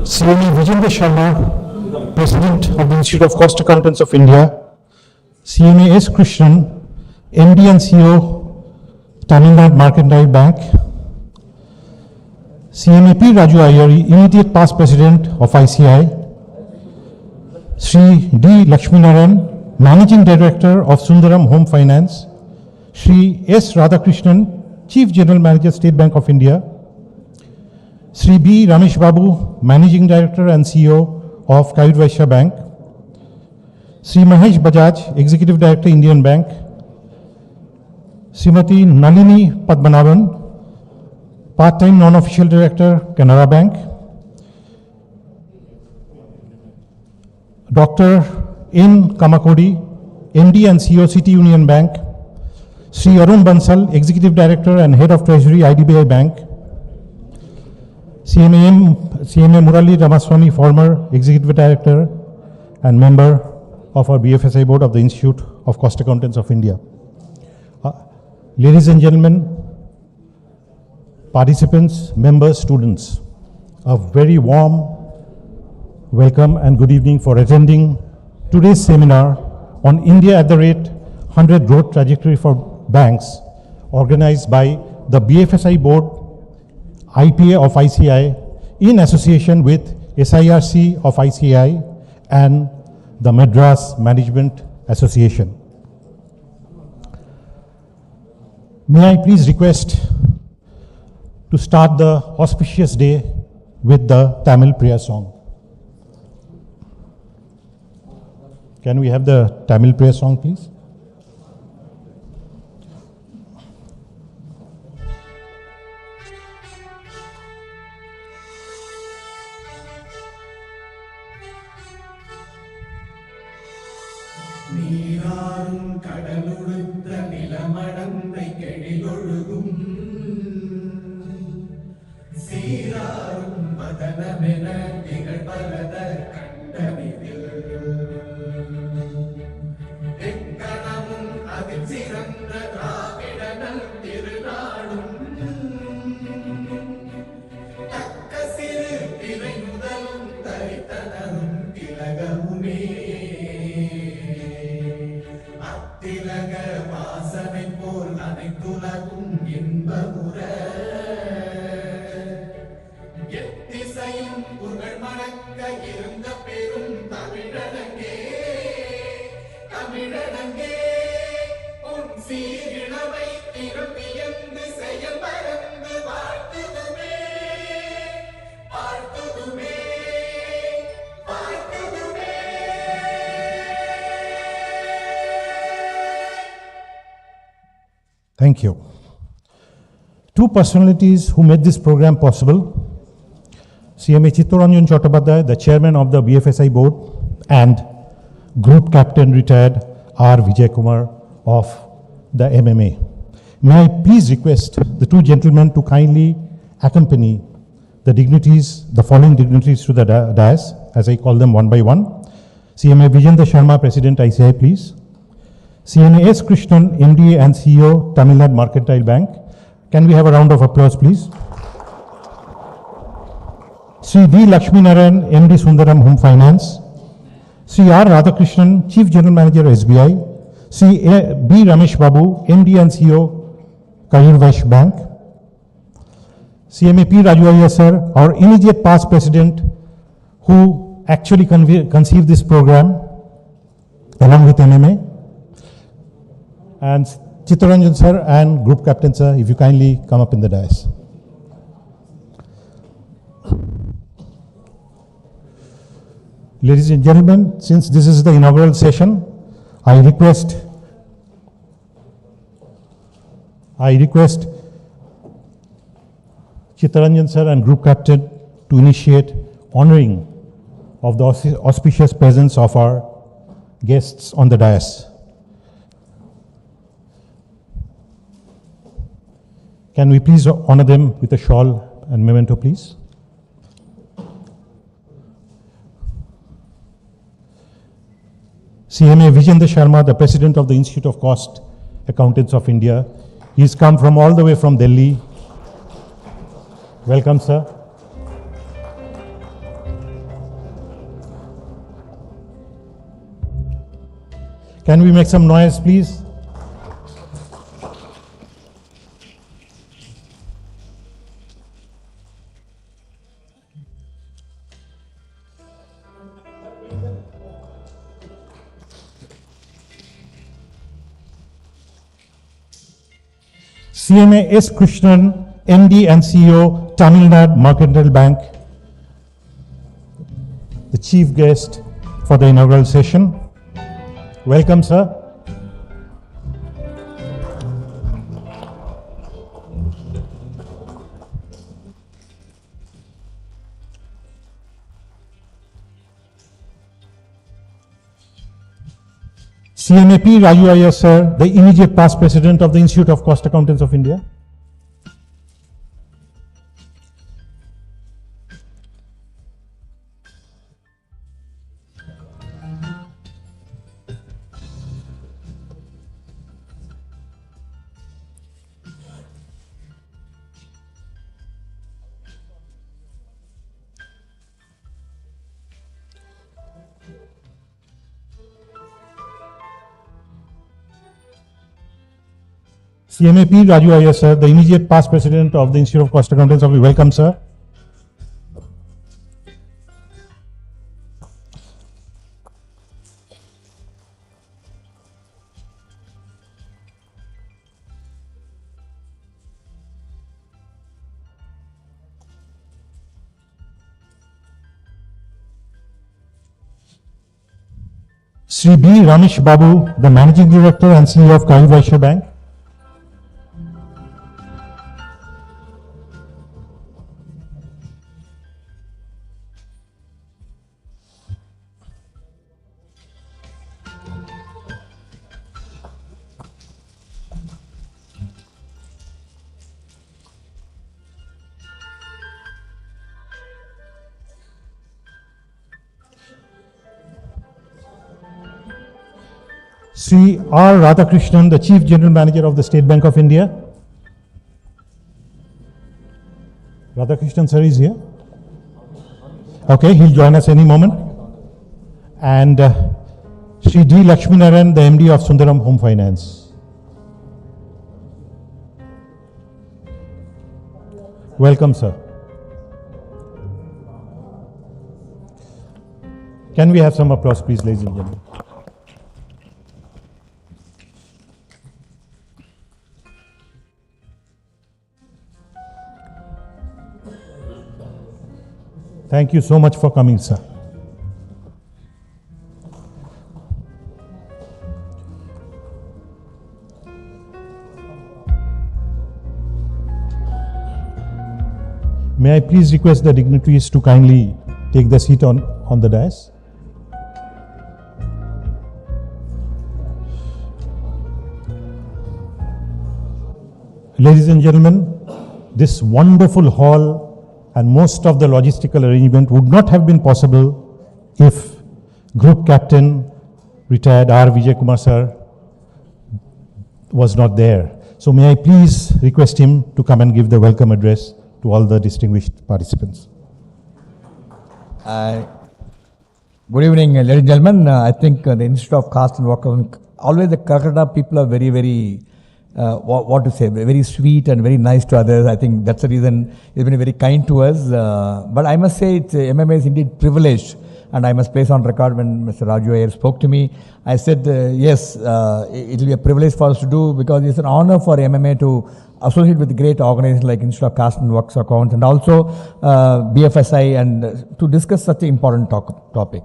CMA Vijender Sharma, President of the Institute of Cost Accountants of India, CMA S. Krishnan, MD and CEO, Tamil Nadu Mercantile Bank, CMA P. Raju Iyer, immediate past President of ICAI, Sri D. Lakshminarayan, Managing Director of Sundaram Home Finance, Sri S. Radhakrishnan, Chief General Manager, State Bank of India, Sri B. Ramesh Babu, Managing Director and CEO of Kayur Vaishya Bank, Sri Mahesh Bajaj, Executive Director, Indian Bank, Srimati Nalini Padmanabhan, Part-time Non-Official Director, Canara Bank, Dr. N. Kamakodi, MD and CEO, City Union Bank, Sri Arun Bansal, Executive Director and Head of Treasury, IDBI Bank, CMA Murali Ramaswamy, former Executive Director and member of our BFSI Board of the Institute of Cost Accountants of India. Ladies and gentlemen, participants, members, students, a very warm welcome and good evening for attending today's seminar on India at the rate 100 growth trajectory for banks, organized by the BFSI Board, IPA of ICAI, in association with SIRC of ICAI and the Madras Management Association. May I please request to start the auspicious day with the Tamil prayer song. Can we have the Tamil prayer song, please? நீராறும் கடலுடுத்த நிலமடந்தை கெழிலொழுகும் சீராறும் மதனமென திகழ்பரத கண்டனிதில் எக்கணமும் அதில் சிறந்த திராவிடனல் திருநாடும் தக்க சிறு திரை முதலும் தரித்தனரும் திலகமுமே திலக வாசனை போல் அனைத்துலகும் இன்பமுற எத்திசையும் புகழ் மணக்க இருந்த பெரும் தமிழனங்கே தமிழனங்கே உன் சீரிழமை திரும்பியந்து செயல் மறந்து வாழ்த்துதுமே வாழ்த்துதுமே வாழ்த்துதுமே. Thank you. Two personalities who made this program possible: CMA Chittoranjan Chattopadhyay, the chairman of the BFSI board, and Group Captain retired R. Vijay Kumar of the MMA. May I please request the two gentlemen to kindly accompany the following dignitaries to the dais, as I call them one by one. CMA Vijendra Sharma, President ICAI, please. CMA S. Krishnan, MD and CEO, Tamil Nadu Mercantile Bank. Can we have a round of applause, please? Sri D. Lakshmi Narayan, MD Sundaram Home Finance. Sri R. Radhakrishnan, Chief General Manager SBI. Sri B. Ramesh Babu, MD and CEO, Kayur Vaishya Bank. CMA P. Raju Iyer, sir, our immediate past president, who actually conceived this program along with MMA. And Chittoranjan sir and Group Captain sir, if you kindly come up in the dais. Ladies and gentlemen, since this is the inaugural session, I request Chittoranjan sir and Group Captain to initiate honoring of the auspicious presence of our guests on the dais. Can we please honor them with a shawl and memento, please? CMA Vijendra Sharma, the President of the Institute of Cost Accountants of India. He's come from all the way from Delhi. Welcome, sir. Can we make some noise, please? CMA S. Krishnan, MD and CEO, Tamil Nadu Mercantile Bank, the chief guest for the inaugural session. Welcome, sir. CMA P. Raju Iyer, sir, the immediate past president of the Institute of Cost Accountants of India. CMA P. Raju Iyer, sir, the immediate past president of the Institute of Cost Accountants of India. Welcome, sir. Sri B. Ramesh Babu, the Managing Director and CEO of Kari Vaishya Bank. Sri R. Radhakrishnan, the Chief General Manager of the State Bank of India. Radhakrishnan sir is here. Okay, he'll join us any moment. And Sri D. Lakshminarayan, the MD of Sundaram Home Finance. Welcome, sir. Can we have some applause, please, ladies and gentlemen? Thank you so much for coming, sir. May I please request the dignitaries to kindly take the seat on the dais. Ladies and gentlemen, this wonderful hall and most of the logistical arrangement would not have been possible if Group Captain, retired R. Vijay Kumar sir, was not there. So may I please request him to come and give the welcome address to all the distinguished participants. Good evening, ladies and gentlemen. I think the Institute of Caste and Work, always the Calcutta people are very what to say, very sweet and very nice to others. I think that's the reason they've been very kind to us. But I must say, MMA is indeed privileged. And I must place on record when Mr. Raju Iyer spoke to me, I said, yes, it will be a privilege for us to do, because it's an honor for MMA to associate with great organizations like Institute of Caste and Works Accounts and also BFSI, and to discuss such an important topic.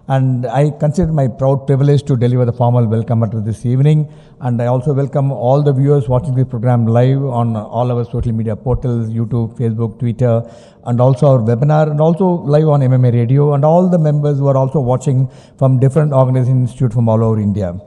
And I consider my proud privilege to deliver the formal welcome address this evening. And I also welcome all the viewers watching this program live on all our social media portals, YouTube, Facebook, Twitter, and also our webinar, and also live on MMA Radio, and all the members who are also watching from different organizations, institutes from all over India.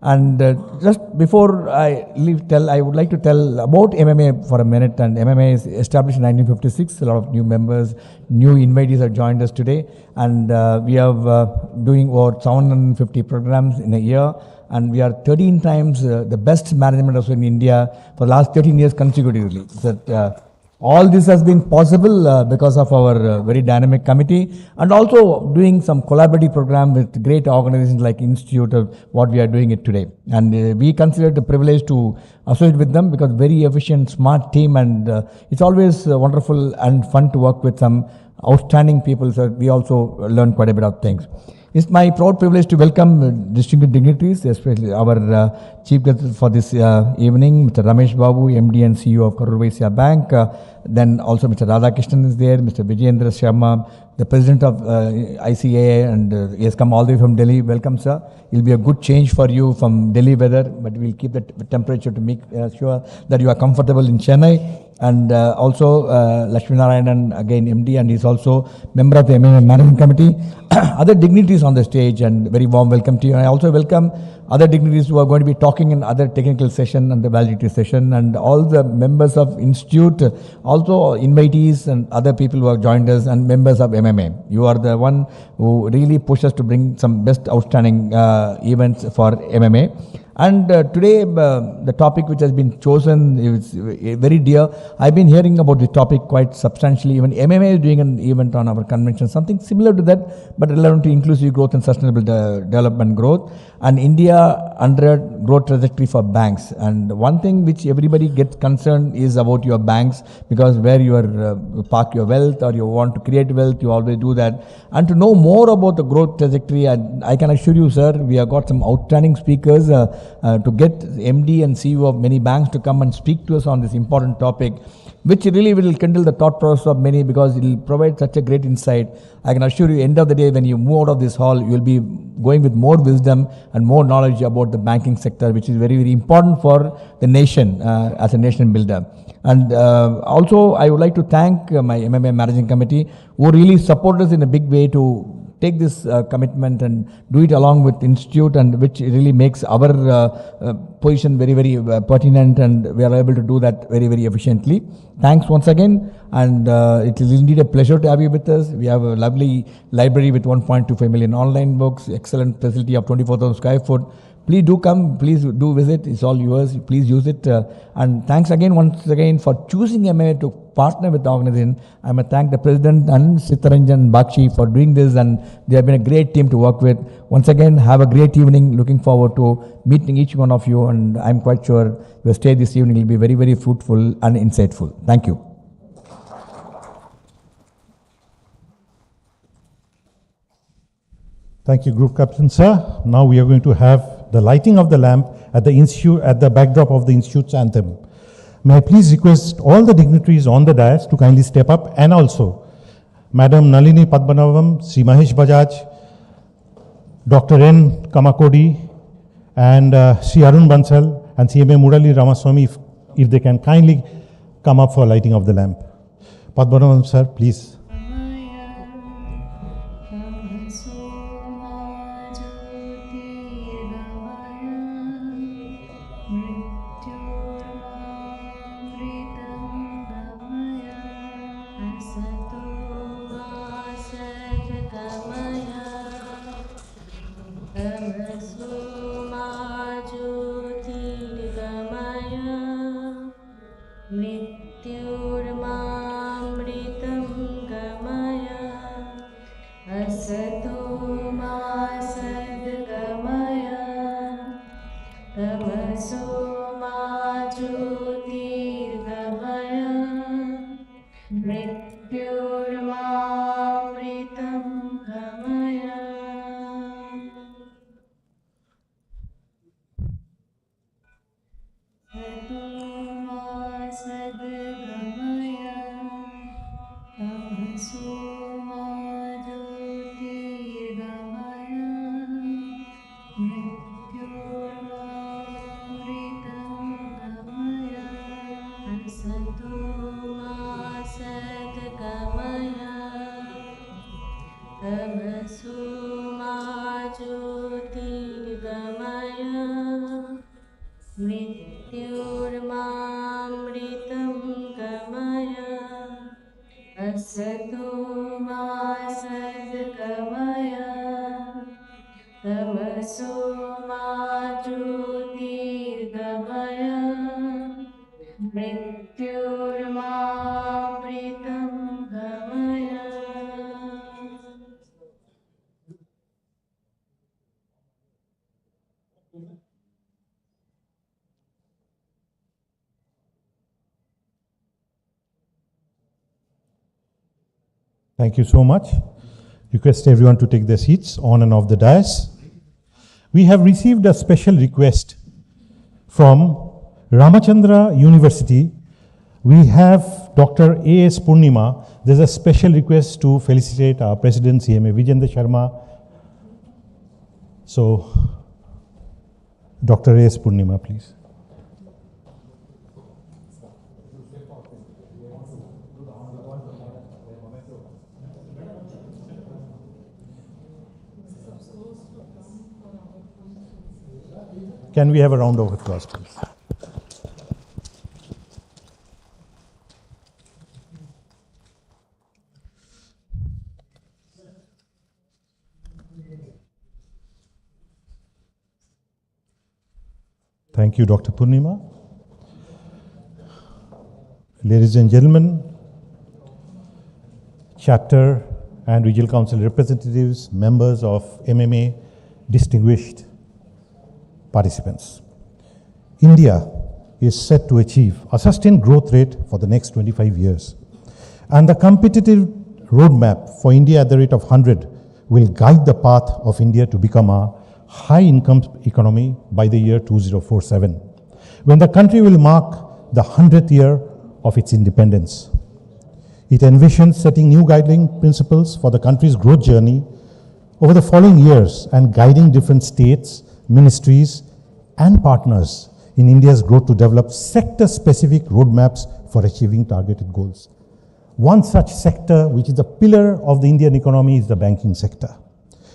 And just before I leave, I would like to tell about MMA for a minute. And MMA is established in 1956. A lot of new members, new invitees have joined us today. And we are doing over 750 programs in a year. And we are 13 times the best management association in India for the last 13 years consecutively. All this has been possible because of our very dynamic committee, and also doing some collaborative program with great organizations like Institute of what we are doing it today. And we consider it a privilege to associate with them, because very efficient, smart team, and it's always wonderful and fun to work with some outstanding people. So we also learn quite a bit of things. It's my proud privilege to welcome distinguished dignitaries, especially our chief guest for this evening, Mr. Ramesh Babu, MD and CEO of Kari Vaishya Bank. Then also Mr. Radhakrishnan is there, Mr. Vijayendra Sharma, the president of ICAI, and he has come all the way from Delhi. Welcome, sir. It will be a good change for you from Delhi weather, but we'll keep the temperature to make sure that you are comfortable in Chennai. And also Lakshminarayan, again MD, and he's also member of the MMA Management Committee. Other dignitaries on the stage, and very warm welcome to you. And I also welcome other dignitaries who are going to be talking in other technical session and the validity session, and all the members of Institute, also invitees and other people who have joined us, and members of MMA. You are the one who really push us to bring some best outstanding events for MMA. And today, the topic which has been chosen is very dear. I've been hearing about this topic quite substantially. Even MMA is doing an event on our convention, something similar to that, but relevant to inclusive growth and sustainable development growth. And India under growth trajectory for banks. And one thing which everybody gets concerned is about your banks, because where you park your wealth or you want to create wealth, you always do that. And to know more about the growth trajectory, I can assure you, sir, we have got some outstanding speakers to get MD and CEO of many banks to come and speak to us on this important topic, which really will kindle the thought process of many, because it will provide such a great insight. I can assure you, end of the day, when you move out of this hall, you will be going with more wisdom and more knowledge about the banking sector, which is very, very important for the nation as a nation builder. And also, I would like to thank my MMA Managing Committee, who really supported us in a big way to take this commitment and do it along with Institute, and which really makes our position very, very pertinent, and we are able to do that very, very efficiently. Thanks once again, and it is indeed a pleasure to have you with us. We have a lovely library with 1.25 million online books, excellent facility of 24,000 square foot. Please do come, please do visit, it's all yours, please use it. And thanks again, once again, for choosing MMA to partner with the organization. I must thank the President and Sitaranjan Bakshi for doing this, and they have been a great team to work with. Once again, have a great evening, looking forward to meeting each one of you, and I'm quite sure your stay this evening will be very, very fruitful and insightful. Thank you. Thank you, Group Captain, sir. Now we are going to have the lighting of the lamp at the Institute, at the backdrop of the Institute's anthem. May I please request all the dignitaries on the dais to kindly step up, and also Madam Nalini Padmanabhan, Sri Mahesh Bajaj, Dr. N. Kamakodi, and Sri Arun Bansal and CMA Murali Ramaswamy, if they can kindly come up for lighting of the lamp. Padmanabhan, sir, please. Thank you so much. Request everyone to take their seats on and off the dais. We have received a special request from Ramachandra University. We have Dr. A.S. Purnima. There's a special request to felicitate our President, CMA Vijendra Sharma. So, Dr. A.S. Purnima, please. Can we have a round of applause, please? Thank you, Dr. Purnima. Ladies and gentlemen, chapter and regional council representatives, members of MMA, distinguished participants. India is set to achieve a sustained growth rate for the next 25 years. And the competitive roadmap for India at the rate of 100 will guide the path of India to become a high-income economy by the year 2047, when the country will mark the 100th year of its independence. It envisions setting new guiding principles for the country's growth journey over the following years and guiding different states, ministries, and partners in India's growth to develop sector-specific roadmaps for achieving targeted goals. One such sector, which is the pillar of the Indian economy, is the banking sector.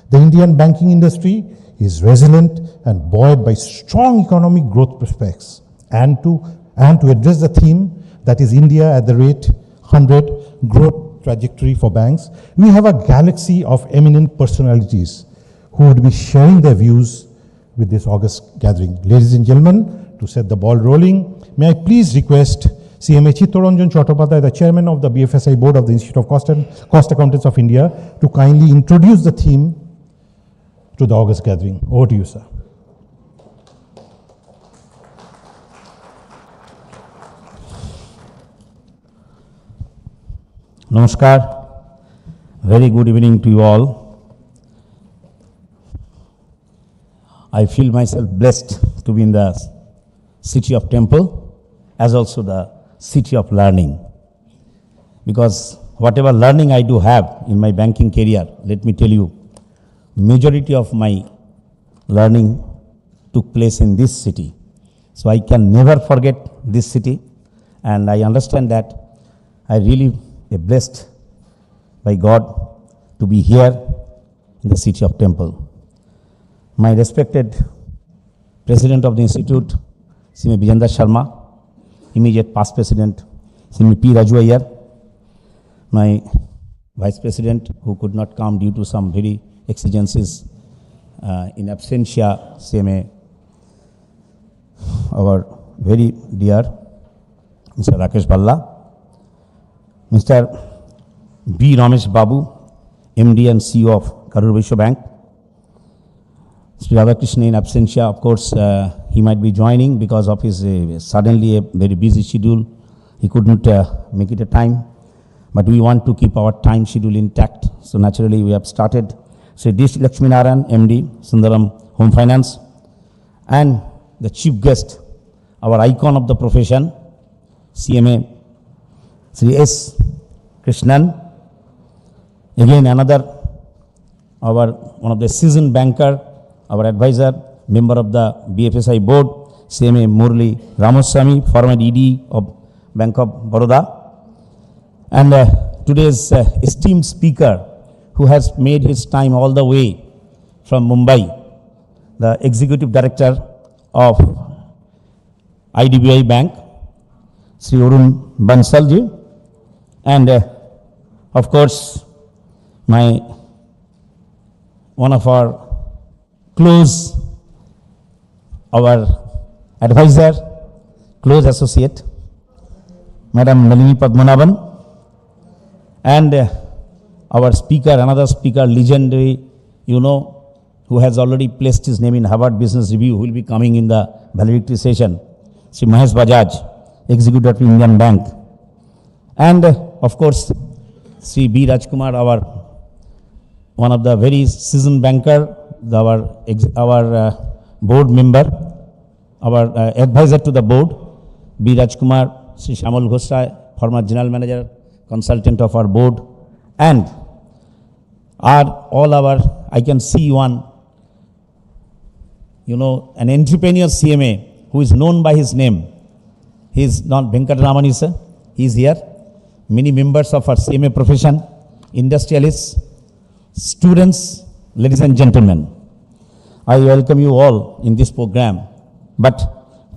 The Indian banking industry is resilient and buoyed by strong economic growth prospects. And to address the theme, that is India at the rate 100 growth trajectory for banks, we have a galaxy of eminent personalities who would be sharing their views with this August gathering. Ladies and gentlemen, to set the ball rolling, may I please request CMA Chittoranjan Chattopadhyay, the chairman of the BFSI board of the Institute of Cost Accountants of India, to kindly introduce the theme to the August gathering. Over to you, sir. Namaskar. Very good evening to you all. I feel myself blessed to be in the city of temple as also the city of learning. Because whatever learning I do have in my banking career, let me tell you, majority of my learning took place in this city. So I can never forget this city, and I understand that I really am blessed by God to be here in the city of temple. My respected president of the institute, Sri Vijendra Sharma, immediate past president, Sri P. Raju Iyer, my vice president who could not come due to some very exigencies in absentia, CMA, our very dear Mr. Rakesh Balla, Mr. B. Ramesh Babu, MD and CEO of Karur Vysya Bank, Sri Radhakrishnan in absentia, of course, he might be joining because of his suddenly a very busy schedule. He couldn't make it a time, but we want to keep our time schedule intact. So naturally, we have started. Sri D. Lakshmi Narayan, MD, Sundaram Home Finance, and the chief guest, our icon of the profession, CMA, Sri S. Krishnan, again another, one of the seasoned banker, our advisor, member of the BFSI board, CMA Murli Ramaswamy, former ED of Bank of Baroda, and today's esteemed speaker, who has made his time all the way from Mumbai, the executive director of IDBI Bank, Sri Arun Bansalji, and of course, one of our close, our advisor, close associate, Madam Nalini Padmanabhan, and our speaker, another speaker, legendary, who has already placed his name in Harvard Business Review, who will be coming in the valedictory session, Sri Mahesh Bajaj, Executive Director of Indian Bank. And of course, Sri B. Rajkumar, one of the very seasoned banker, our board member, our advisor to the board, B. Rajkumar, Sri Shamal Ghosra, former general manager, consultant of our board, and I can see one, an entrepreneur CMA who is known by his name. He is not Venkatramani, sir. He is here. Many members of our CMA profession, industrialists, students, ladies and gentlemen. I welcome you all in this program. But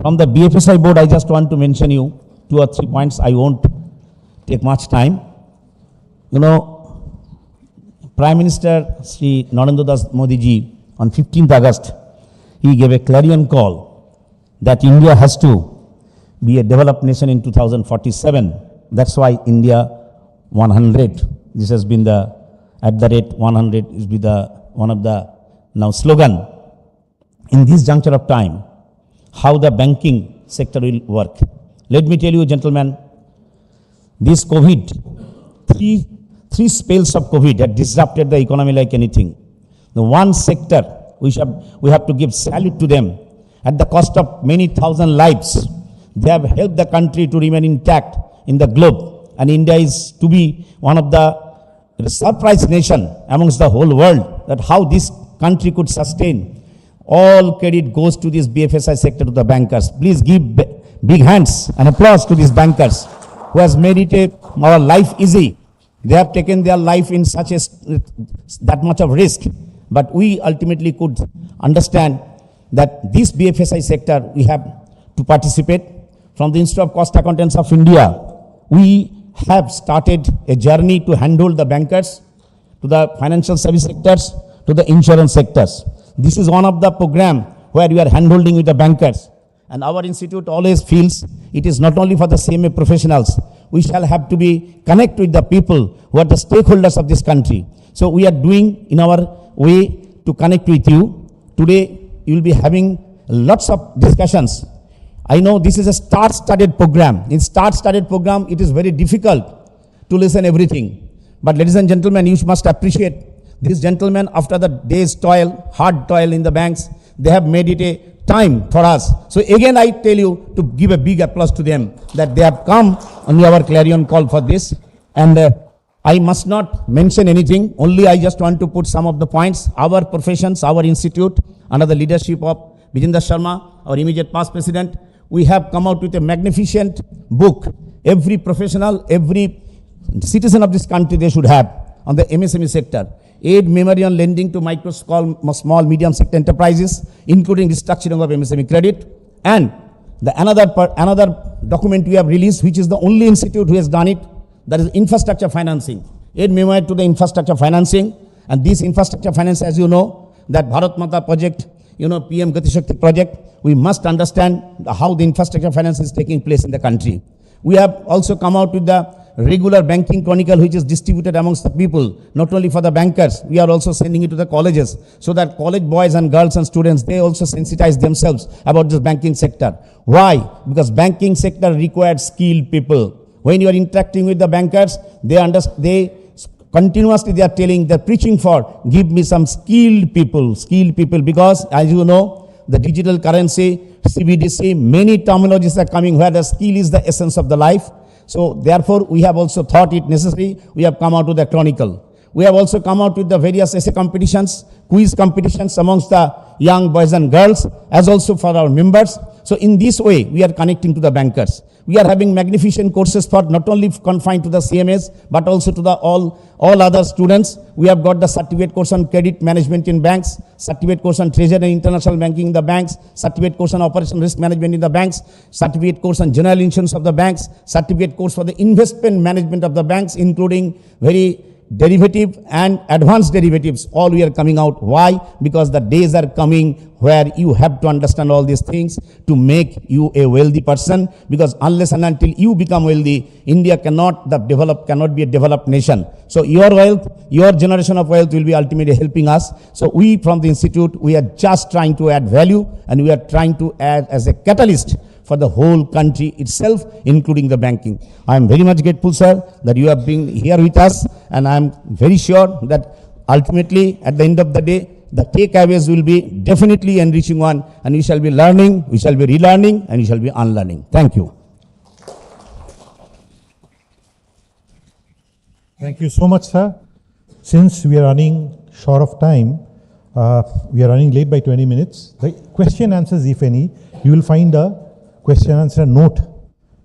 from the BFSI board, I just want to mention you 2 or 3 points. I won't take much time. Prime Minister Sri Narendra Das Modi ji on 15th August, he gave a clarion call that India has to be a developed nation in 2047. That's why India 100. This has been at the rate 100 is be one of the now slogan. In this juncture of time, how the banking sector will work. Let me tell you, gentlemen, this COVID, three spells of COVID that disrupted the economy like anything. The one sector, we have to give salute to them. At the cost of many thousand lives, they have helped the country to remain intact in the globe. And India is to be one of the surprise nation amongst the whole world, that how this country could sustain, all credit goes to this BFSI sector, to the bankers. Please give big hands and applause to these bankers who has made it our life easy. They have taken their life in such that much of risk, but we ultimately could understand that this BFSI sector we have to participate. From the Institute of Cost Accountants of India, we have started a journey to handle the bankers, to the financial service sectors, to the insurance sectors. This is one of the program where we are handholding with the bankers. And our institute always feels it is not only for the CMA professionals. We shall have to be connect with the people who are the stakeholders of this country. So we are doing in our way to connect with you. Today you will be having lots of discussions. I know this is a start-started program. In start-started program, it is very difficult to listen everything. But ladies and gentlemen, you must appreciate these gentlemen after the day's toil, hard toil in the banks, they have made it a time for us. So again, I tell you to give a big applause to them that they have come on our clarion call for this. And I must not mention anything. Only I just want to put some of the points. Our professions, our institute, under the leadership of Vijender Sharma, our immediate past president, we have come out with a magnificent book. Every professional, every citizen of this country, they should have on the MSME sector. Aid, memory on lending to micro, small, medium sector enterprises, including restructuring of MSME credit. And the another document we have released, which is the only institute who has done it, that is infrastructure financing. Aid memoir to the infrastructure financing. And this infrastructure finance, as you know, that Bharat Mata project, PM Gati Shakti project, we must understand how the infrastructure finance is taking place in the country. We have also come out with the regular banking chronicle, which is distributed amongst the people, not only for the bankers, we are also sending it to the colleges, so that college boys and girls and students, they also sensitize themselves about this banking sector. Why? Because banking sector requires skilled people. When you are interacting with the bankers, they continuously they are telling, they're preaching for, give me some skilled people, because as you know, the digital currency, CBDC, many terminologies are coming where the skill is the essence of the life. So therefore, we have also thought it necessary. We have come out with the chronicle. We have also come out with the various essay competitions, quiz competitions amongst the young boys and girls, as also for our members. So in this way, we are connecting to the bankers. We are having magnificent courses for not only confined to the CMAs, but also to the all other students. We have got the certificate course on credit management in banks, certificate course on treasury and international banking in the banks, certificate course on operational risk management in the banks, certificate course on general insurance of the banks, certificate course for the investment management of the banks, including very derivative and advanced derivatives, all we are coming out. Why? Because the days are coming where you have to understand all these things to make you a wealthy person, because unless and until you become wealthy, India cannot be a developed nation. So your wealth, your generation of wealth will be ultimately helping us. So we from the institute, we are just trying to add value, and we are trying to add as a catalyst for the whole country itself, including the banking. I am very much grateful, sir, that you have been here with us, and I am very sure that ultimately, at the end of the day, the takeaways will be definitely enriching one, and we shall be learning, we shall be relearning, and we shall be unlearning. Thank you. Thank you so much, sir. Since we are running short of time, we are running late by 20 minutes. The question answers, if any, you will find a question answer note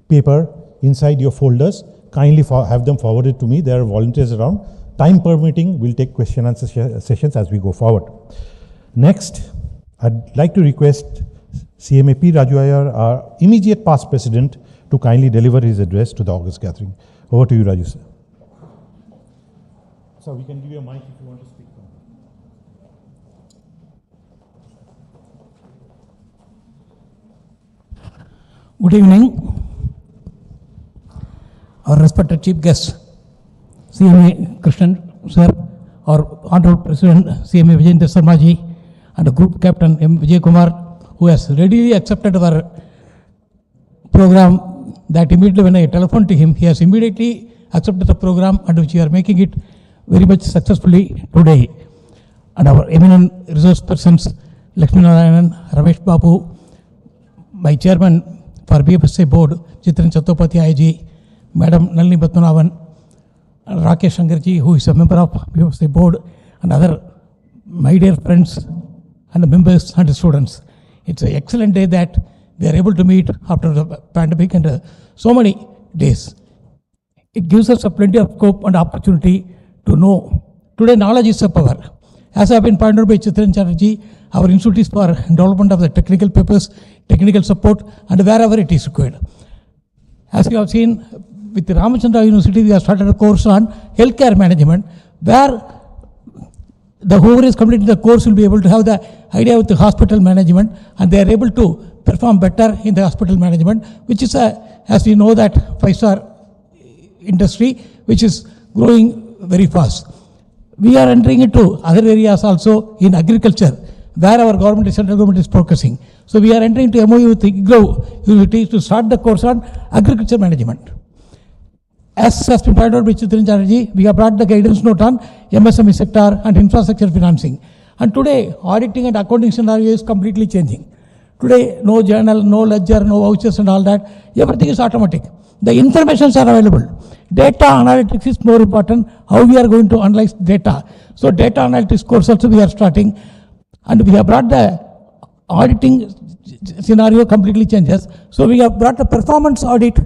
paper inside your folders. Kindly have them forwarded to me. There are volunteers around. Time permitting, we'll take question answer sessions as we go forward. Next, I'd like to request CMA P. Raju Iyer, our immediate past president, to kindly deliver his address to the August gathering. Over to you, Raju, sir. So we can give you a mic if you want to speak. Good evening. Our respected chief guest, CMA Krishnan sir, our honorable president CMA Vijender Sharma ji, and the group captain M. Vijay Kumar, who has readily accepted our program. That immediately when I telephoned to him, he has immediately accepted the program, and which we are making it very much successfully today. And our eminent resource persons, Lakshmi Narayanan, Ramesh Babu, my chairman for BFSI board, Chitran Chattopadhyay ji, Madam Nalini Batmanavan, Rakesh Shankarji, who is a member of BFSI board, and other my dear friends and the members and the students. It's an excellent day that we are able to meet after the pandemic and so many days. It gives us a plenty of scope and opportunity to know. Today, knowledge is a power. As I have been pointed out by Chitran Chatterjee, our institute is for development of the technical papers, technical support, and wherever it is required. As you have seen, with the Ramachandra University, we have started a course on healthcare management, where the whoever is completing the course will be able to have the idea with the hospital management, and they are able to perform better in the hospital management, which is as we know that 5-star industry, which is growing very fast. We are entering into other areas also in agriculture, where our government, central government is focusing. So we are entering into MOU with ICAI University to start the course on agriculture management. As has been pointed out by Chitran Chatterjee, we have brought the guidance note on MSME sector and infrastructure financing. And today, auditing and accounting scenario is completely changing. Today, no journal, no ledger, no vouchers and all that. Everything is automatic. The informations are available. Data analytics is more important, how we are going to analyze data. So data analytics course also we are starting, and we have brought the auditing scenario completely changes. So we have brought a performance audit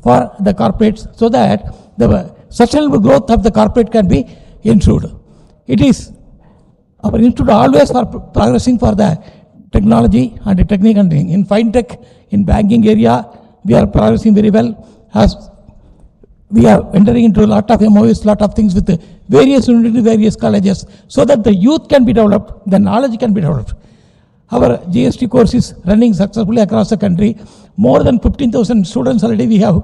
for the corporates so that the sustainable growth of the corporate can be ensured. It is our institute always for progressing for the technology and the technique and in fintech, in banking area, we are progressing very well. As we are entering into a lot of MOUs, lot of things with the various universities, various colleges, so that the youth can be developed, the knowledge can be developed. Our GST course is running successfully across the country. More than 15,000 students already we have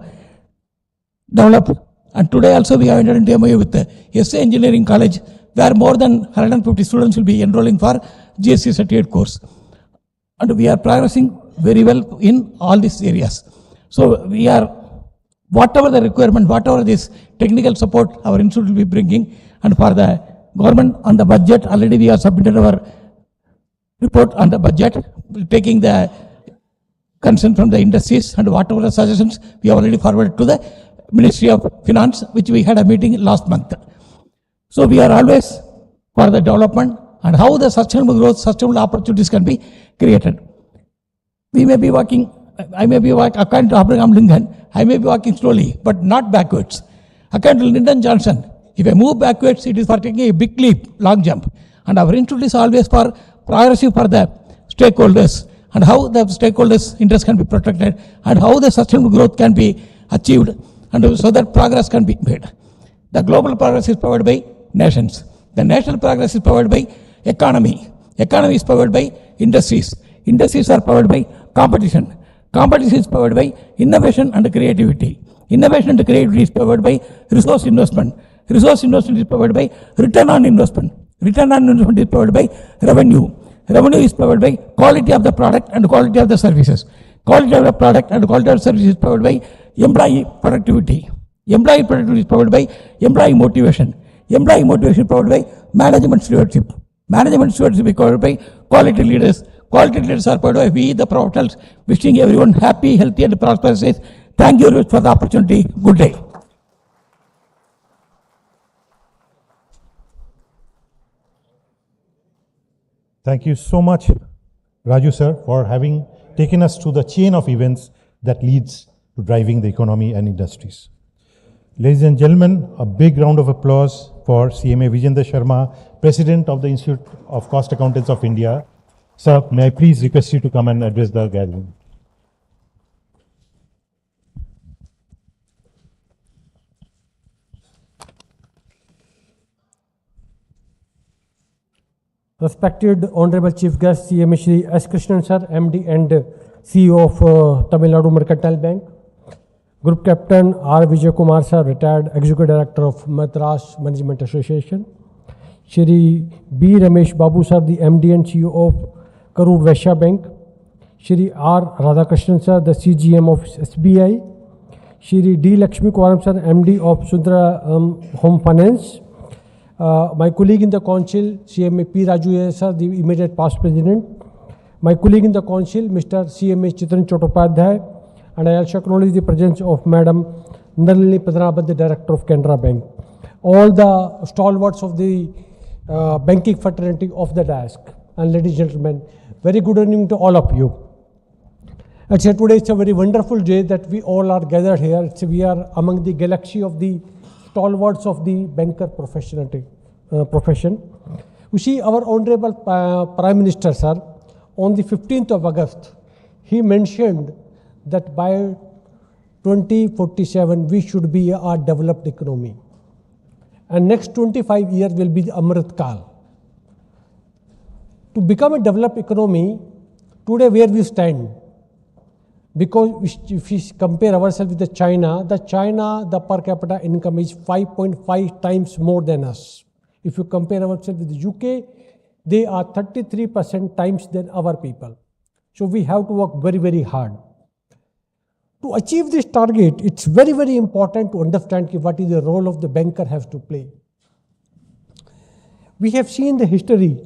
developed. And today also we have entered into MOU with the SA Engineering College, where more than 150 students will be enrolling for GST certificate course. And we are progressing very well in all these areas. So we are, whatever the requirement, whatever this technical support our institute will be bringing, and for the government on the budget, already we have submitted our report on the budget, taking the consent from the industries, and whatever the suggestions we have already forwarded to the Ministry of Finance, which we had a meeting last month. So we are always for the development and how the sustainable growth, sustainable opportunities can be created. We may be working, I may be working, according to Abraham Lincoln, I may be walking slowly, but not backwards. According to Lyndon Johnson, if I move backwards, it is for taking a big leap, long jump. And our institute is always for progressive for the stakeholders, and how the stakeholders' interest can be protected, and how the sustainable growth can be achieved, and so that progress can be made. The global progress is powered by nations. The national progress is powered by economy. Economy is powered by industries. Industries are powered by competition. Competition is powered by innovation and creativity. Innovation and creativity is powered by resource investment. Resource investment is powered by return on investment. Return on investment is powered by revenue. Revenue is powered by quality of the product and quality of the services. Quality of the product and quality of the services is powered by employee productivity. Employee productivity is powered by employee motivation. Employee motivation is powered by management stewardship. Management stewardship is powered by quality leaders. Quality leaders are powered by we, the professionals, wishing everyone happy, healthy, and prosperous days. Thank you very much for the opportunity. Good day. Thank you so much, Raju sir, for having taken us through the chain of events that leads to driving the economy and industries. Ladies and gentlemen, a big round of applause for CMA Vijender Sharma, President of the Institute of Cost Accountants of India. Sir, may I please request you to come and address the gathering. Respected Honorable Chief Guest, CMA Shri S. Krishnan Sir, MD and CEO of Tamil Nadu Mercantile Bank. Group Captain R. Vijay Kumar Sir, Retired Executive Director of Madras Management Association. Shri B. Ramesh Babu Sir, the MD and CEO of Karur Vaishya Bank. Shri R. Radhakrishnan Sir, the CGM of SBI. Shri D. Lakshmi Kumaram Sir, MD of Sundaram Home Finance. My colleague in the council, CMA P. Raju Sir, the immediate past president. My colleague in the council, Mr. CMA Chitran Chattopadhyay, and I also acknowledge the presence of Madam Nalini Padrabad, the Director of Canara Bank. All the stalwarts of the banking fraternity of the desk. And ladies and gentlemen, very good evening to all of you. Actually, today it's a very wonderful day that we all are gathered here. We are among the galaxy of the stalwarts of the banker profession. You see, our Honorable Prime Minister, sir, on the 15th of August, he mentioned that by 2047, we should be a developed economy. And next 25 years will be the Amrit Kal. To become a developed economy, today where we stand, because if we compare ourselves with the China, the per capita income is 5.5 times more than us. If you compare ourselves with the UK, they are 33% times than our people. So we have to work very, very hard. To achieve this target, it's very, very important to understand what is the role of the banker has to play. We have seen the history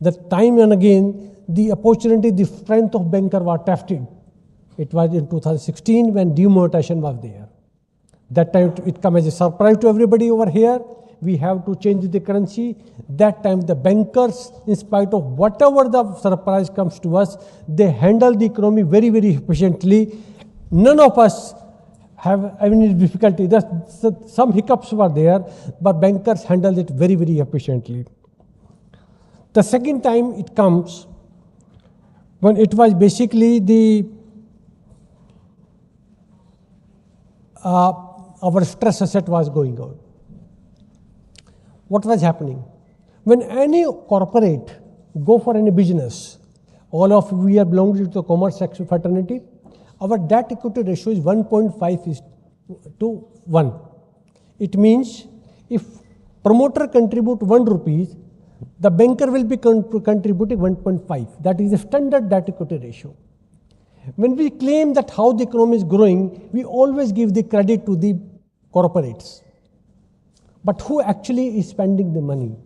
that time and again, the opportunity, the strength of banker was tested. It was in 2016 when demonetization was there. That time it came as a surprise to everybody over here. We have to change the currency. That time the bankers, in spite of whatever the surprise comes to us, they handle the economy very, very efficiently. None of us have any difficulty. Some hiccups were there, but bankers handled it very, very efficiently. The second time it comes when it was basically our stress asset was going on. What was happening? When any corporate go for any business, all of we are belonging to the commerce section fraternity, our debt equity ratio is 1.5 to 1. It means if promoter contribute 1 rupees, the banker will be contributing 1.5. That is the standard debt equity ratio. When we claim that how the economy is growing, we always give the credit to the corporates. But who actually is spending the money?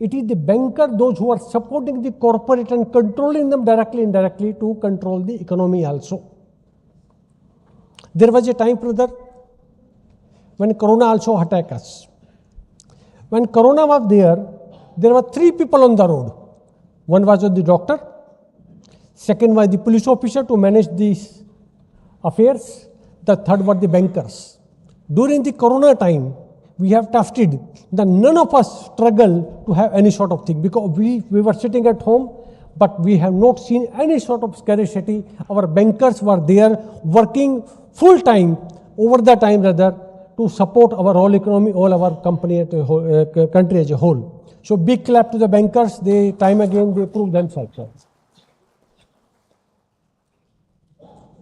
It is the banker, those who are supporting the corporate and controlling them directly, indirectly to control the economy also. There was a time, brother, when Corona also attacked us. When Corona was there were 3 people on the road. One was the doctor, second was the police officer to manage these affairs, the third were the bankers. During the Corona time, we have tested that none of us struggle to have any sort of thing because we were sitting at home, but we have not seen any sort of scarcity. Our bankers were there working full time over the time rather to support our whole economy, all our company, country as a whole. So big clap to the bankers. They time again they prove themselves.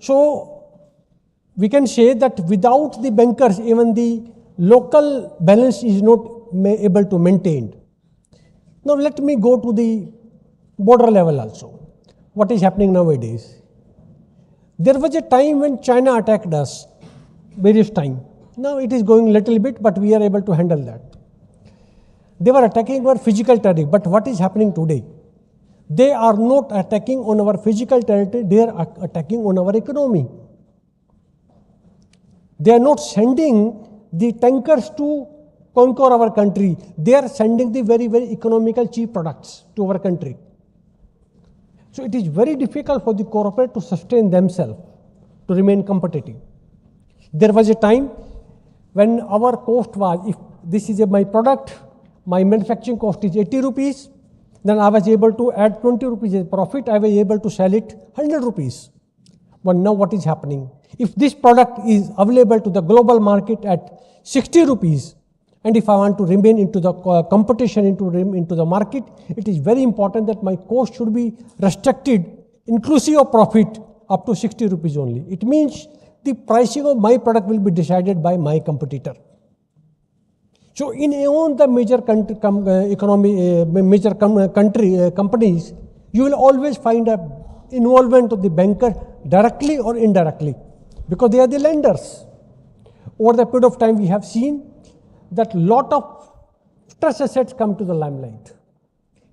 So we can say that without the bankers, even the local balance is not able to maintain. Now let me go to the border level also. What is happening nowadays? There was a time when China attacked us, various time. Now it is going little bit, but we are able to handle that. They were attacking our physical territory, but what is happening today? They are not attacking on our physical territory, they are attacking on our economy. They are not sending the tankers to conquer our country. They are sending the very, very economical cheap products to our country. So it is very difficult for the corporate to sustain themselves, to remain competitive. There was a time when our cost was, if this is my product, my manufacturing cost is 80 rupees, then I was able to add 20 rupees as profit, I was able to sell it 100 rupees. But now what is happening? If this product is available to the global market at 60 rupees, and if I want to remain into the competition, into the market, it is very important that my cost should be restricted, inclusive of profit, up to 60 rupees only. It means the pricing of my product will be decided by my competitor. So in all the major companies, you will always find a involvement of the banker directly or indirectly, because they are the lenders. Over the period of time, we have seen that lot of stress assets come to the limelight.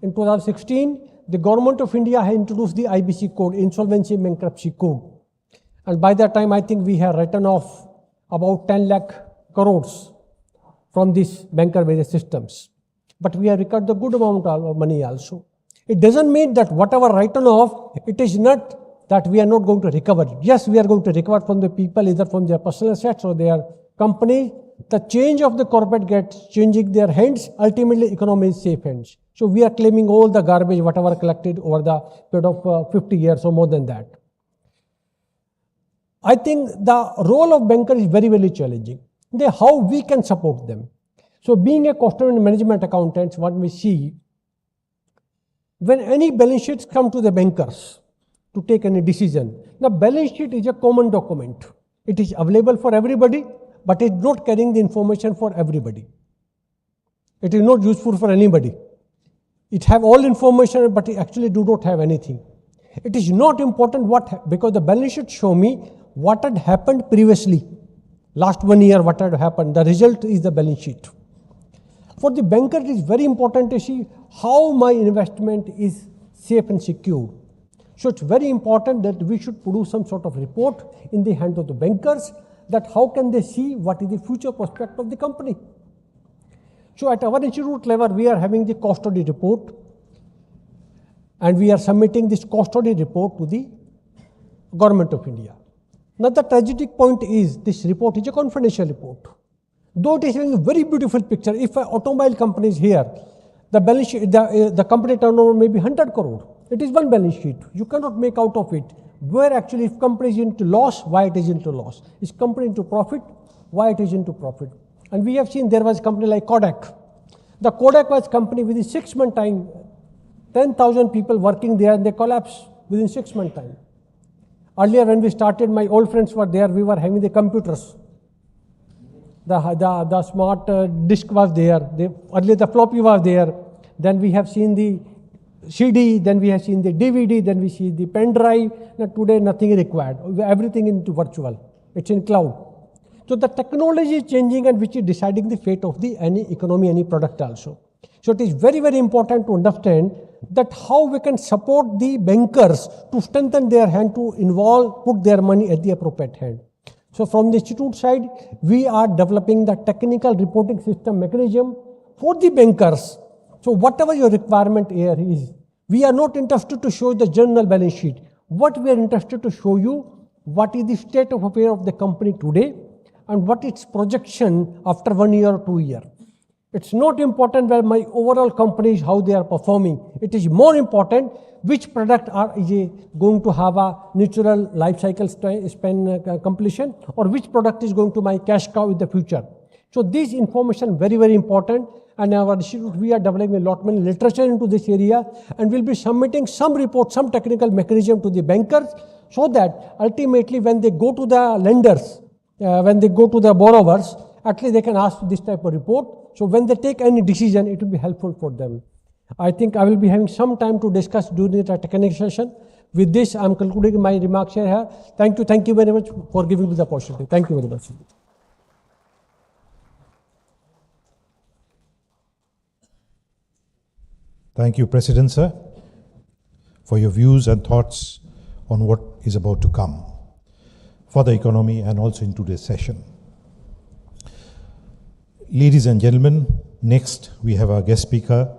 In 2016, the government of India has introduced the IBC code, Insolvency and Bankruptcy Code. And by that time, I think we have written off about 10 lakh crores from these banker various systems. but we have recovered the good amount of money also. It doesn't mean that whatever written off, it is not that we are not going to recover. Yes, we are going to recover from the people, either from their personal assets or their company. The change of the corporate gets changing their hands, ultimately economy is safe hands. So we are claiming all the garbage, whatever collected over the period of 50 years or more than that. I think the role of banker is very, very challenging. How we can support them. So being a cost and management accountant, what we see, when any balance sheets come to the bankers to take any decision, the balance sheet is a common document. It is available for everybody, but it is not carrying the information for everybody. It is not useful for anybody. It have all information, but it actually do not have anything. It is not important because the balance sheet show me what had happened previously. Last 1 year, what had happened. The result is the balance sheet. For the banker, it is very important to see how my investment is safe and secure. So it's very important that we should produce some sort of report in the hands of the bankers, that how can they see what is the future prospect of the company. So at our institute level, we are having the cost audit report, and we are submitting this cost audit report to the Government of India. Now the tragic point is, this report is a confidential report. Though it is having a very beautiful picture, if an automobile company is here, the balance sheet, the company turnover may be 100 crore. It is one balance sheet. You cannot make out of it. Where actually, if company is into loss, why it is into loss? Is company into profit? Why it is into profit? And we have seen there was a company like Kodak. The Kodak was company within 6 months time, 10,000 people working there, and they collapsed within 6 months time. Earlier when we started, my old friends were there, we were having the computers. The smart disk was there. Earlier the floppy was there. Then we have seen the CD, then we have seen the DVD, then we see the pen drive. Now today nothing is required. Everything into virtual. It's in cloud. So the technology is changing, and which is deciding the fate of any economy, any product also. So it is very, very important to understand that how we can support the bankers to strengthen their hand, to put their money at the appropriate hand. So from the institute side, we are developing the technical reporting system mechanism for the bankers. So whatever your requirement here is, we are not interested to show the general balance sheet. What we are interested to show you, what is the state of affairs of the company today, and what its projection after 1 year or 2 years. It's not important where my overall company is, how they are performing. It is more important which product is going to have a natural life cycle span completion, or which product is going to my cash cow in the future. So this information very, very important, and our institute, we are developing a lot many literature into this area, and we'll be submitting some report, some technical mechanism to the bankers, so that ultimately when they go to the lenders, when they go to the borrowers, at least they can ask this type of report. So when they take any decision, it will be helpful for them. I think I will be having some time to discuss during the technical session. With this, I am concluding my remarks here. Thank you very much for giving me the opportunity. Thank you very much. Thank you, President Sir, for your views and thoughts on what is about to come for the economy and also in today's session. Ladies and gentlemen, next we have our guest speaker,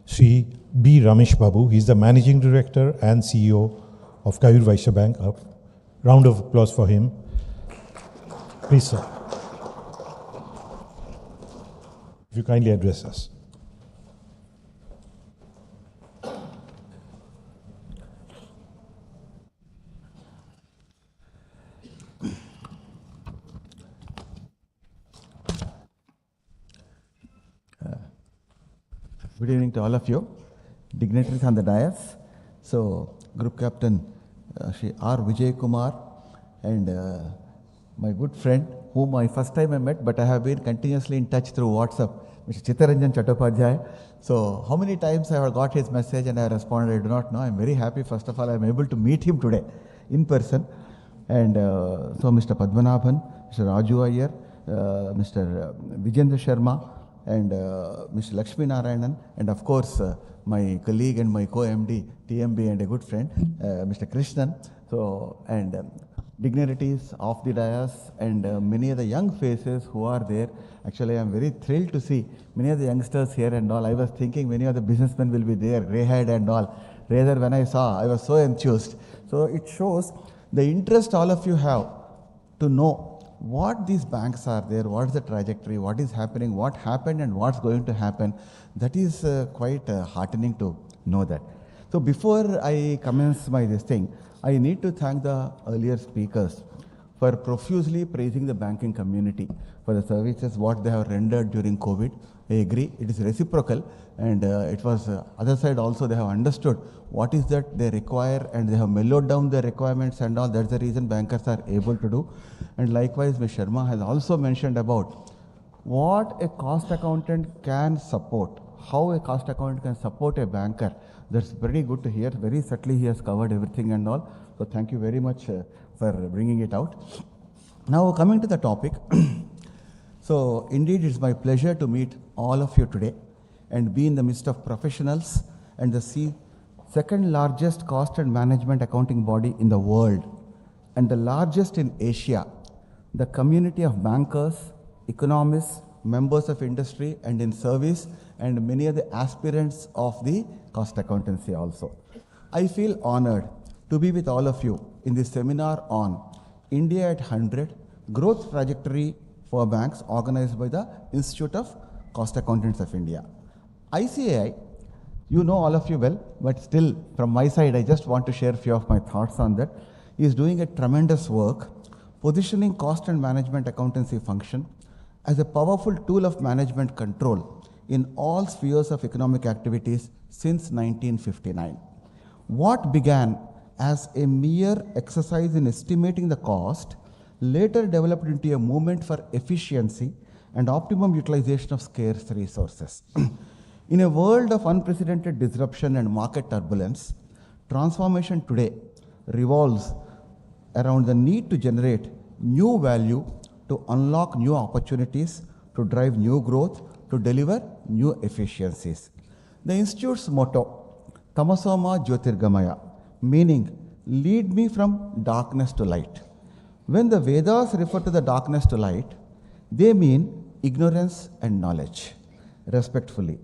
Sri B. Ramesh Babu. He is the Managing Director and CEO of Kayur Vaishya Bank. A round of applause for him. Please, sir. If you kindly address us. Good evening to all of you, dignitaries on the dais. So, Group Captain Shri R. Vijay Kumar and my good friend, whom I first time I met, but I have been continuously in touch through WhatsApp, Mr. Chittaranjan Chattopadhyay. So, how many times I have got his message and I responded, I do not know. I am very happy, first of all, I am able to meet him today in person. And so, Mr. Padmanabhan, Mr. Raju Iyer, Mr. Vijendra Sharma, and Mr. Lakshmi Narayanan, and of course my colleague and my co-MD, TMB, and a good friend, Mr. Krishnan. So, and dignitaries of the dais and many of the young faces who are there. Actually, I am very thrilled to see many of the youngsters here and all. I was thinking many of the businessmen will be there, grey-haired and all. Rather, when I saw, I was so enthused. So it shows the interest all of you have to know what these banks are there, what is the trajectory, what is happening, what happened and what's going to happen. That is quite heartening to know that. So before I commence this thing, I need to thank the earlier speakers for profusely praising the banking community for the services what they have rendered during COVID. I agree, it is reciprocal, and it was other side also they have understood what is that they require and they have mellowed down their requirements and all. That's the reason bankers are able to do. And likewise, Ms. Sharma has also mentioned about what a cost accountant can support, how a cost accountant can support a banker. That's very good to hear. Very subtly he has covered everything and all. So thank you very much for bringing it out. Now coming to the topic. So indeed it's my pleasure to meet all of you today and be in the midst of professionals and the second largest cost and management accounting body in the world and the largest in Asia. The community of bankers, economists, members of industry and in service, and many of the aspirants of the cost accountancy also. I feel honored to be with all of you in this seminar on India at 100, Growth Trajectory for Banks, organized by the Institute of Cost Accountants of India. ICAI, you know all of you well, but still from my side, I just want to share a few of my thoughts on that. He is doing a tremendous work, positioning cost and management accountancy function as a powerful tool of management control in all spheres of economic activities since 1959. What began as a mere exercise in estimating the cost later developed into a movement for efficiency and optimum utilization of scarce resources. In a world of unprecedented disruption and market turbulence, transformation today revolves around the need to generate new value, to unlock new opportunities, to drive new growth, to deliver new efficiencies. The Institute's motto, Tamasoma Jyotirgamaya, meaning lead me from darkness to light. When the Vedas refer to the darkness to light, they mean ignorance and knowledge, respectfully.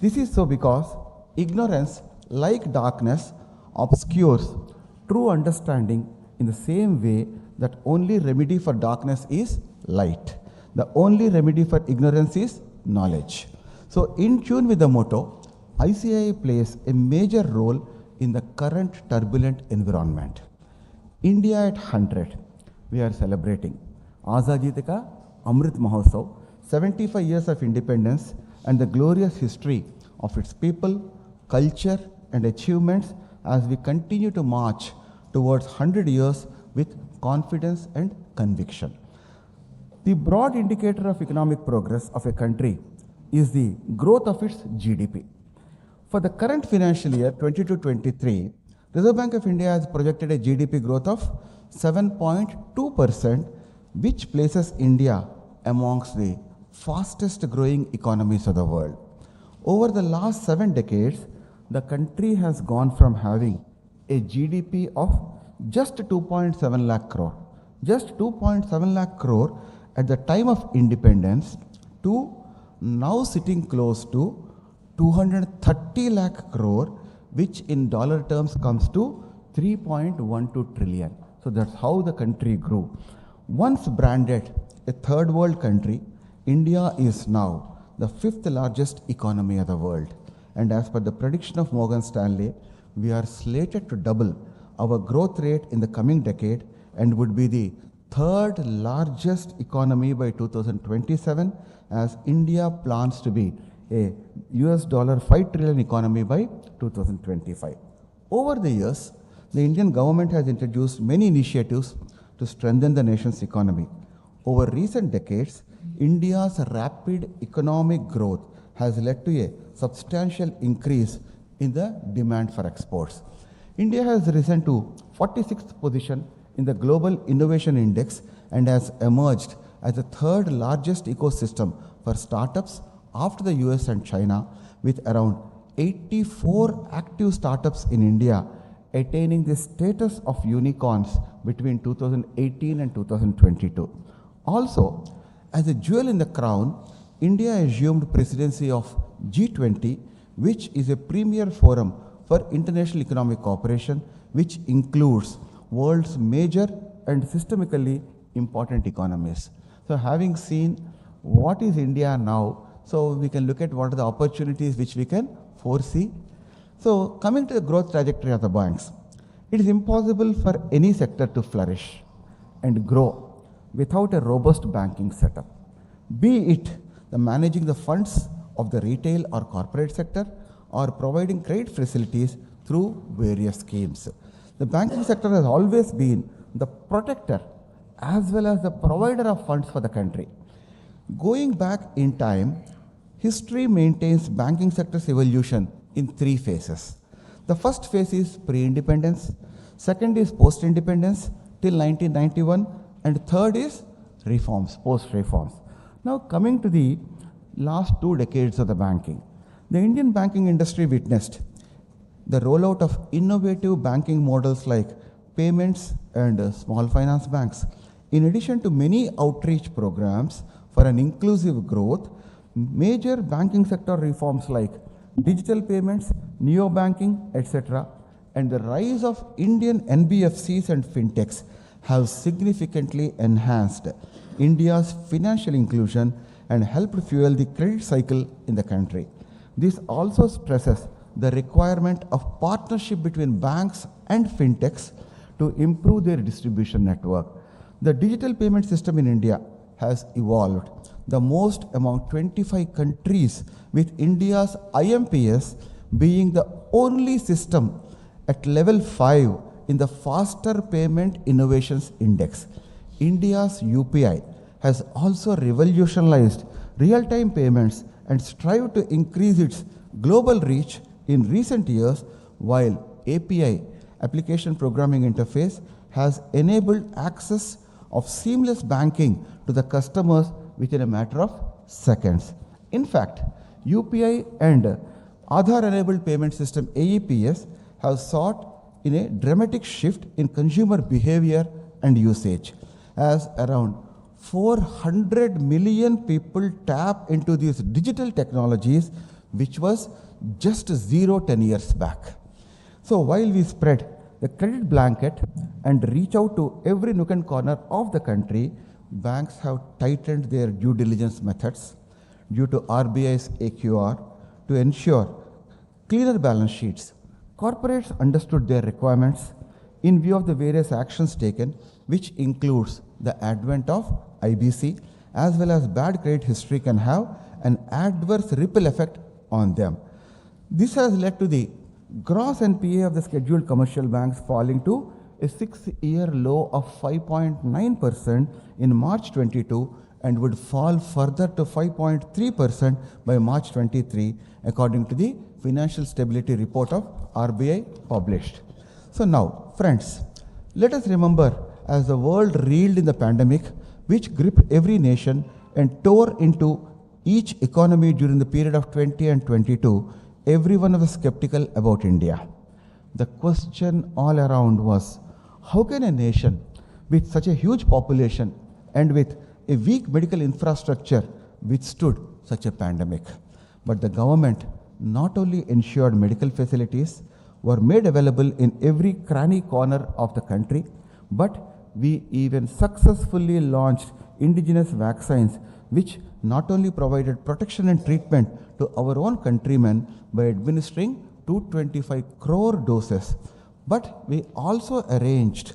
This is so because ignorance, like darkness, obscures true understanding in the same way that only remedy for darkness is light. The only remedy for ignorance is knowledge. So in tune with the motto, ICAI plays a major role in the current turbulent environment. India at 100, we are celebrating Azadi Ka Amrit Mahotsav, 75 years of independence and the glorious history of its people, culture and achievements as we continue to march towards 100 years with confidence and conviction. The broad indicator of economic progress of a country is the growth of its GDP. For the current financial year 22-23, Reserve Bank of India has projected a GDP growth of 7.2%, which places India amongst the fastest growing economies of the world. Over the last 7 decades, the country has gone from having a GDP of just 2.7 lakh crore, just 2.7 lakh crore at the time of independence, to now sitting close to 230 lakh crore, which in dollar terms comes to 3.12 trillion. So that's how the country grew. Once branded a third world country, India is now the 5th largest economy of the world. And as per the prediction of Morgan Stanley, we are slated to double our growth rate in the coming decade and would be the 3rd largest economy by 2027, as India plans to be a $5 trillion economy by 2025. Over the years, the Indian government has introduced many initiatives to strengthen the nation's economy. Over recent decades, India's rapid economic growth has led to a substantial increase in the demand for exports. India has risen to 46th position in the Global Innovation Index and has emerged as the 3rd largest ecosystem for startups after the US and China, with around 84 active startups in India attaining the status of unicorns between 2018 and 2022. Also, as a jewel in the crown, India assumed presidency of G20, which is a premier forum for international economic cooperation, which includes world's major and systemically important economies. So having seen what is India now, so we can look at what are the opportunities which we can foresee. So coming to the growth trajectory of the banks, it is impossible for any sector to flourish and grow without a robust banking setup, be it the managing the funds of the retail or corporate sector or providing credit facilities through various schemes. The banking sector has always been the protector as well as the provider of funds for the country. Going back in time, history maintains banking sector's evolution in three phases. The first phase is pre-independence, second is post-independence till 1991, and third is reforms, post-reforms. Now coming to the last 2 decades of the banking, the Indian banking industry witnessed the rollout of innovative banking models like payments and small finance banks. In addition to many outreach programs for an inclusive growth, major banking sector reforms like digital payments, neo-banking, etc., and the rise of Indian NBFCs and fintechs have significantly enhanced India's financial inclusion and helped fuel the credit cycle in the country. This also stresses the requirement of partnership between banks and fintechs to improve their distribution network. The digital payment system in India has evolved the most among 25 countries, with India's IMPS being the only system at level 5 in the Faster Payment Innovations Index. India's UPI has also revolutionized real-time payments and strived to increase its global reach in recent years, while API, Application Programming Interface, has enabled access of seamless banking to the customers within a matter of seconds. In fact, UPI and Aadhaar-enabled payment system AEPS have sought in a dramatic shift in consumer behavior and usage, as around 400 million people tap into these digital technologies, which was just 10 years back. So while we spread the credit blanket and reach out to every nook and corner of the country, banks have tightened their due diligence methods due to RBI's AQR to ensure cleaner balance sheets. Corporates understood their requirements in view of the various actions taken, which includes the advent of IBC, as well as bad credit history can have an adverse ripple effect on them. This has led to the gross NPA of the scheduled commercial banks falling to a 6-year low of 5.9% in March 22 and would fall further to 5.3% by March 23, according to the Financial Stability Report of RBI published. So now, friends, let us remember, as the world reeled in the pandemic, which gripped every nation and tore into each economy during the period of 20 and 22, everyone was skeptical about India. The question all around was, how can a nation with such a huge population and with a weak medical infrastructure withstood such a pandemic? But the government not only ensured medical facilities were made available in every cranny corner of the country, but we even successfully launched indigenous vaccines, which not only provided protection and treatment to our own countrymen by administering 225 crore doses, but we also arranged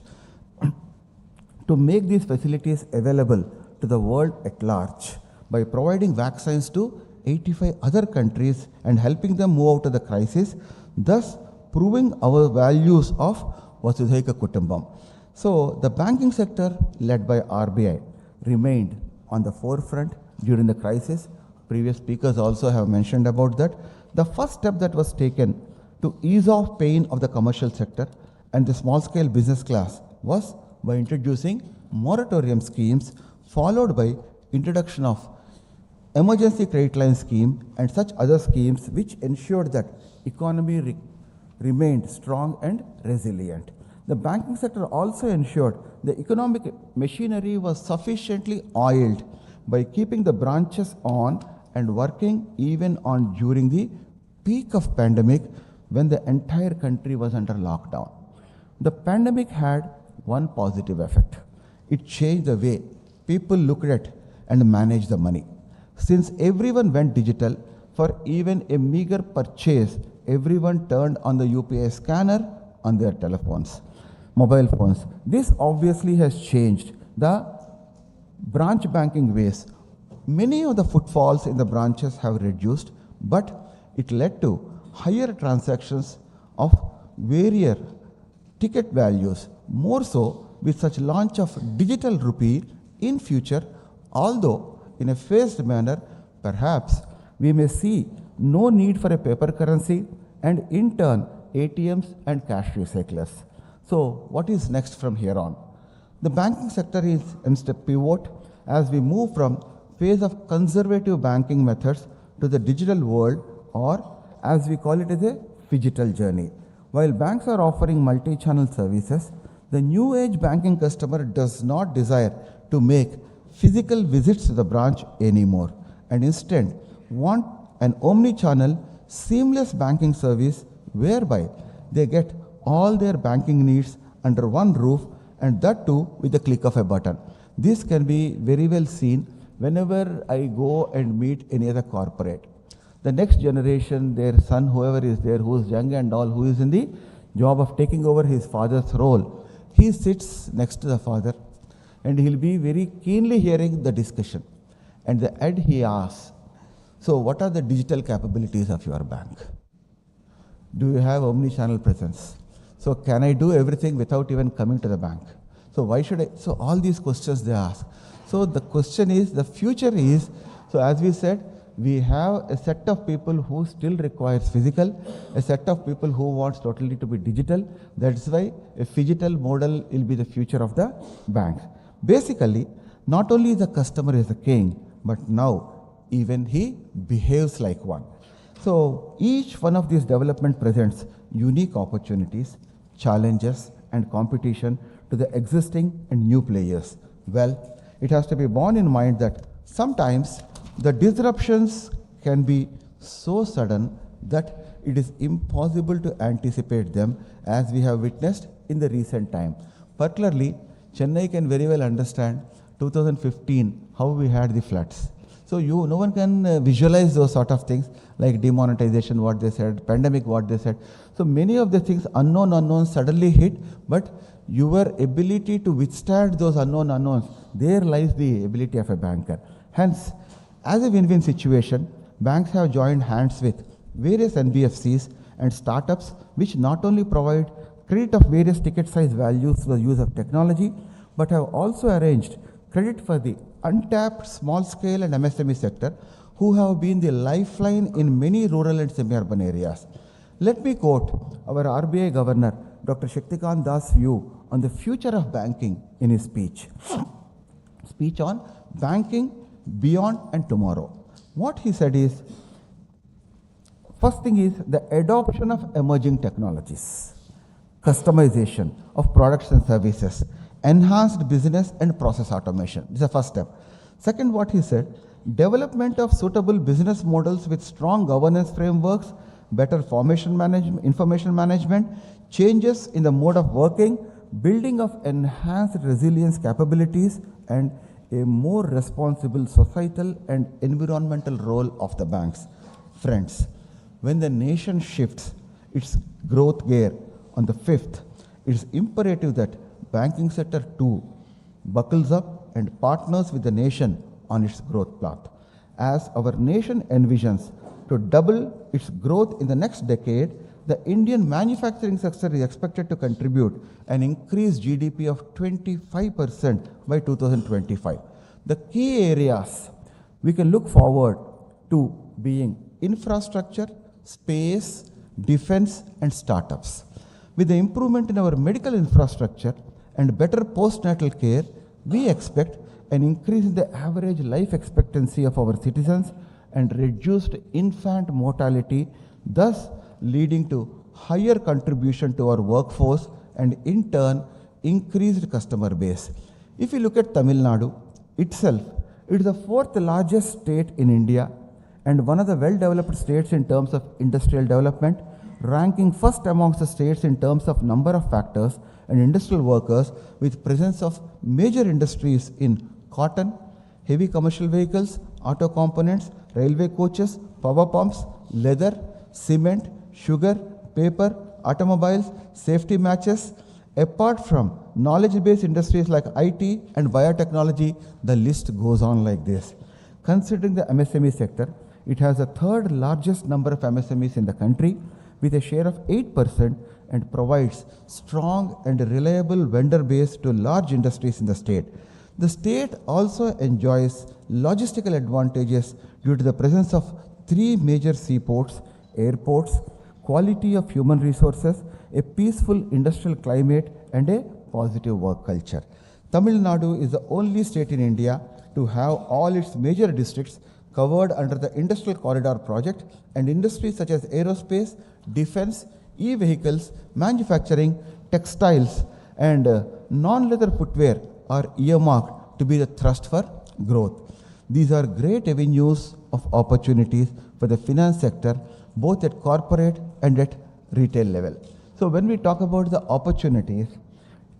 to make these facilities available to the world at large by providing vaccines to 85 other countries and helping them move out of the crisis, thus proving our values of Vasudhaiva Kutumbam. So the banking sector led by RBI remained on the forefront during the crisis. Previous speakers also have mentioned about that. The first step that was taken to ease off pain of the commercial sector and the small scale business class was by introducing moratorium schemes, followed by introduction of emergency credit line scheme and such other schemes which ensured that economy remained strong and resilient. The banking sector also ensured the economic machinery was sufficiently oiled by keeping the branches on and working even on during the peak of pandemic when the entire country was under lockdown. The pandemic had one positive effect. It changed the way people looked at and managed the money. Since everyone went digital, for even a meager purchase, everyone turned on the UPI scanner on their telephones, mobile phones. This obviously has changed the branch banking ways. Many of the footfalls in the branches have reduced, but it led to higher transactions of various ticket values, more so with such launch of digital rupee in future, although in a phased manner, perhaps we may see no need for a paper currency and in turn ATMs and cash recyclers. So what is next from here on? The banking sector is in step pivot as we move from phase of conservative banking methods to the digital world, or as we call it as a phygital journey. While banks are offering multi-channel services, the new age banking customer does not desire to make physical visits to the branch anymore and instead want an omni-channel seamless banking service whereby they get all their banking needs under one roof, and that too with the click of a button. This can be very well seen whenever I go and meet any other corporate. The next generation, their son, whoever is there, who is young and all, who is in the job of taking over his father's role, he sits next to the father and he'll be very keenly hearing the discussion. And the end he asks, so what are the digital capabilities of your bank? Do you have omni-channel presence? So can I do everything without even coming to the bank? So why should I? So all these questions they ask. So the question is, the future is, so as we said, we have a set of people who still requires physical, a set of people who wants totally to be digital. That's why a phygital model will be the future of the bank. Basically, not only the customer is the king, but now even he behaves like one. So each one of these development presents unique opportunities, challenges and competition to the existing and new players. Well, it has to be borne in mind that sometimes the disruptions can be so sudden that it is impossible to anticipate them, as we have witnessed in the recent time. Particularly, Chennai can very well understand 2015, how we had the floods. So no one can visualize those sort of things like demonetization, what they said, pandemic, what they said. So many of the things, unknowns suddenly hit, but your ability to withstand those unknowns, there lies the ability of a banker. Hence, as a win-win situation, banks have joined hands with various NBFCs and startups which not only provide credit of various ticket size values for the use of technology, but have also arranged credit for the untapped small scale and MSME sector, who have been the lifeline in many rural and semi-urban areas. Let me quote our RBI Governor, Dr. Shaktikant Das' view on the future of banking in his speech on banking beyond and tomorrow. What he said is, first thing is the adoption of emerging technologies, customization of products and services, enhanced business and process automation. This is the first step. Second, what he said, development of suitable business models with strong governance frameworks, better information management, changes in the mode of working, building of enhanced resilience capabilities, and a more responsible societal and environmental role of the banks. Friends, when the nation shifts its growth gear on the 5th, it is imperative that banking sector too buckles up and partners with the nation on its growth path. As our nation envisions to double its growth in the next decade, the Indian manufacturing sector is expected to contribute an increased GDP of 25% by 2025. The key areas we can look forward to being infrastructure, space, defense, and startups. With the improvement in our medical infrastructure and better postnatal care, we expect an increase in the average life expectancy of our citizens and reduced infant mortality, thus leading to higher contribution to our workforce and in turn increased customer base. If you look at Tamil Nadu itself, it is the fourth largest state in India and one of the well-developed states in terms of industrial development, ranking first amongst the states in terms of number of factors and industrial workers with presence of major industries in cotton, heavy commercial vehicles, auto components, railway coaches, power pumps, leather, cement, sugar, paper, automobiles, safety matches. Apart from knowledge-based industries like IT and biotechnology, the list goes on like this. Considering the MSME sector, it has the third largest number of MSMEs in the country with a share of 8% and provides strong and reliable vendor base to large industries in the state. The state also enjoys logistical advantages due to the presence of 3 major seaports, airports, quality of human resources, a peaceful industrial climate and a positive work culture. Tamil Nadu is the only state in India to have all its major districts covered under the Industrial Corridor project, and industries such as aerospace, defense, e-vehicles, manufacturing, textiles and non-leather footwear are earmarked to be the thrust for growth. These are great avenues of opportunities for the finance sector, both at corporate and at retail level. So when we talk about the opportunities,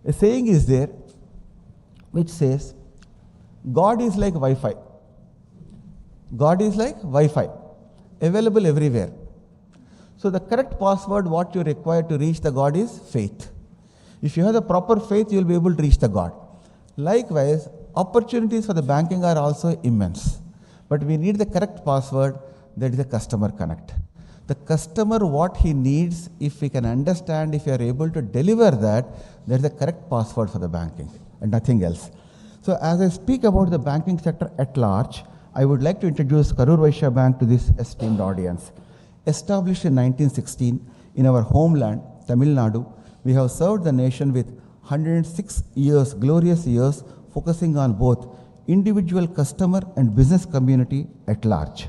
a saying is there which says, God is like Wi-Fi. God is like Wi-Fi, available everywhere. So the correct password what you require to reach the God is faith. If you have the proper faith, you will be able to reach the God. Likewise, opportunities for the banking are also immense. But we need the correct password, that is the customer connect. The customer, what he needs, if we can understand, if we are able to deliver that, that is the correct password for the banking and nothing else. So as I speak about the banking sector at large, I would like to introduce Karur Vysya Bank to this esteemed audience. Established in 1916 in our homeland, Tamil Nadu, we have served the nation with 106 years, glorious years, focusing on both individual customer and business community at large.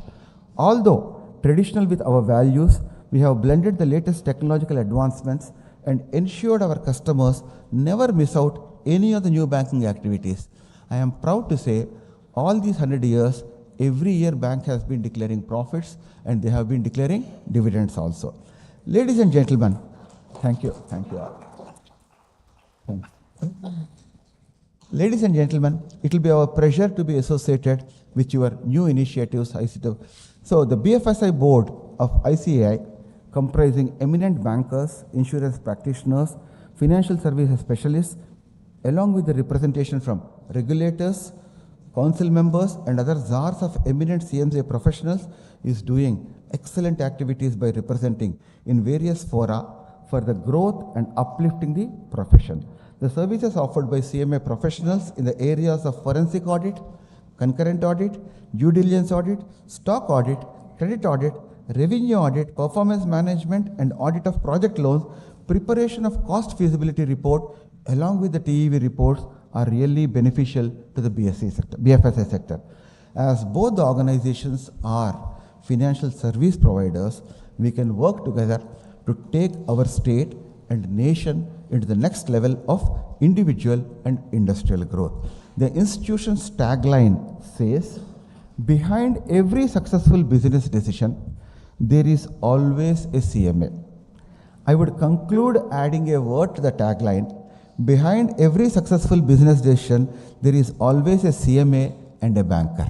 Although traditional with our values, we have blended the latest technological advancements and ensured our customers never miss out any of the new banking activities. I am proud to say all these 100 years, every year bank has been declaring profits and they have been declaring dividends also. Ladies and gentlemen, thank you all. Thank you. Ladies and gentlemen, it will be our pleasure to be associated with your new initiatives. So the BFSI board of ICAI, comprising eminent bankers, insurance practitioners, financial services specialists, along with the representation from regulators, council members and other czars of eminent CMCA professionals, is doing excellent activities by representing in various fora for the growth and uplifting the profession. The services offered by CMA professionals in the areas of forensic audit, concurrent audit, due diligence audit, stock audit, credit audit, revenue audit, performance management and audit of project loans, preparation of cost feasibility report along with the TEV reports are really beneficial to the BFSI sector. As both the organizations are financial service providers, we can work together to take our state and nation into the next level of individual and industrial growth. The institution's tagline says, behind every successful business decision, there is always a CMA. I would conclude adding a word to the tagline, behind every successful business decision, there is always a CMA and a banker.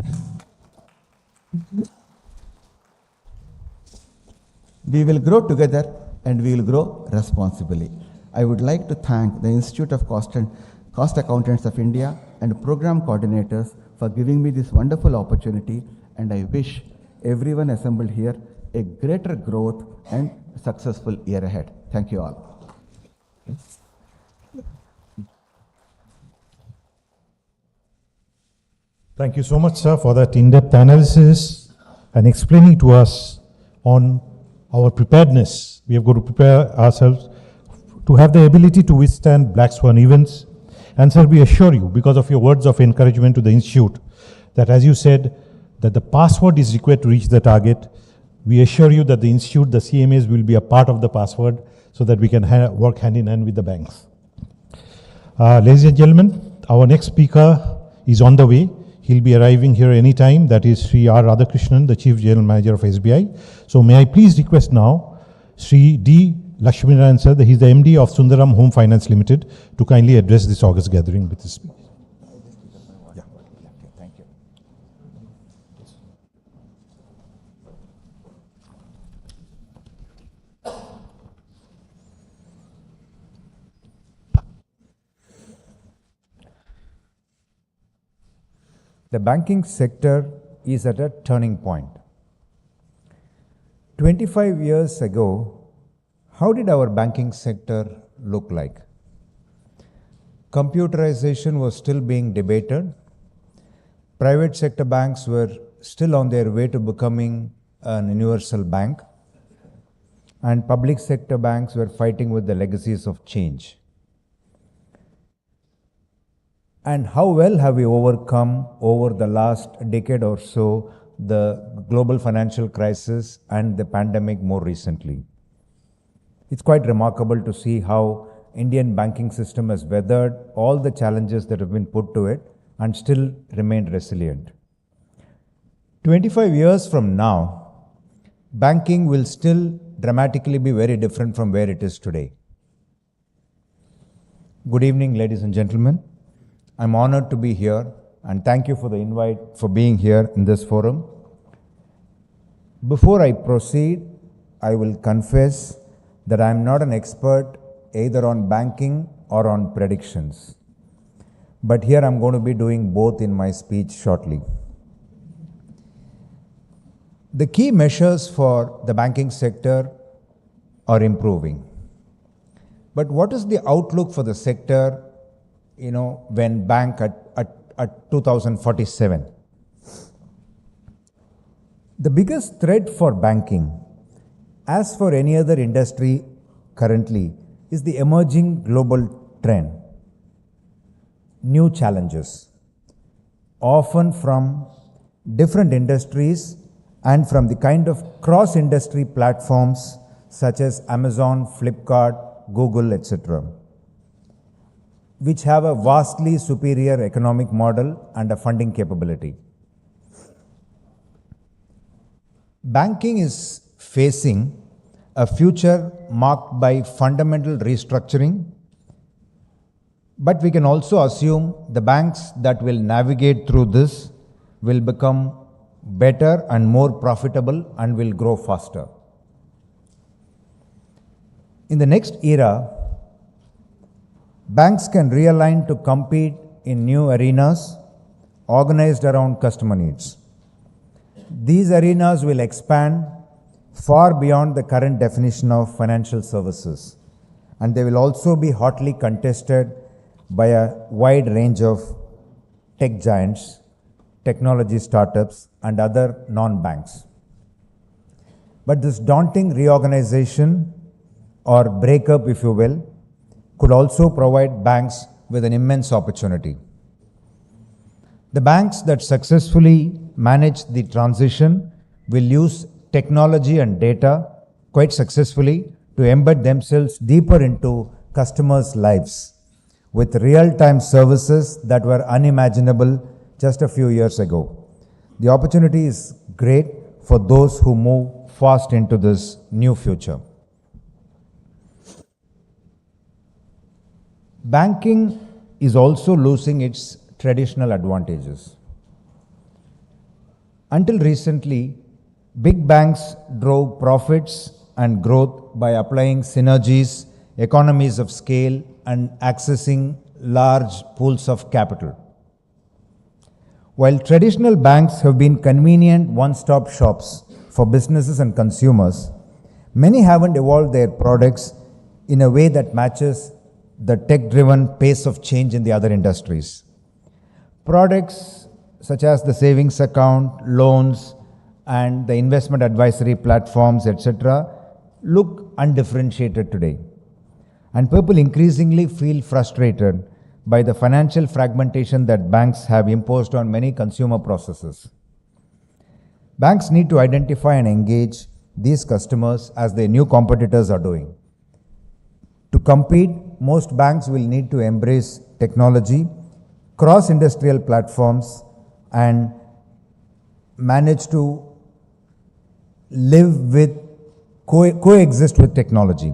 We will grow together and we will grow responsibly. I would like to thank the Institute of Cost Accountants of India and program coordinators for giving me this wonderful opportunity, and I wish everyone assembled here a greater growth and successful year ahead. Thank you all. Thank you so much, sir, for that in-depth analysis and explaining to us on our preparedness. We have got to prepare ourselves to have the ability to withstand black swan events. And sir, we assure you, because of your words of encouragement to the institute, that as you said, that the password is required to reach the target, We assure you that the institute, the CMAs will be a part of the password so that we can work hand in hand with the banks. Ladies and gentlemen, our next speaker is on the way. He'll be arriving here anytime. That is Sri R. Radhakrishnan, the Chief General Manager of SBI. So may I please request now Sri D. Lakshminarayan sir, he's the MD of Sundaram Home Finance Limited, to kindly address this August gathering with his speech. Thank you. The banking sector is at a turning point. 25 years ago, how did our banking sector look like? Computerization was still being debated. Private sector banks were still on their way to becoming an universal bank. And public sector banks were fighting with the legacies of change. And how well have we overcome over the last decade or so the global financial crisis and the pandemic more recently? It's quite remarkable to see how Indian banking system has weathered all the challenges that have been put to it and still remained resilient. 25 years from now, banking will still dramatically be very different from where it is today. Good evening, ladies and gentlemen. I'm honored to be here and thank you for the invite for being here in this forum. Before I proceed, I will confess that I'm not an expert either on banking or on predictions. But here I'm going to be doing both in my speech shortly. The key measures for the banking sector are improving. But what is the outlook for the sector, when bank at 2047? The biggest threat for banking, as for any other industry currently, is the emerging global trend. New challenges, often from different industries and from the kind of cross-industry platforms such as Amazon, Flipkart, Google, etc., which have a vastly superior economic model and a funding capability. Banking is facing a future marked by fundamental restructuring, but we can also assume the banks that will navigate through this will become better and more profitable and will grow faster. In the next era, banks can realign to compete in new arenas organized around customer needs. These arenas will expand far beyond the current definition of financial services, and they will also be hotly contested by a wide range of tech giants, technology startups, and other non-banks. But this daunting reorganization, or breakup if you will, could also provide banks with an immense opportunity. The banks that successfully manage the transition will use technology and data quite successfully to embed themselves deeper into customers' lives with real-time services that were unimaginable just a few years ago. The opportunity is great for those who move fast into this new future. Banking is also losing its traditional advantages. Until recently, big banks drove profits and growth by applying synergies, economies of scale, and accessing large pools of capital. While traditional banks have been convenient one-stop shops for businesses and consumers, many haven't evolved their products in a way that matches the tech-driven pace of change in the other industries. Products such as the savings account, loans, and the investment advisory platforms, etc., look undifferentiated today. And people increasingly feel frustrated by the financial fragmentation that banks have imposed on many consumer processes. Banks need to identify and engage these customers as their new competitors are doing. To compete, most banks will need to embrace technology, cross-industrial platforms, and manage to live with, coexist with technology.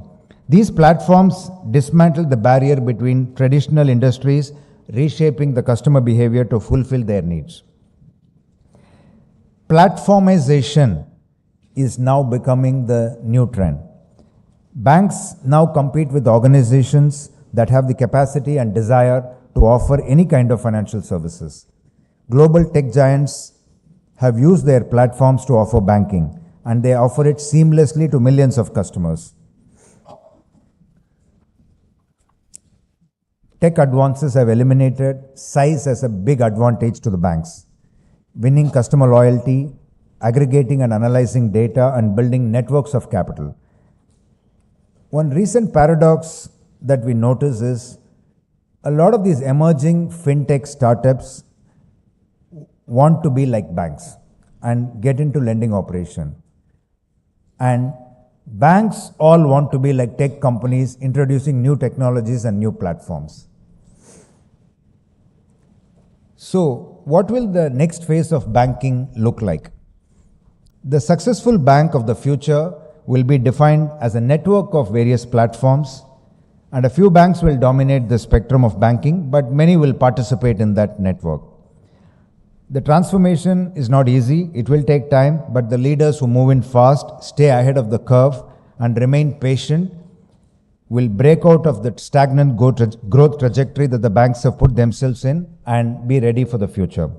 These platforms dismantle the barrier between traditional industries, reshaping the customer behavior to fulfill their needs. Platformization is now becoming the new trend. Banks now compete with organizations that have the capacity and desire to offer any kind of financial services. Global tech giants have used their platforms to offer banking, and they offer it seamlessly to millions of customers. Tech advances have eliminated size as a big advantage to the banks, winning customer loyalty, aggregating and analyzing data, and building networks of capital. One recent paradox that we notice is a lot of these emerging fintech startups want to be like banks and get into lending operation. And banks all want to be like tech companies introducing new technologies and new platforms. So, what will the next phase of banking look like? The successful bank of the future will be defined as a network of various platforms, and a few banks will dominate the spectrum of banking, but many will participate in that network. The transformation is not easy, it will take time, but the leaders who move in fast, stay ahead of the curve, and remain patient will break out of the stagnant growth trajectory that the banks have put themselves in and be ready for the future.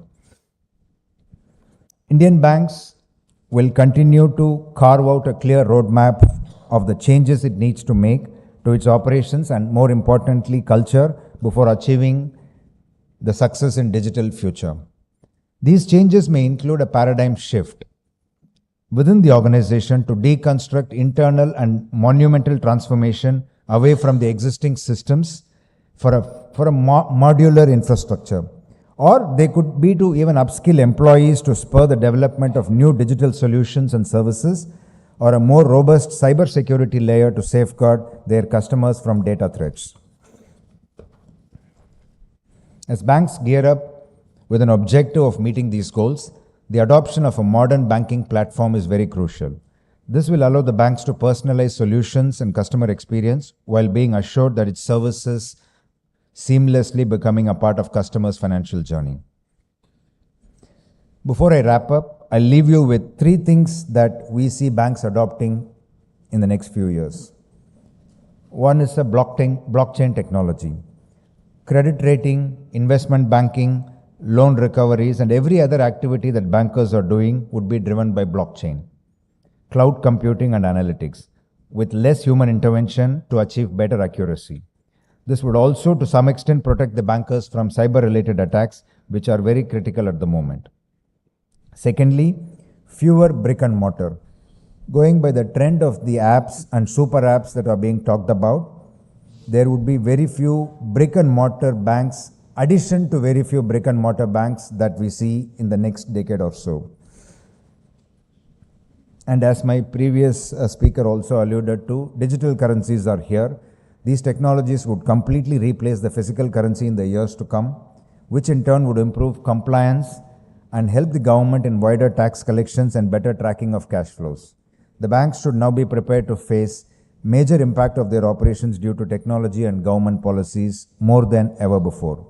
Indian banks will continue to carve out a clear roadmap of the changes it needs to make to its operations and, more importantly, culture before achieving the success in digital future. These changes may include a paradigm shift within the organization to deconstruct internal and monumental transformation away from the existing systems for a modular infrastructure. Or they could be to even upskill employees to spur the development of new digital solutions and services, or a more robust cybersecurity layer to safeguard their customers from data threats. As banks gear up with an objective of meeting these goals, the adoption of a modern banking platform is very crucial. This will allow the banks to personalize solutions and customer experience while being assured that its services seamlessly becoming a part of customers' financial journey. Before I wrap up, I'll leave you with 3 things that we see banks adopting in the next few years. One is a blockchain technology. Credit rating, investment banking, loan recoveries, and every other activity that bankers are doing would be driven by blockchain, cloud computing and analytics, with less human intervention to achieve better accuracy. This would also, to some extent, protect the bankers from cyber-related attacks, which are very critical at the moment. Secondly, fewer brick and mortar. Going by the trend of the apps and super apps that are being talked about, there would be very few brick and mortar banks, addition to very few brick and mortar banks that we see in the next decade or so. And as my previous speaker also alluded to, digital currencies are here. These technologies would completely replace the physical currency in the years to come, which in turn would improve compliance and help the government in wider tax collections and better tracking of cash flows. The banks should now be prepared to face major impact of their operations due to technology and government policies more than ever before.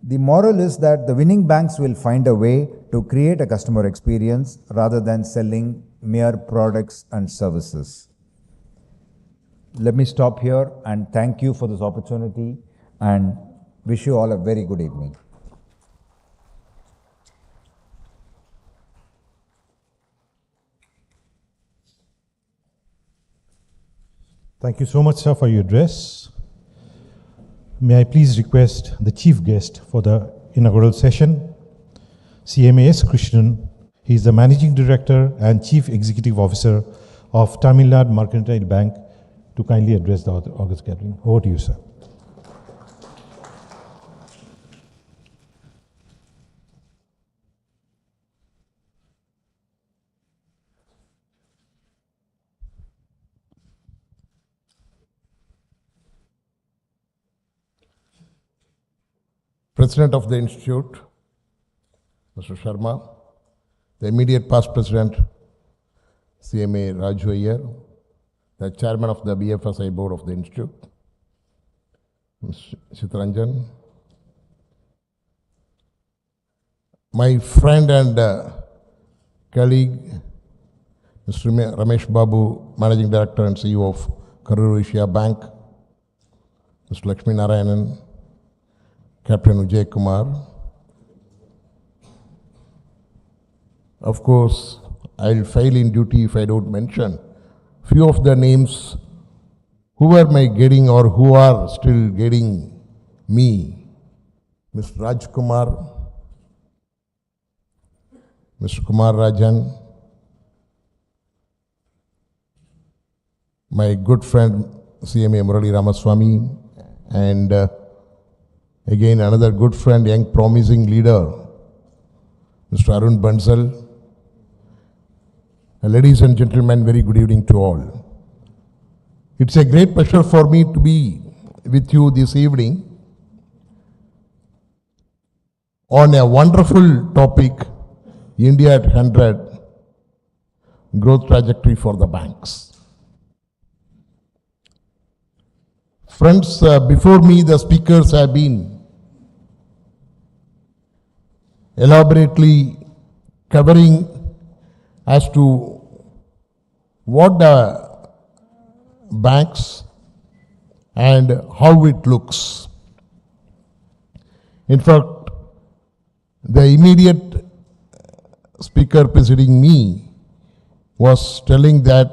The moral is that the winning banks will find a way to create a customer experience rather than selling mere products and services. Let me stop here and thank you for this opportunity and wish you all a very good evening. Thank you so much, sir, for your address. May I please request the chief guest for the inaugural session, CMA S. Krishnan. He is the Managing Director and Chief Executive Officer of Tamil Nadu Mercantile Bank, to kindly address the August gathering. Over to you, sir. President of the Institute, Mr. Sharma, the immediate past President, CMA Raju Iyer, the Chairman of the BFSI Board of the Institute, Mr. Chitranjan, my friend and colleague, Mr. Ramesh Babu, Managing Director and CEO of Karur Vysya Bank, Mr. Lakshmi Narayanan, Captain Vijay Kumar. Of course, I'll fail in duty if I don't mention few of the names who are my getting or who are still getting me. Mr. Raj Kumar, Mr. Kumar Rajan, my good friend CMA Murali Ramaswamy, and again another good friend, young promising leader, Mr. Arun Bansal. Ladies and gentlemen, very good evening to all. It's a great pleasure for me to be with you this evening on a wonderful topic, India at 100, growth trajectory for the banks. Friends, before me the speakers have been elaborately covering as to what the banks and how it looks. In fact, the immediate speaker preceding me was telling that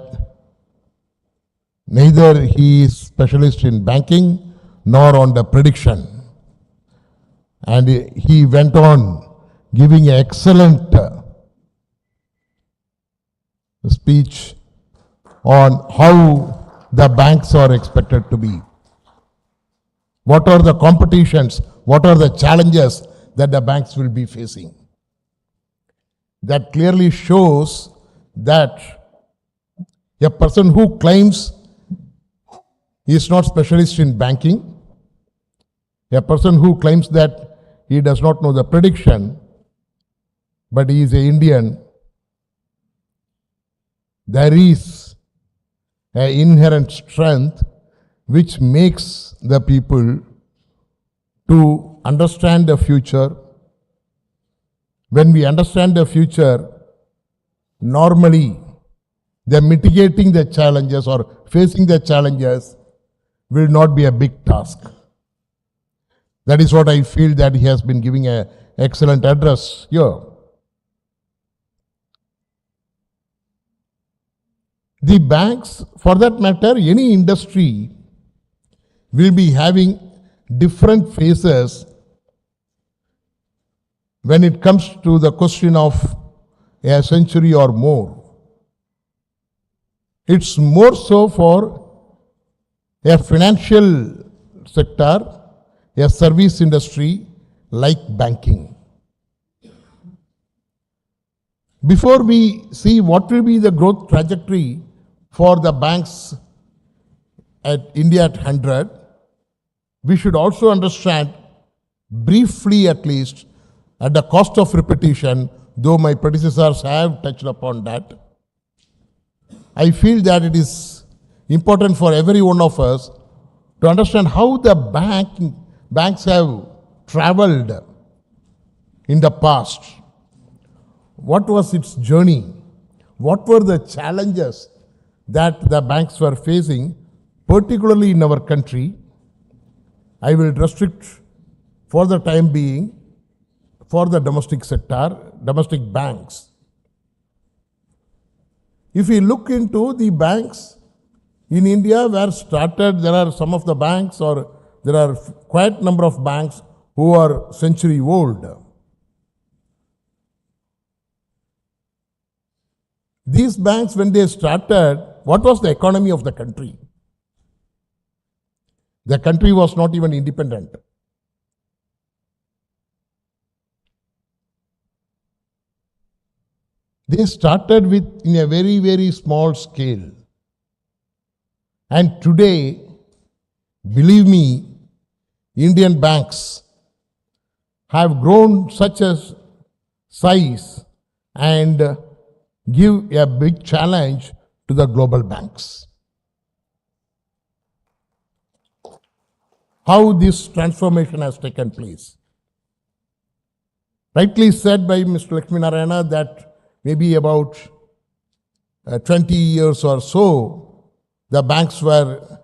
neither he is specialist in banking nor on the prediction. And he went on giving an excellent speech on how the banks are expected to be. What are the competitions? What are the challenges that the banks will be facing? That clearly shows that a person who claims he is not specialist in banking, a person who claims that he does not know the prediction, but he is an Indian, there is an inherent strength which makes the people to understand the future. When we understand the future, normally the mitigating the challenges or facing the challenges will not be a big task. That is what I feel that he has been giving an excellent address here. The banks, for that matter, any industry will be having different phases when it comes to the question of a century or more. It's more so for a financial sector, a service industry like banking. Before we see what will be the growth trajectory for the banks at India at 100, we should also understand, briefly at least, at the cost of repetition, though my predecessors have touched upon that, I feel that it is important for every one of us to understand how the banks have traveled in the past. What was its journey? What were the challenges that the banks were facing, particularly in our country? I will restrict for the time being for the domestic sector, domestic banks. If we look into the banks in India where started, there are some of the banks, or there are quite number of banks who are century old. These banks, when they started, what was the economy of the country? The country was not even independent. They started with in a very, very small scale. And today, believe me, Indian banks have grown such a size and give a big challenge to the global banks. How this transformation has taken place. Rightly said by Mr. Lakshminarayana that maybe about 20 years or so, the banks were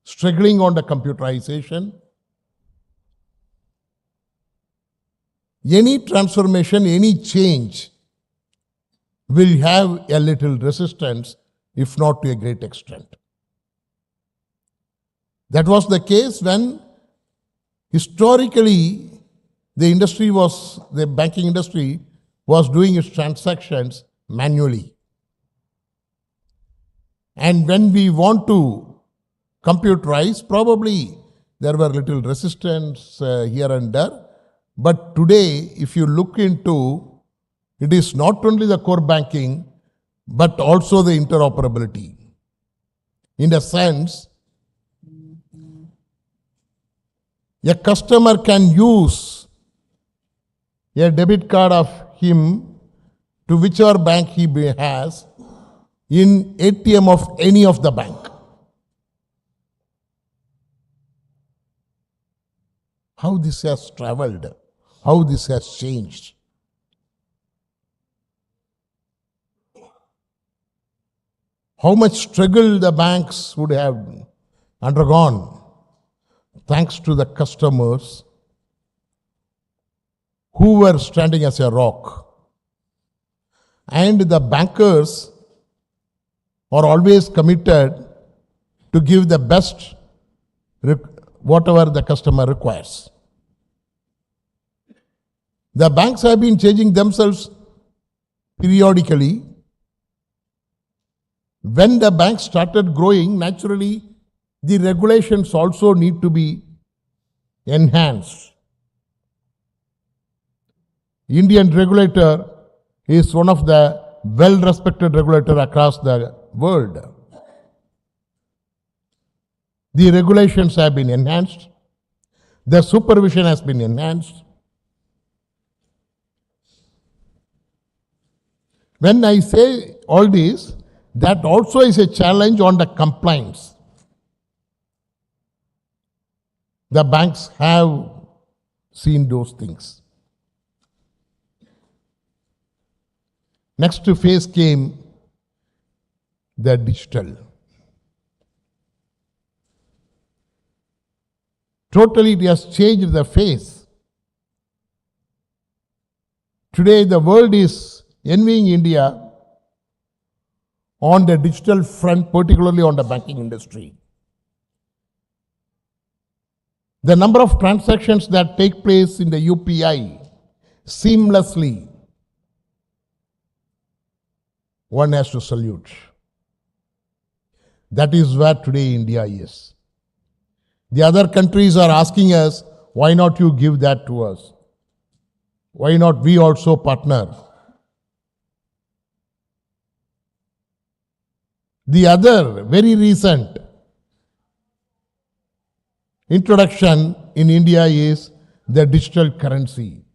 struggling on the computerization. Any transformation, any change will have a little resistance, if not to a great extent. That was the case when historically the banking industry was doing its transactions manually. And when we want to computerize, probably there were little resistance here and there. But today, if you look into, it is not only the core banking, but also the interoperability. In a sense, a customer can use a debit card of him to whichever bank he has in ATM of any of the bank. How this has traveled, how this has changed. How much struggle the banks would have undergone thanks to the customers who were standing as a rock. And the bankers are always committed to give the best whatever the customer requires. The banks have been changing themselves periodically. When the banks started growing, naturally, the regulations also need to be enhanced. Indian regulator is one of the well-respected regulator across the world. The regulations have been enhanced. The supervision has been enhanced. When I say all this, that also is a challenge on the compliance. The banks have seen those things. Next phase came the digital. Totally it has changed the face. Today the world is envying India on the digital front, particularly on the banking industry. The number of transactions that take place in the UPI seamlessly, one has to salute. That is where today India is. The other countries are asking us, why not you give that to us? Why not we also partner? The other very recent introduction in India is the digital currency.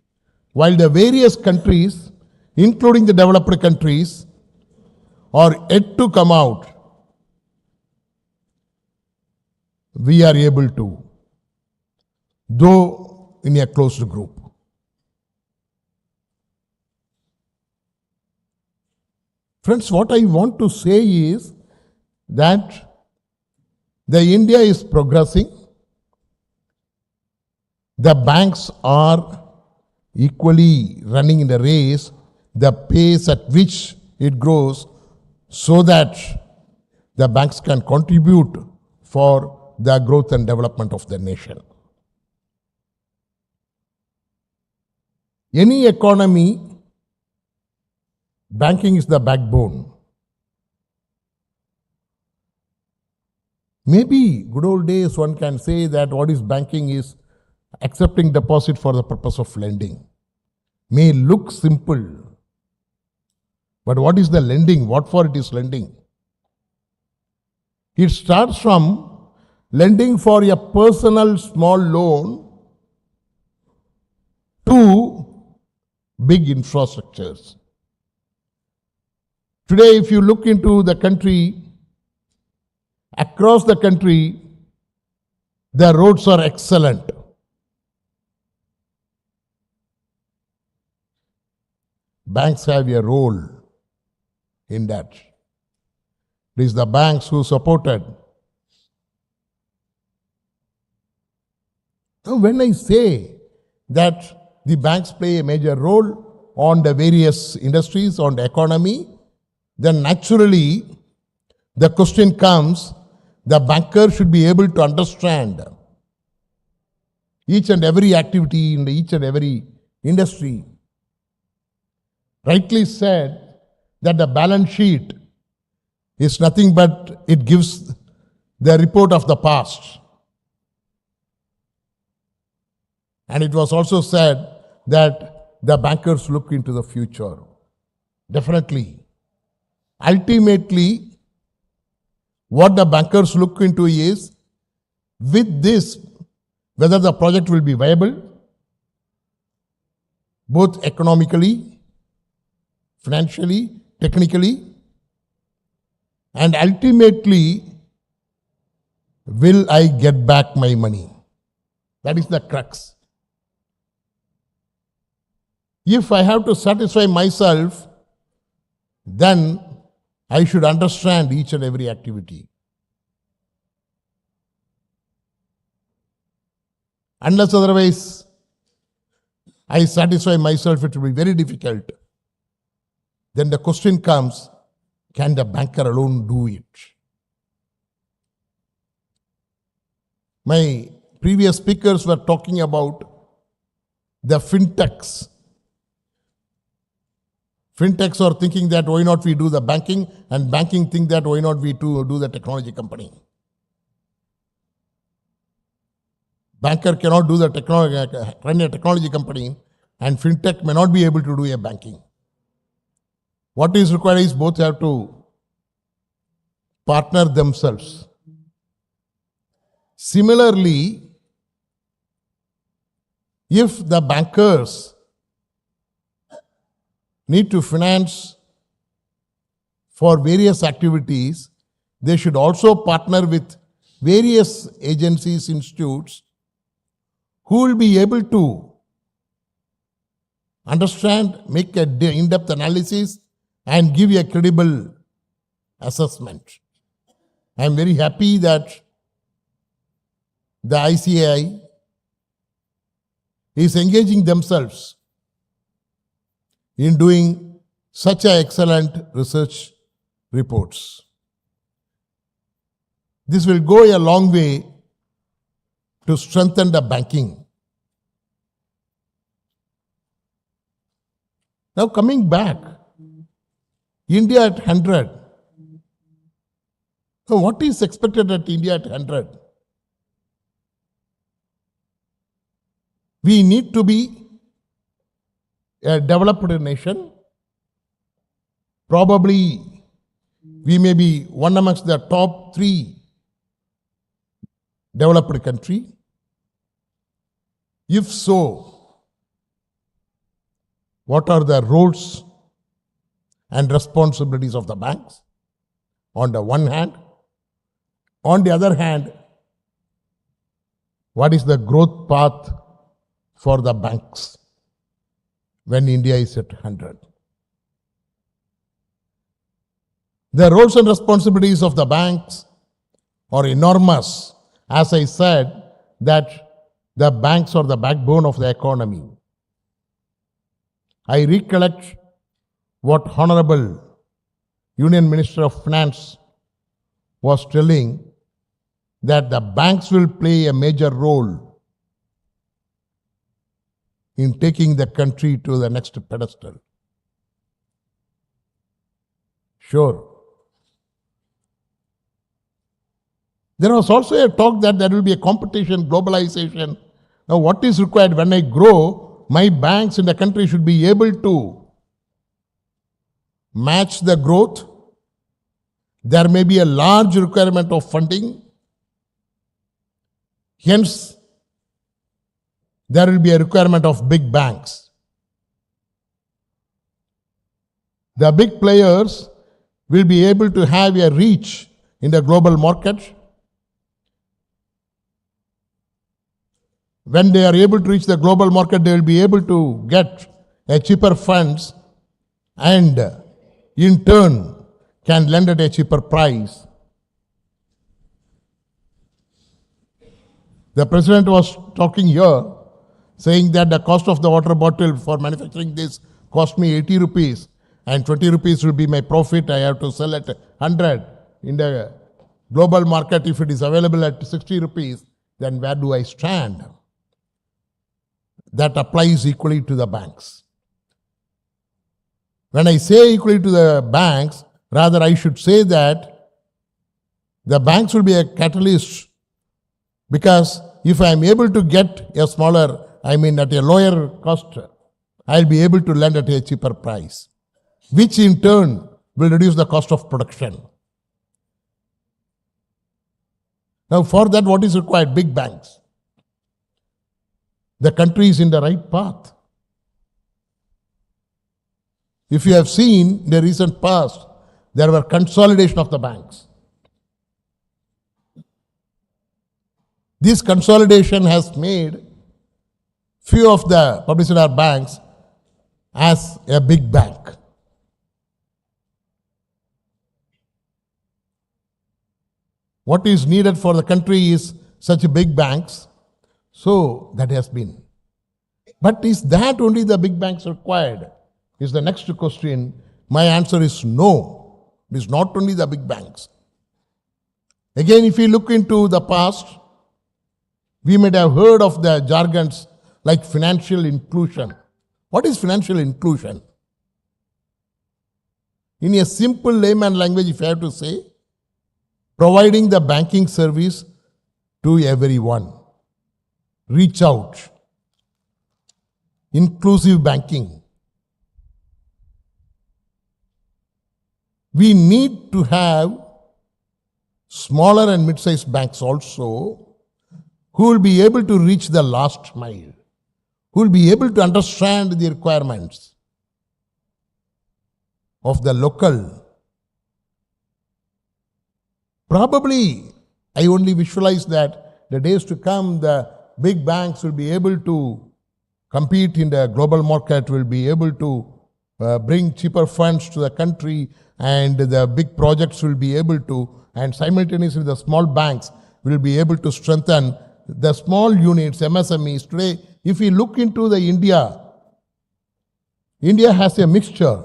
While the various countries, including the developed countries, are yet to come out, we are able to, though in a closed group. Friends, what I want to say is that the India is progressing. The banks are equally running in the race, the pace at which it grows, so that the banks can contribute for the growth and development of the nation. Any economy, banking is the backbone. Maybe good old days one can say that what is banking is accepting deposit for the purpose of lending. May look simple, but what is the lending? What for it is lending? It starts from lending for a personal small loan two big infrastructures. Today, if you look into the country, across the country, the roads are excellent. Banks have a role in that. It is the banks who supported. Now, when I say that the banks play a major role on the various industries, on the economy, then naturally the question comes, the banker should be able to understand each and every activity in each and every industry. Rightly said that the balance sheet is nothing but it gives the report of the past. And it was also said that the bankers look into the future. Definitely. Ultimately, what the bankers look into is, with this, whether the project will be viable, both economically, financially, technically, and ultimately, will I get back my money? That is the crux. If I have to satisfy myself, then I should understand each and every activity. Unless otherwise I satisfy myself, it will be very difficult. Then the question comes, can the banker alone do it? My previous speakers were talking about the fintechs. Fintechs are thinking that why not we do the banking, and banking think that why not we do the technology company. Banker cannot do the run a technology company, and fintech may not be able to do a banking. What is required is both have to partner themselves. Similarly, if the bankers need to finance for various activities, they should also partner with various agencies, institutes, who will be able to understand, make an in-depth analysis, and give a credible assessment. I am very happy that the ICAI is engaging themselves in doing such excellent research reports. This will go a long way to strengthen the banking. Now coming back, India at 100. So what is expected at India at 100? We need to be a developed nation. Probably we may be one amongst the top 3 developed country. If so, what are the roles and responsibilities of the banks on the one hand? On the other hand, what is the growth path for the banks when India is at 100? The roles and responsibilities of the banks are enormous. As I said, that the banks are the backbone of the economy. I recollect what Honorable Union Minister of Finance was telling, that the banks will play a major role in taking the country to the next pedestal. Sure. There was also a talk that there will be a competition, globalization. Now, what is required when I grow, my banks in the country should be able to match the growth. There may be a large requirement of funding. Hence, there will be a requirement of big banks. The big players will be able to have a reach in the global market. When they are able to reach the global market, they will be able to get a cheaper funds and in turn can lend at a cheaper price. The president was talking here, saying that the cost of the water bottle for manufacturing this cost me 80 rupees and 20 rupees will be my profit. I have to sell at 100. In the global market, if it is available at 60 rupees, then where do I stand? That applies equally to the banks. When I say equally to the banks, rather I should say that the banks will be a catalyst, because if I am able to get a smaller, at a lower cost, I will be able to lend at a cheaper price, which in turn will reduce the cost of production. Now for that, what is required? Big banks. The country is in the right path. If you have seen in the recent past, there were consolidation of the banks. This consolidation has made few of the public sector banks as a big bank. What is needed for the country is such big banks. So that has been. But is that only the big banks required? Is the next question. My answer is no. It is not only the big banks. Again, if we look into the past, we might have heard of the jargons like financial inclusion. What is financial inclusion? In a simple layman language, if I have to say, providing the banking service to everyone. Reach out. Inclusive banking. We need to have smaller and mid-sized banks also who will be able to reach the last mile, who will be able to understand the requirements of the local. Probably, I only visualize that the days to come, the big banks will be able to compete in the global market, will be able to bring cheaper funds to the country, and the big projects will be able to, and simultaneously the small banks will be able to strengthen the small units, MSMEs. Today, if we look into the India has a mixture.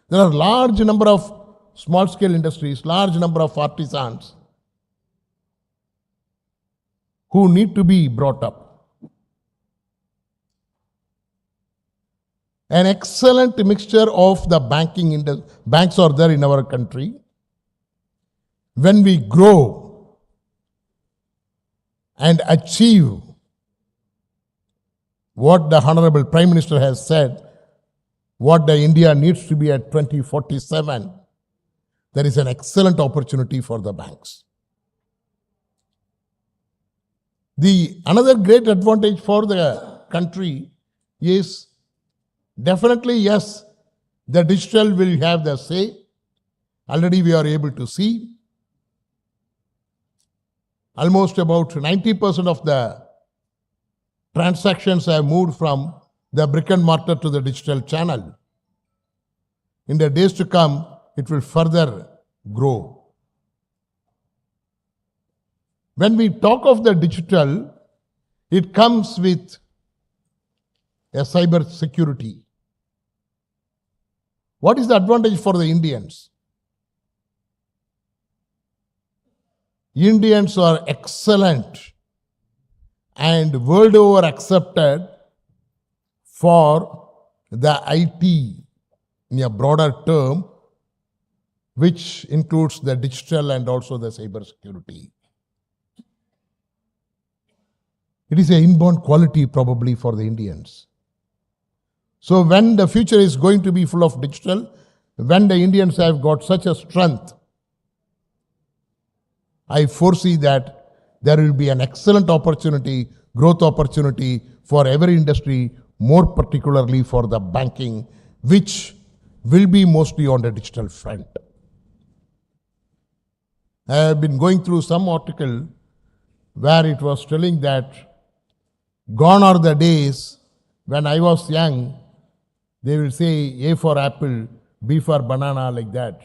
There are large number of small-scale industries, large number of artisans who need to be brought up. An excellent mixture of the banking industry. Banks are there in our country. When we grow and achieve what the Honorable Prime Minister has said, what the India needs to be at 2047, there is an excellent opportunity for the banks. Another great advantage for the country is definitely, yes, the digital will have the say. Already we are able to see almost about 90% of the transactions have moved from the brick and mortar to the digital channel. In the days to come, it will further grow. When we talk of the digital, it comes with a cyber security. What is the advantage for the Indians? Indians are excellent and world over accepted for the IT in a broader term, which includes the digital and also the cyber security. It is an inborn quality probably for the Indians. So when the future is going to be full of digital, when the Indians have got such a strength, I foresee that there will be an excellent opportunity growth opportunity for every industry, more particularly for the banking, which will be mostly on the digital front. I have been going through some article where it was telling that gone are the days when I was young, they will say A for apple, B for banana, like that.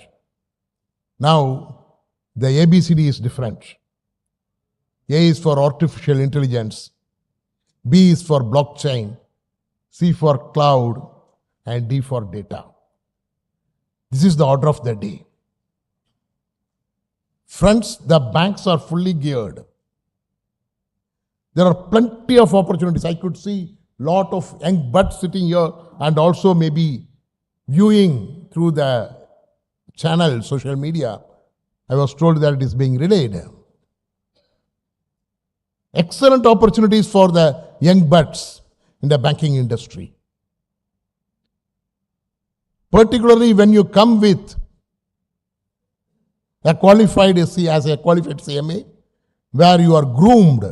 Now, the ABCD is different. A is for artificial intelligence, B is for blockchain, C for cloud, and D for data. This is the order of the day. Friends, the banks are fully geared. There are plenty of opportunities. I could see lot of young buds sitting here and also maybe viewing through the channel, social media. I was told that it is being relayed. Excellent opportunities for the young buds in the banking industry. Particularly when you come with a qualified SC as a qualified CMA, where you are groomed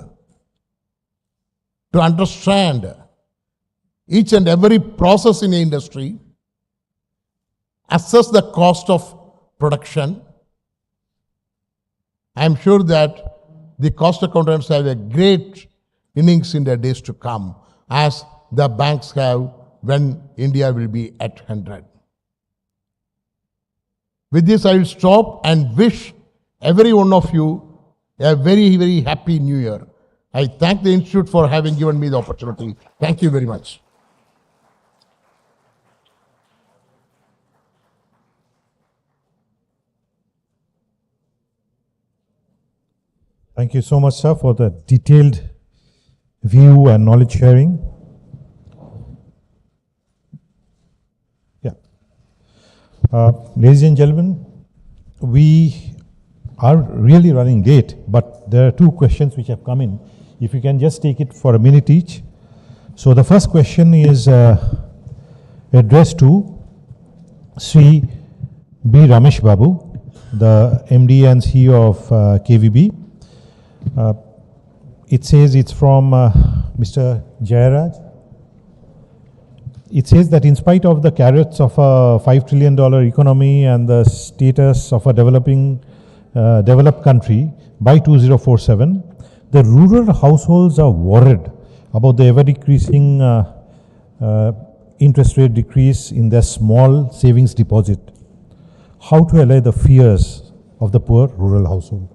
to understand each and every process in the industry, assess the cost of production. I am sure that the cost accountants have a great innings in the days to come, as the banks have when India will be at 100. With this, I will stop and wish every one of you a very, very happy New Year. I thank the Institute for having given me the opportunity. Thank you very much. Thank you so much, sir, for the detailed view and knowledge sharing. Yeah. Ladies and gentlemen, we are really running late, but there are two questions which have come in. If you can just take it for a minute each. So the first question is addressed to Sri B. Ramesh Babu, the MD and CEO of KVB. It says it's from Mr. Jayaraj. It says that in spite of the carrots of a $5 trillion economy and the status of a developed country by 2047, the rural households are worried about the ever-decreasing interest rate decrease in their small savings deposit. How to allay the fears of the poor rural household?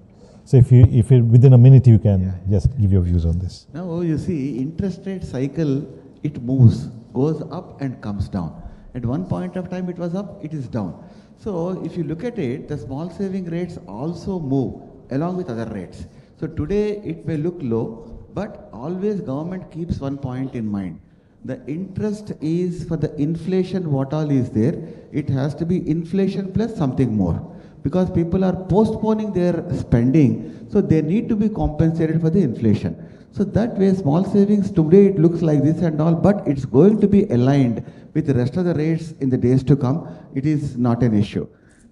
So if you within a minute you can just give your views on this. Now you see, interest rate cycle, it moves, goes up and comes down. At one point of time it was up, it is down. So if you look at it, the small saving rates also move along with other rates. So today it may look low, but always government keeps one point in mind. The interest is for the inflation, what all is there, it has to be inflation plus something more. Because people are postponing their spending, so they need to be compensated for the inflation. So that way, small savings today it looks like this and all, but it's going to be aligned with the rest of the rates in the days to come. It is not an issue.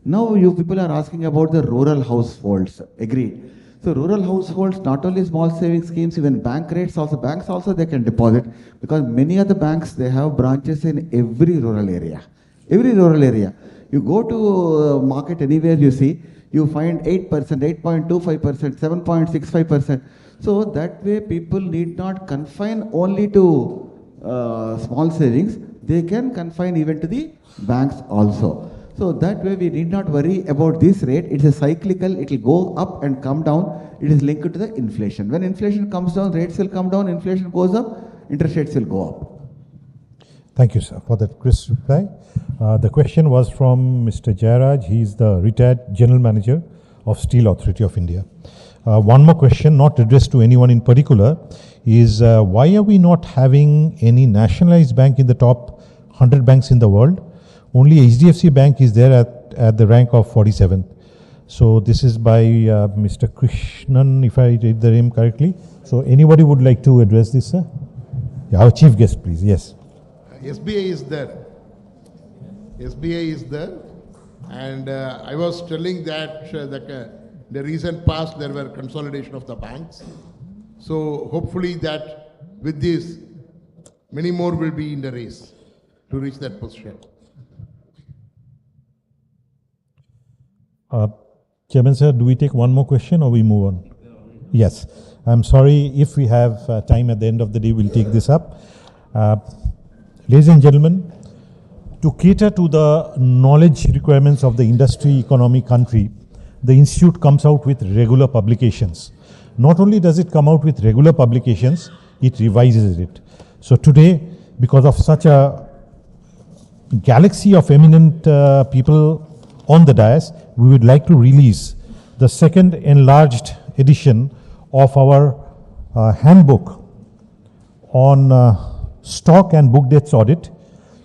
Now you people are asking about the rural households. Agreed. So rural households, not only small savings schemes, even bank rates also, banks also they can deposit, because many of the banks, they have branches in every rural area. Every rural area. You go to market anywhere you see, you find 8%, 8.25%, 7.65%. So that way people need not confine only to small savings, they can confine even to the banks also. So that way we need not worry about this rate. It's a cyclical, it will go up and come down. It is linked to the inflation. When inflation comes down, rates will come down, inflation goes up, interest rates will go up. Thank you, sir, for that crisp reply. The question was from Mr. Jayaraj. He is the retired General Manager of Steel Authority of India. One more question, not addressed to anyone in particular, is why are we not having any nationalized bank in the top 100 banks in the world? Only HDFC Bank is there at the rank of 47th. So this is by Mr. Krishnan, if I read the name correctly. So anybody would like to address this, sir? Yeah, our chief guest, please. Yes. SBI is there. SBI is there. And I was telling that the recent past there were consolidation of the banks. So hopefully that with this, many more will be in the race to reach that position. Chairman sir, do we take one more question or we move on? Yes. I'm sorry if we have time at the end of the day, we'll take this up. Ladies and gentlemen, to cater to the knowledge requirements of the industry, economy, country, the institute comes out with regular publications. Not only does it come out with regular publications, it revises it. So today, because of such a galaxy of eminent people on the dais, we would like to release the second enlarged edition of our handbook on stock and book debts audit.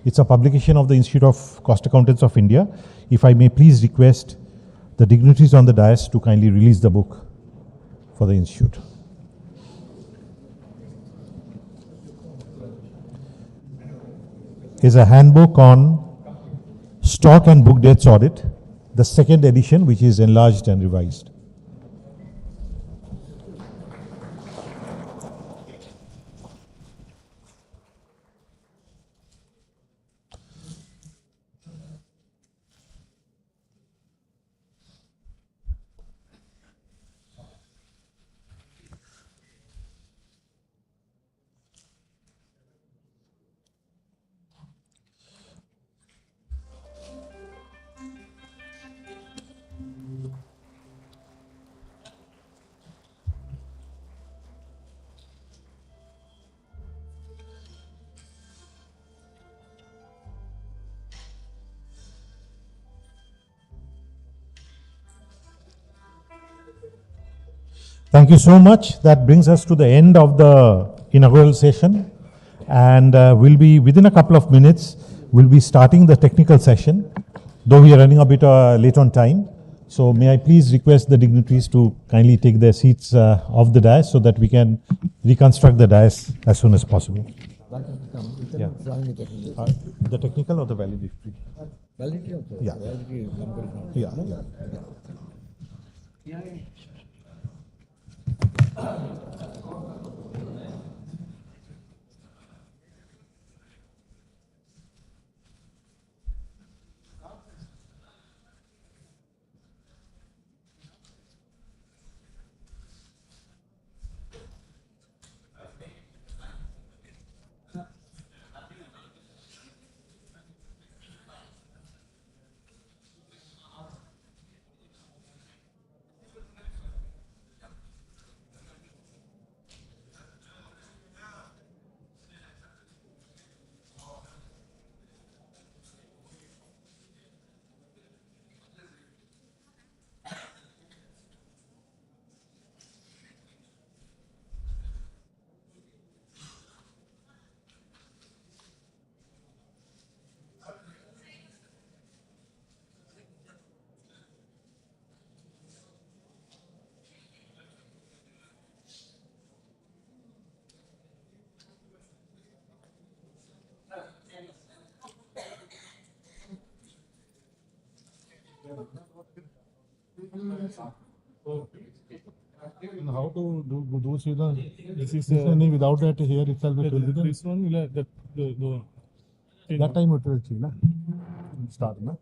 It's a publication of the Institute of Cost Accountants of India. If I may please request the dignitaries on the dais to kindly release the book for the institute. Is a handbook on stock and book debts audit, the second edition, which is enlarged and revised. Thank you so much. That brings us to the end of the inaugural session. And we'll be, within a couple of minutes, we'll be starting the technical session, though we are running a bit late on time. So may I please request the dignitaries to kindly take their seats off the dais so that we can reconstruct the dais as soon as possible. Yeah. The technical or the validity? Validity also. Yeah. Validity number is not. Yeah. How to do this is without that here itself it will be done. This one will that time it will change, na? Start, na?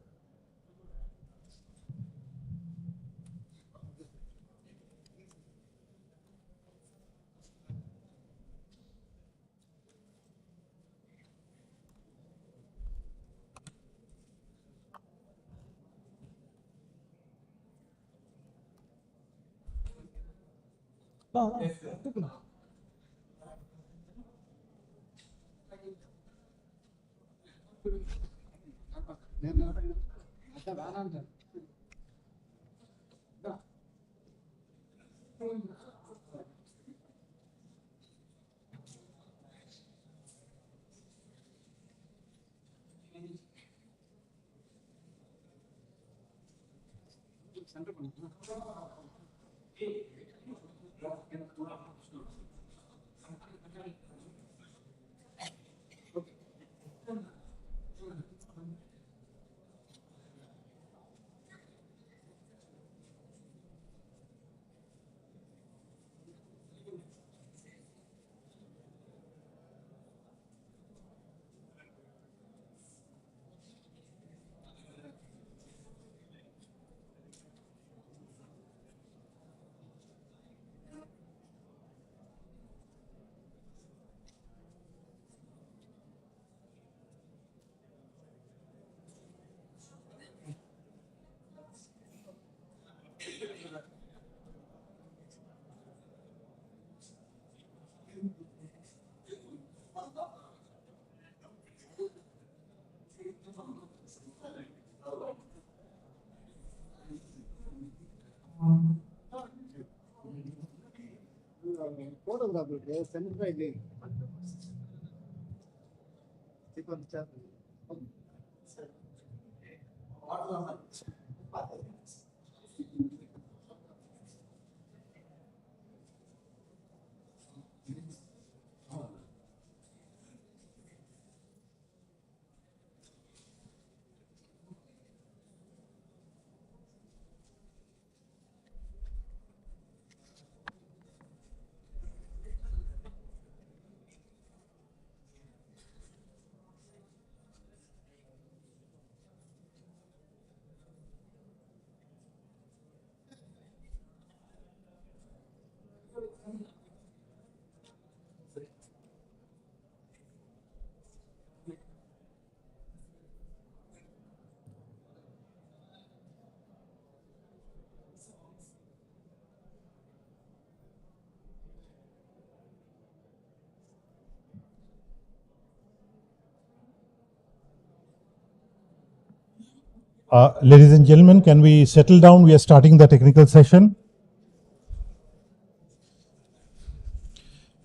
Ladies and gentlemen, can we settle down? We are starting the technical session.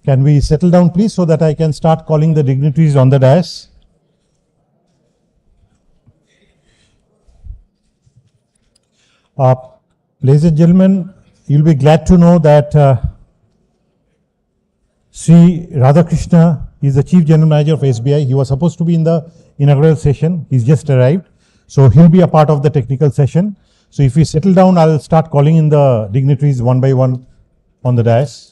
Can we settle down, please, so that I can start calling the dignitaries on the dais? Ladies and gentlemen, you'll be glad to know that Sri Radhakrishna is the Chief General Manager of SBI. He was supposed to be in the inaugural session. He's just arrived. So he'll be a part of the technical session. So if we settle down, I'll start calling in the dignitaries one by one on the dais.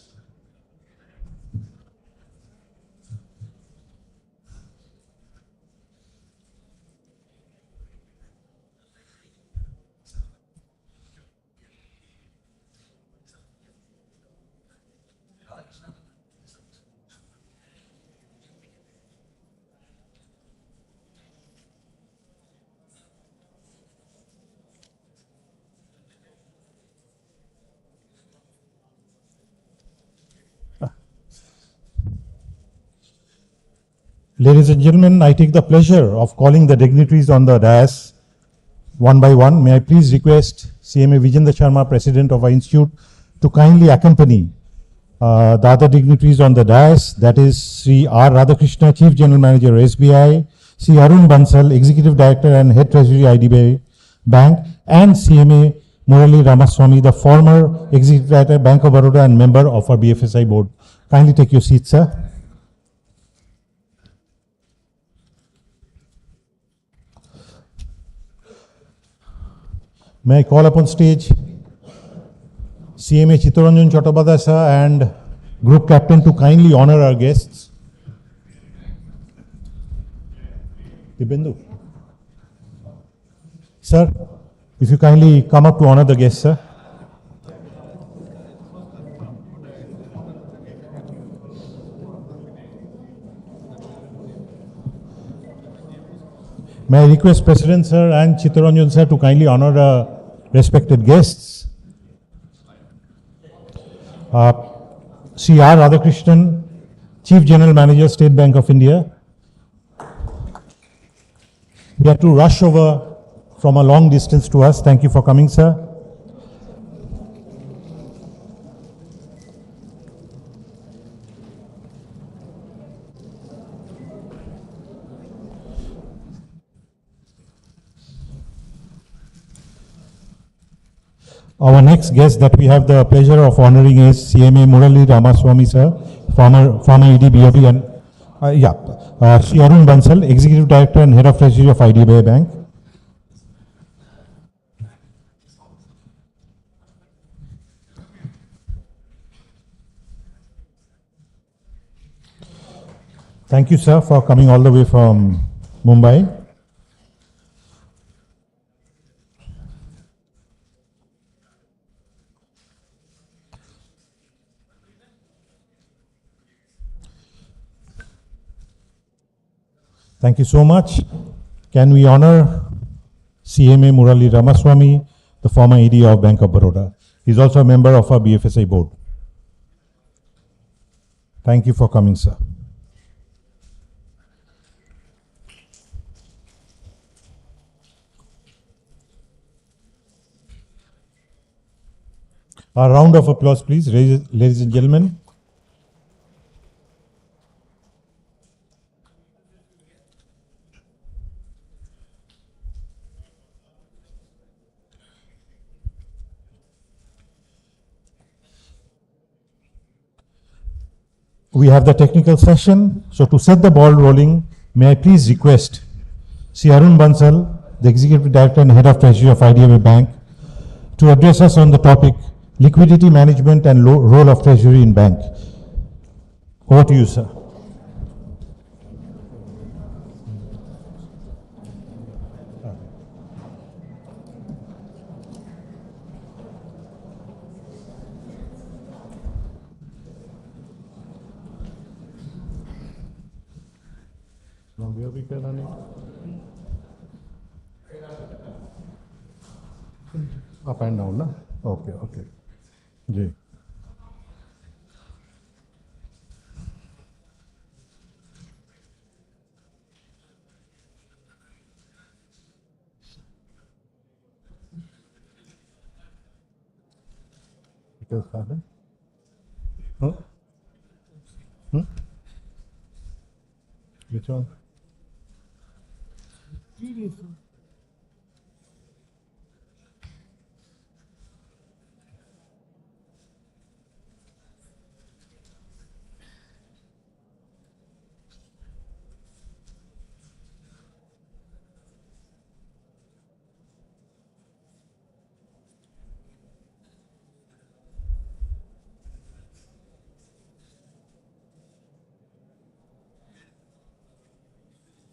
Ladies and gentlemen, I take the pleasure of calling the dignitaries on the dais one by one. May I please request CMA Vijendra Sharma, President of our institute, to kindly accompany the other dignitaries on the dais. That is Sri R. Radhakrishna, Chief General Manager, SBI, Sri Arun Bansal, Executive Director and Head Treasury, IDBI Bank, and CMA Murali Ramaswamy, the former Executive Director, Bank of Baroda, and member of our BFSI board. Kindly take your seats, sir. May I call upon stage CMA Chittaranjan Chattopadhyay sir and Group Captain to kindly honor our guests. Dibyendu. Sir, if you kindly come up to honor the guests, sir. May I request President sir and Chittaranjan sir to kindly honor the respected guests. Sri R. Radhakrishnan, Chief General Manager, State Bank of India. We had to rush over from a long distance to us. Thank you for coming, sir. Our next guest that we have the pleasure of honoring is CMA Murali Ramaswamy sir, former ED BOB, and Sri Arun Bansal, Executive Director and Head of Treasury of IDBI Bank. Thank you, sir, for coming all the way from Mumbai. Thank you so much. Can we honor CMA Murali Ramaswamy, the former ED of Bank of Baroda? He is also a member of our BFSI board. Thank you for coming, sir. A round of applause, please, ladies and gentlemen. we have the technical session. So to set the ball rolling, may I please request Sri Arun Bansal, the Executive Director and Head of Treasury of IDFC Bank, to address us on the topic liquidity management and role of Treasury in bank. Over to you, sir. Up and down, na? Okay, okay. Ji. Because father? Huh? Which one?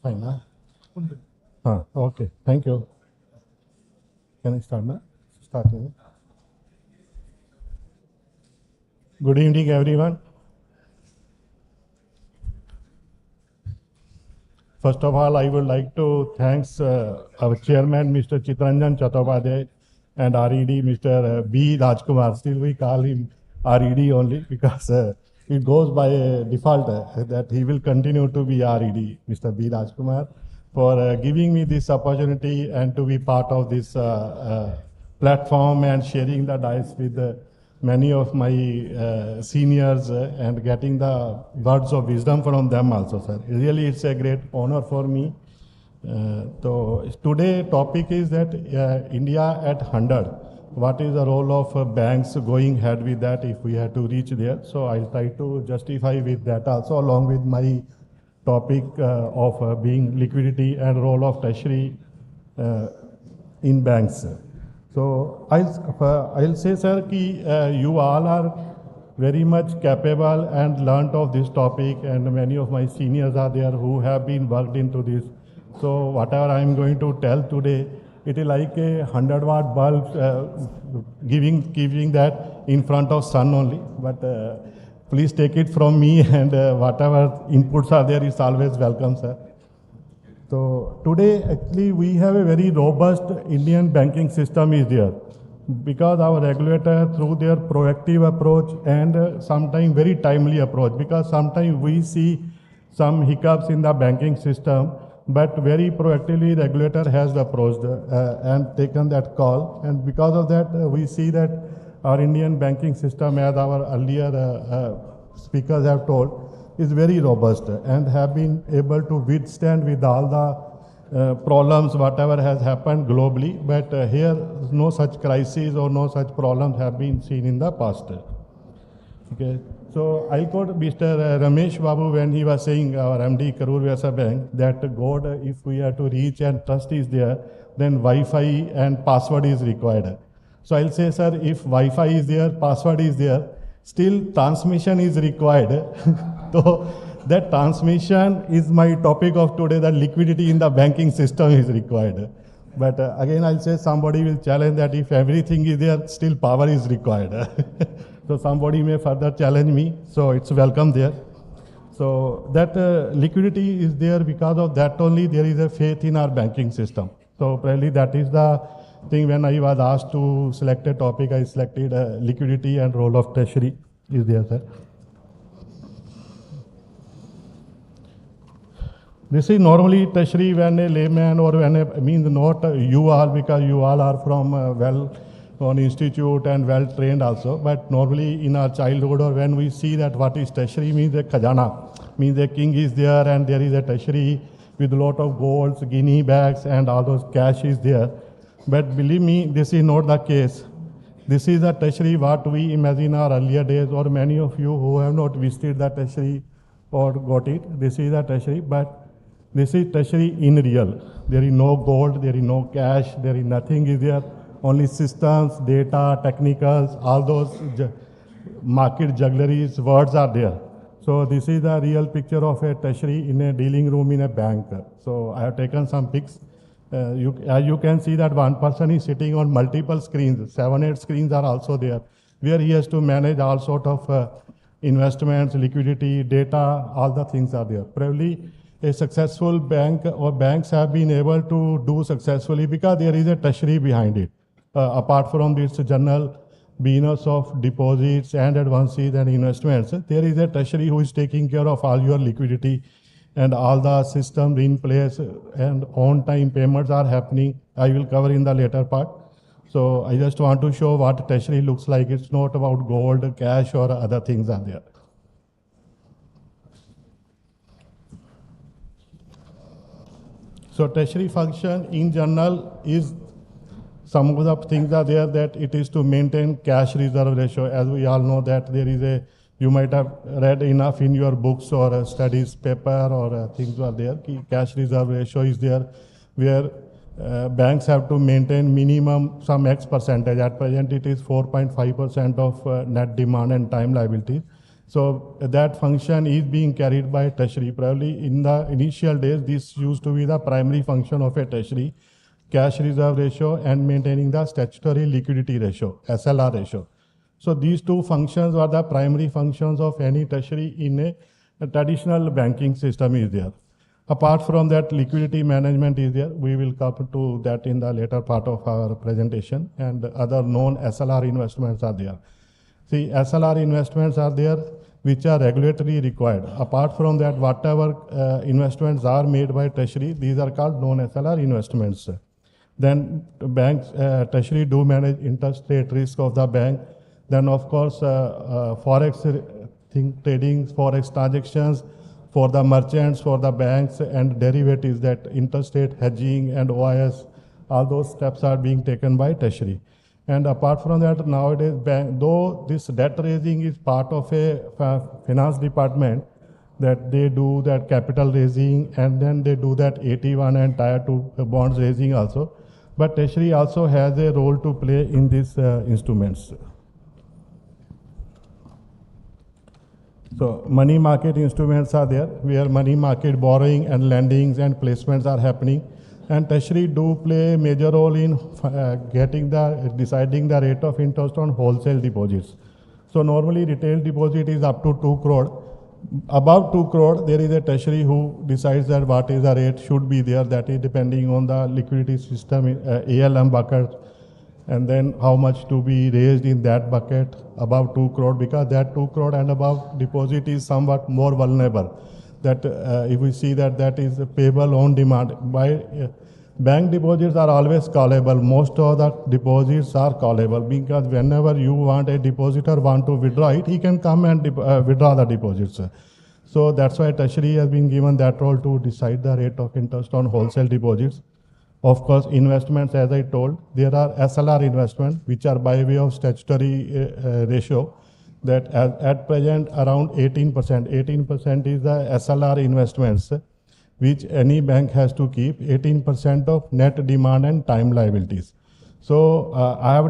Fine, huh? Okay, thank you. Can I start now? Start. Good evening, everyone. First of all, I would like to thank our chairman, Mr. Chitranjan Chattopadhyay, and RED, Mr. B. Rajkumar. Still, we call him RED only because it goes by default that he will continue to be RED, Mr. B. Rajkumar, for giving me this opportunity and to be part of this platform and sharing the dice with many of my seniors and getting the words of wisdom from them also, sir. Really, it's a great honor for me. So today topic is that India at 100. What is the role of banks going ahead with that if we have to reach there? So I'll try to justify with that also along with my topic of being liquidity and role of Treasury in banks. So I'll say, sir, ki you all are very much capable and learnt of this topic, and many of my seniors are there who have been worked into this. So whatever I am going to tell today, it is like a 100-watt bulb giving that in front of sun only. But please take it from me, and whatever inputs are there is always welcome, sir. So today, actually, we have a very robust Indian banking system is there because our regulator, through their proactive approach and sometimes very timely approach, because sometimes we see some hiccups in the banking system, but very proactively regulator has approached and taken that call. And because of that, we see that our Indian banking system, as our earlier speakers have told, is very robust and have been able to withstand with all the problems, whatever has happened globally. But here, no such crises or no such problems have been seen in the past. Okay. So I'll quote Mr. Ramesh Babu when he was saying, our MD Karur Vyasa Bank, that God, if we are to reach and trust is there, then Wi-Fi and password is required. So I'll say, sir, if Wi-Fi is there, password is there, still transmission is required. So that transmission is my topic of today, that liquidity in the banking system is required. But again, I'll say somebody will challenge that if everything is there, still power is required. So somebody may further challenge me, so it's welcome there. So that liquidity is there because of that only there is a faith in our banking system. So probably that is the thing when I was asked to select a topic, I selected liquidity and role of Treasury is there, sir. This is normally Treasury when a layman or when a means not you all, because you all are from well-known institute and well-trained also. But normally in our childhood or when we see that what is Treasury means a khajana, means a king is there and there is a Treasury with a lot of golds, guinea bags and all those cash is there. But believe me, this is not the case. This is the treasury what we imagine our earlier days, or many of you who have not visited the treasury or got it. This is the treasury, but this is treasury in real. There is no gold, there is no cash, there is nothing is there. Only systems, data, technicals, all those market juggleries, words are there. So this is the real picture of a treasury in a dealing room in a bank. So I have taken some pics. As you can see that one person is sitting on multiple screens, 7-8 screens are also there, where he has to manage all sort of investments, liquidity, data, all the things are there. Probably a successful bank or banks have been able to do successfully because there is a treasury behind it. Apart from this general business of deposits and advances and investments, there is a treasury who is taking care of all your liquidity and all the systems in place and on-time payments are happening. I will cover in the later part. So I just want to show what treasury looks like. It's not about gold, cash or other things are there. So treasury function in general is, some of the things are there that it is to maintain cash reserve ratio. As we all know that there is a, you might have read enough in your books or studies paper or things are there. Cash reserve ratio is there where banks have to maintain minimum some X percentage. At present it is 4.5% of net demand and time liability. So that function is being carried by treasury. Probably in the initial days, this used to be the primary function of a treasury, cash reserve ratio and maintaining the statutory liquidity ratio, SLR ratio. So these two functions are the primary functions of any treasury in a traditional banking system is there. Apart from that, liquidity management is there. We will come to that in the later part of our presentation, and other known SLR investments are there. See, SLR investments are there which are regulatory required. Apart from that, whatever investments are made by treasury, these are called non-SLR investments. Then banks, treasury do manage interest rate risk of the bank. Then of course, forex trading, forex transactions for the merchants, for the banks, and derivatives, that interest rate hedging and OIS, all those steps are being taken by treasury. And apart from that, nowadays, though this debt raising is part of a finance department, that they do that capital raising and then they do that AT1 and Tier 2 bonds raising also. But treasury also has a role to play in these instruments. So money market instruments are there, where money market borrowing and lendings and placements are happening. And treasury do play a major role in deciding the rate of interest on wholesale deposits. So normally retail deposit is up to 2 crore. Above 2 crore, there is a treasury who decides that what is the rate should be there. That is depending on the liquidity system, ALM bucket, and then how much to be raised in that bucket above 2 crore, because that 2 crore and above deposit is somewhat more vulnerable. That if we see that that is payable on demand. By bank deposits are always callable. Most of the deposits are callable, because whenever you want a depositor want to withdraw it, he can come and withdraw the deposits. So that's why treasury has been given that role to decide the rate of interest on wholesale deposits. Of course, investments, as I told, there are SLR investments which are by way of statutory ratio. That at present around 18%. 18% is the SLR investments which any bank has to keep, 18% of net demand and time liabilities. So I have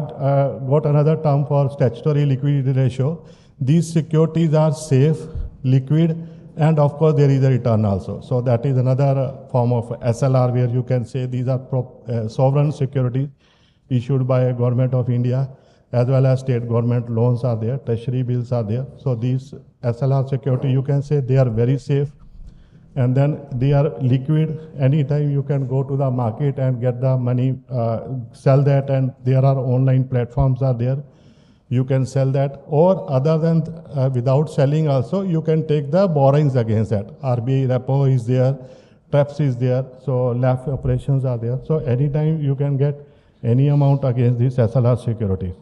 got another term for statutory liquidity ratio. These securities are safe, liquid, and of course there is a return also. So that is another form of SLR, where you can say these are sovereign securities issued by a government of India, as well as state government loans are there, treasury bills are there. So these SLR security, you can say they are very safe, and then they are liquid. Anytime you can go to the market and get the money, sell that, and there are online platforms are there. You can sell that, or other than without selling also, you can take the borrowings against that. RBI repo is there, TREPS is there, so LAF operations are there. So anytime you can get any amount against these SLR securities.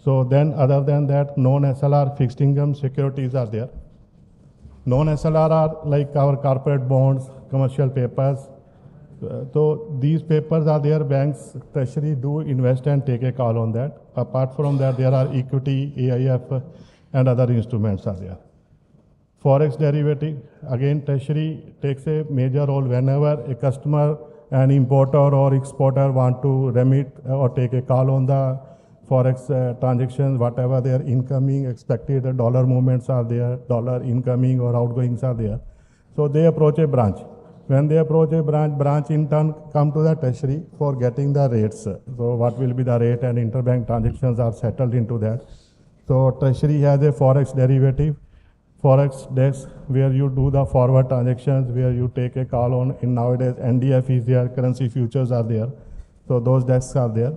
So then other than that, non-SLR fixed income securities are there. Non-SLR are like our corporate bonds, commercial papers, So these papers are there, banks, treasury do invest and take a call on that. Apart from that, there are equity, AIF, and other instruments are there. Forex derivative, again, treasury takes a major role whenever a customer, an importer or exporter want to remit or take a call on the forex transactions, whatever their incoming expected dollar movements are there, dollar incoming or outgoings are there. So they approach a branch. When they approach a branch in turn come to the treasury for getting the rates. So what will be the rate, and interbank transactions are settled into that. So treasury has a forex derivative, forex desk where you do the forward transactions, where you take a call on. In nowadays NDF is there, currency futures are there. So those desks are there.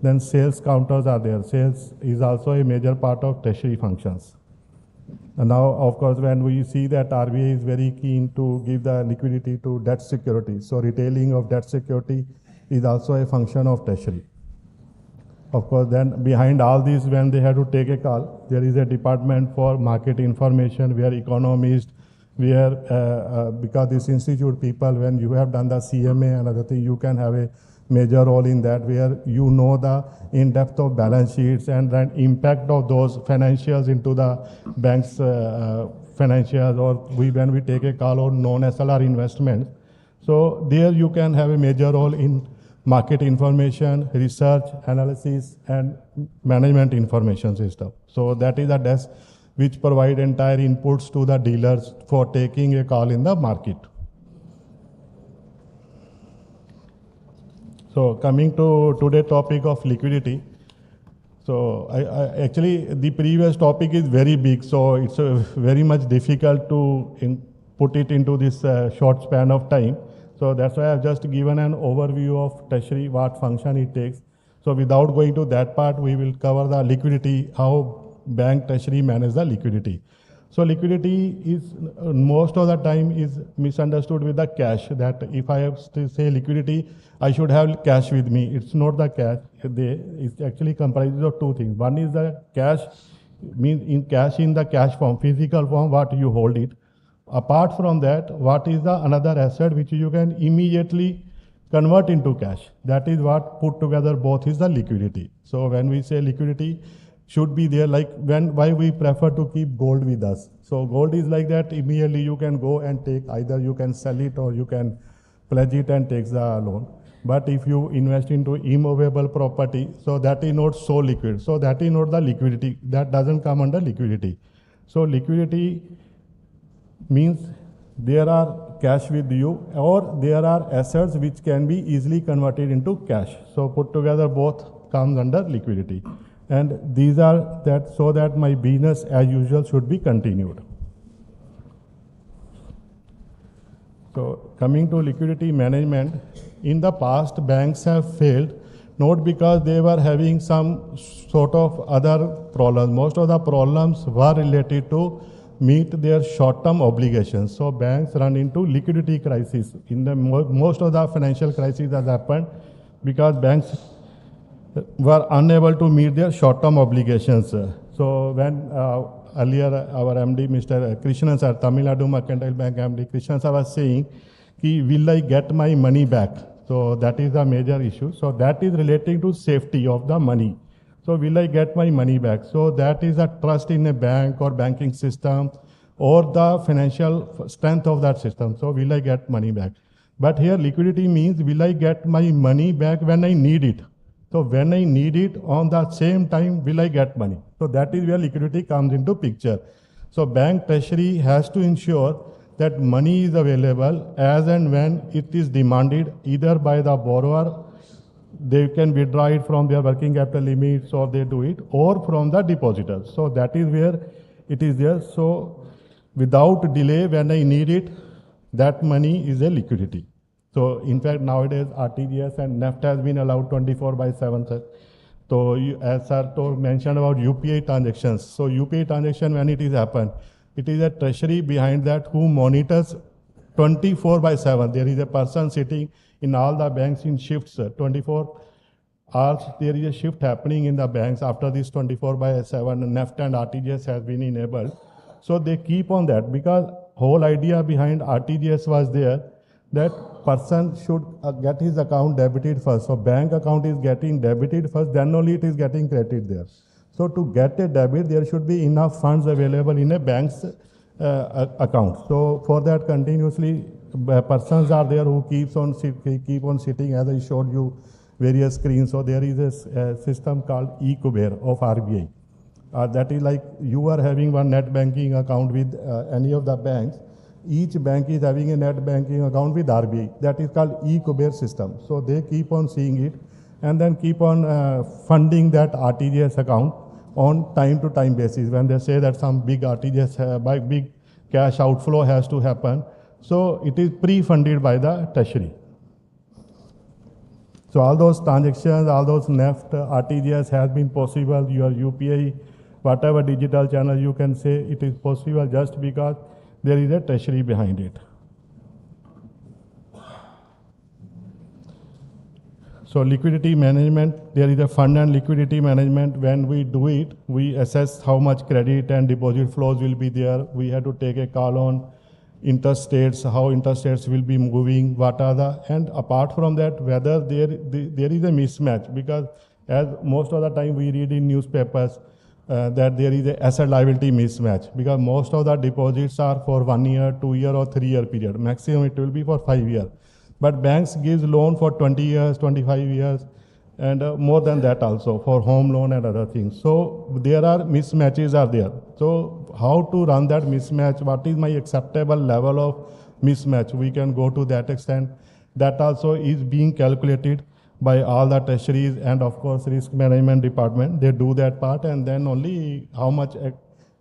Then sales counters are there. Sales is also a major part of treasury functions. And now, of course, when we see that RBI is very keen to give the liquidity to debt security, so retailing of debt security is also a function of treasury. Of course, then behind all this, when they have to take a call, there is a department for market information, where economists, where because this institute people, when you have done the CMA and other thing, you can have a major role in that, where you know the in-depth of balance sheets and then impact of those financials into the bank's financials, or when we take a call on non-SLR investments. So there you can have a major role in market information, research, analysis, and management information system. So that is a desk which provide entire inputs to the dealers for taking a call in the market. So coming to today's topic of liquidity. So actually the previous topic is very big, so it's very much difficult to put it into this short span of time. So that's why I've just given an overview of treasury, what function it takes. So without going to that part, we will cover the liquidity, how bank treasury manage the liquidity. So liquidity is most of the time is misunderstood with the cash, that if I have to say liquidity, I should have cash with me. It's not the cash. It actually comprises of two things. One is the cash, means in cash in the cash form, physical form, what you hold it. Apart from that, what is the another asset which you can immediately convert into cash? That is what put together both is the liquidity. So when we say liquidity should be there, like why we prefer to keep gold with us. So gold is like that, immediately you can go and take, either you can sell it or you can pledge it and take the loan. But if you invest into immovable property, so that is not so liquid. So that is not the liquidity. That doesn't come under liquidity. So liquidity means there are cash with you, or there are assets which can be easily converted into cash. So put together both comes under liquidity. And these are that so that my business as usual should be continued. So coming to liquidity management, in the past banks have failed not because they were having some sort of other problems. Most of the problems were related to meet their short-term obligations. So banks run into liquidity crisis. In the most of the financial crises has happened because banks were unable to meet their short-term obligations. So when earlier our MD, Mr. Krishnan sir, Tamil Nadu Mercantile Bank MD Krishnan sir was saying, will I get my money back? So that is the major issue. So that is relating to safety of the money. So will I get my money back? So that is a trust in a bank or banking system or the financial strength of that system. So will I get money back? But here liquidity means, will I get my money back when I need it? So when I need it, on the same time, will I get money? So that is where liquidity comes into picture. So bank treasury has to ensure that money is available as and when it is demanded, either by the borrower, they can withdraw it from their working capital limits, or they do it, or from the depositors. So that is where it is there. So without delay, when I need it, that money is a liquidity. So in fact, nowadays RTGS and NEFT has been allowed 24/7. Sir. So as sir mentioned about UPI transactions. So UPI transaction, when it is happened, it is a treasury behind that who monitors 24/7. There is a person sitting in all the banks in shifts, 24 hours. There is a shift happening in the banks after this 24/7 NEFT and RTGS has been enabled. So they keep on that because whole idea behind RTGS was there that person should get his account debited first. So bank account is getting debited first, then only it is getting credited there. So to get a debit, there should be enough funds available in a bank's account. So for that, continuously persons are there who keep on sitting, as I showed you various screens. So there is a system called e-Kuber of RBI. That is like you are having one net banking account with any of the banks. Each bank is having a net banking account with RBI. That is called e-Kuber system. So they keep on seeing it and then keep on funding that RTGS account on time to time basis. When they say that some big RTGS, big cash outflow has to happen, so it is pre-funded by the Treasury. So all those transactions, all those NEFT, RTGS has been possible, your UPI, whatever digital channel you can say, it is possible just because there is a Treasury behind it. So liquidity management, there is a fund and liquidity management. When we do it, we assess how much credit and deposit flows will be there. We have to take a call on interest rates, how interest rates will be moving, what are the, and apart from that, whether there is a mismatch, because as most of the time we read in newspapers that there is a asset liability mismatch, because most of the deposits are for 1 year, 2 year or 3 year period. Maximum it will be for 5 years. But banks gives loan for 20 years, 25 years, and more than that also for home loan and other things. So there are mismatches are there. So how to run that mismatch? What is my acceptable level of mismatch? We can go to that extent. That also is being calculated by all the treasuries and of course risk management department. They do that part, and then only how much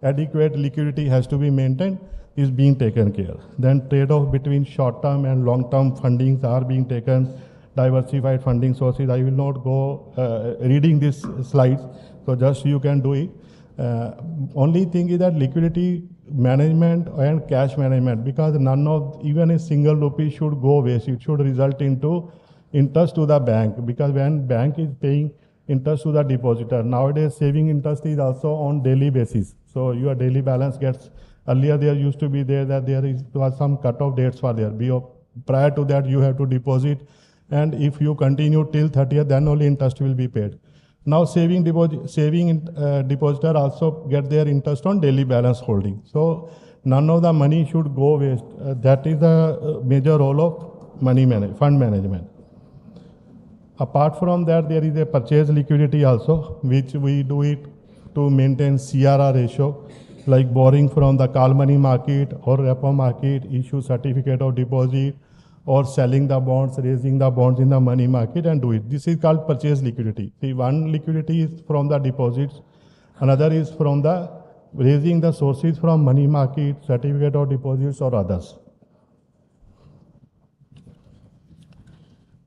adequate liquidity has to be maintained is being taken care. Then trade-off between short-term and long-term fundings are being taken, diversified funding sources. I will not go reading these slides, so just you can do it. Only thing is that liquidity management and cash management, because none of, even a single rupee should go waste. It should result into interest to the bank, because when bank is paying interest to the depositor, nowadays saving interest is also on daily basis. So your daily balance gets, earlier there used to be there that there was some cut-off dates for there. Prior to that you have to deposit, and if you continue till 30th, then only interest will be paid. Now saving depositor also get their interest on daily balance holding. So none of the money should go waste. That is the major role of fund management. Apart from that, there is a purchase liquidity also, which we do it to maintain CRR ratio, like borrowing from the call money market or repo market, issue certificate of deposit, or selling the bonds, raising the bonds in the money market and do it. This is called purchase liquidity. See, one liquidity is from the deposits, another is from the raising the sources from money market, certificate of deposits or others.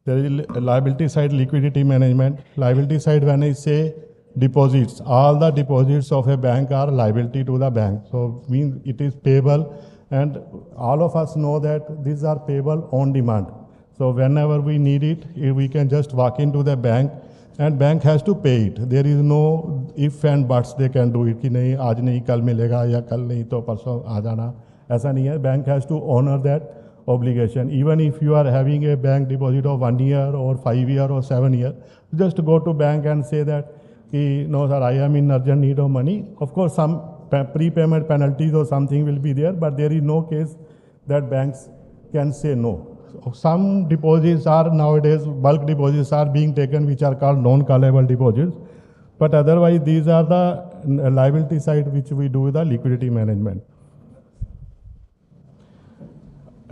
There is liability side liquidity management. Liability side, when I say deposits, all the deposits of a bank are liability to the bank. So means it is payable, and all of us know that these are payable on demand. So whenever we need it, we can just walk into the bank and bank has to pay it. There is no if and buts they can do it कि नहीं आज नहीं कल मिलेगा या कल नहीं तो परसों आ जाना, ऐसा नहीं है. Bank has to honor that obligation. Even if you are having a bank deposit of 1 year or 5 year or 7 year, just go to bank and say that no sir, I am in urgent need of money. Of course some prepayment penalties or something will be there, but there is no case that banks can say no. So some deposits are nowadays, bulk deposits are being taken which are called non-callable deposits, but otherwise these are the liability side which we do the liquidity management.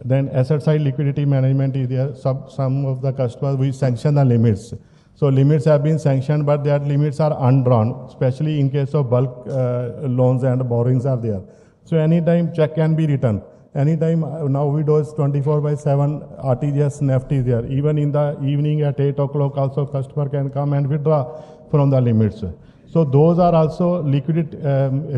Then asset side liquidity management is there. Some of the customers, we sanction the limits. So limits have been sanctioned, but that limits are undrawn, especially in case of bulk loans and borrowings are there. So anytime check can be written. Anytime, now we do 24/7 RTGS NEFT is there. Even in the evening at 8 o'clock also customer can come and withdraw from the limits. So those are also liquidity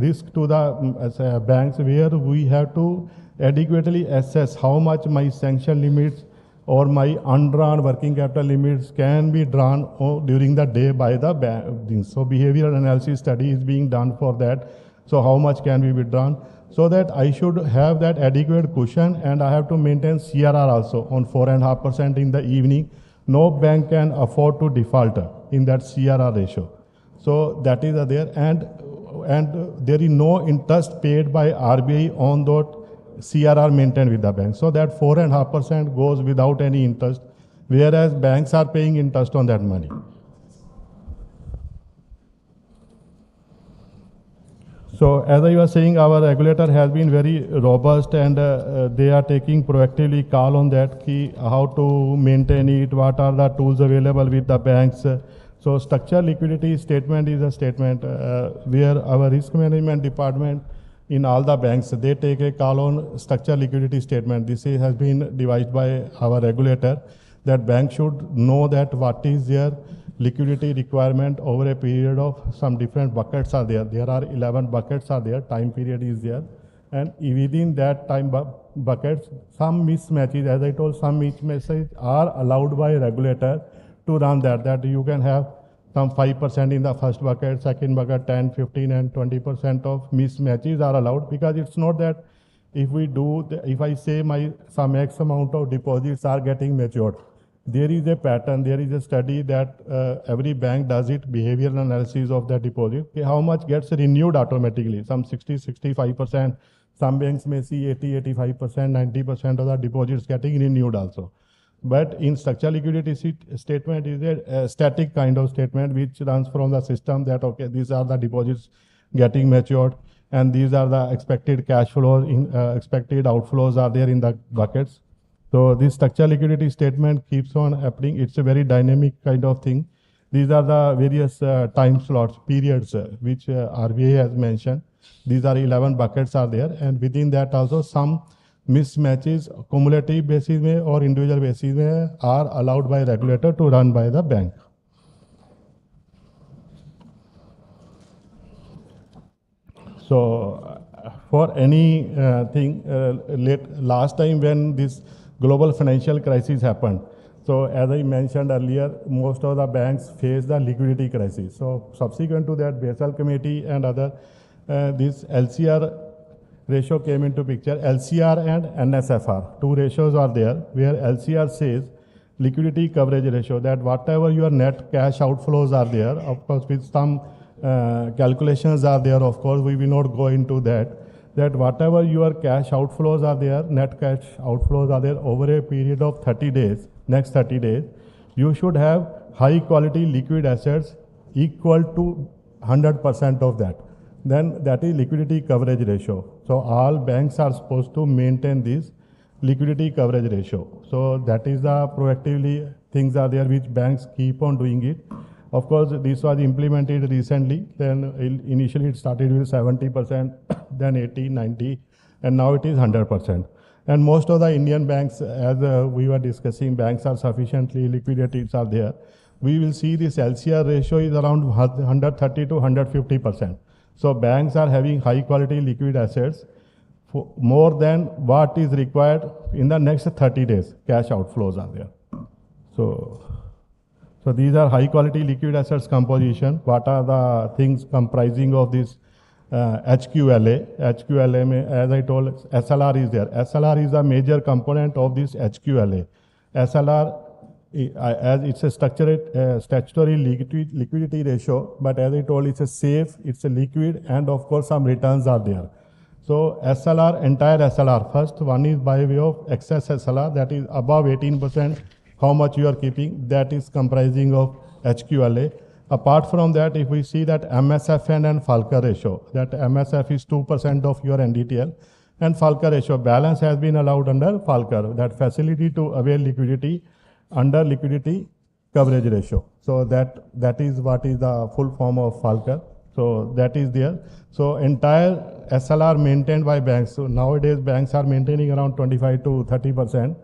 risk to the banks, where we have to adequately assess how much my sanction limits or my undrawn working capital limits can be drawn during the day by the bank. So behavioral analysis study is being done for that. So how much can be withdrawn? so that I should have that adequate cushion, and I have to maintain CRR also on 4.5% in the evening. No bank can afford to default in that CRR ratio. So that is there, and there is no interest paid by RBI on that CRR maintained with the bank. So that 4.5% goes without any interest, whereas banks are paying interest on that money. So as I was saying, our regulator has been very robust, and they are taking proactively call on that, how to maintain it, what are the tools available with the banks. So structured liquidity statement is a statement where our risk management department in all the banks, they take a call on structured liquidity statement. This has been devised by our regulator, that bank should know that what is their liquidity requirement over a period of some different buckets are there. There are 11 buckets are there, time period is there. And within that time buckets, some mismatches, as I told, some mismatches are allowed by regulator to run that you can have some 5% in the first bucket, second bucket 10, 15 and 20% of mismatches are allowed, because it's not that if we do, if I say some X amount of deposits are getting matured, there is a pattern, there is a study that every bank does it, behavioral analysis of the deposit, how much gets renewed automatically, some 60, 65%, some banks may see 80, 85%, 90% of the deposits getting renewed also. But in structured liquidity statement is a static kind of statement which runs from the system that, okay, these are the deposits getting matured and these are the expected cash flows, expected outflows are there in the buckets. So this structured liquidity statement keeps on happening. It's a very dynamic kind of thing. These are the various time slots, periods, which RBI has mentioned. These are 11 buckets are there, and within that also some mismatches, cumulative basis में or individual basis में are allowed by regulator to run by the bank. So for any thing, last time when this global financial crisis happened, so as I mentioned earlier, most of the banks faced the liquidity crisis. So subsequent to that, Basel Committee and other, this LCR ratio came into picture. LCR and NSFR, two ratios are there, where LCR says liquidity coverage ratio, that whatever your net cash outflows are there, of course with some calculations are there, of course we will not go into that, that whatever your cash outflows are there, net cash outflows are there over a period of 30 days, next 30 days, you should have high quality liquid assets equal to 100% of that. Then that is liquidity coverage ratio. So all banks are supposed to maintain this liquidity coverage ratio. So that is the proactively things are there which banks keep on doing it. Of course, this was implemented recently. Then initially it started with 70%, then 80, 90, and now it is 100%. And most of the Indian banks, as we were discussing, banks are sufficiently liquidities are there. We will see this LCR ratio is around 130 to 150%. So banks are having high quality liquid assets for more than what is required in the next 30 days. Cash outflows are there. So these are high quality liquid assets composition. What are the things comprising of this HQLA? HQLA, as I told, SLR is there. SLR is a major component of this HQLA. SLR, as it's a statutory liquidity ratio, but as I told, it's a safe, it's a liquid, and of course some returns are there. So SLR, entire SLR, first one is by way of excess SLR, that is above 18%, how much you are keeping, that is comprising of HQLA. Apart from that, if we see that MSFN and FALCA ratio, that MSF is 2% of your NDTL, and FALCA ratio, balance has been allowed under FALCA, that facility to avail liquidity under liquidity coverage ratio. So that is what is the full form of FALCA. So that is there. So entire SLR maintained by banks. So nowadays banks are maintaining around 25 to 30%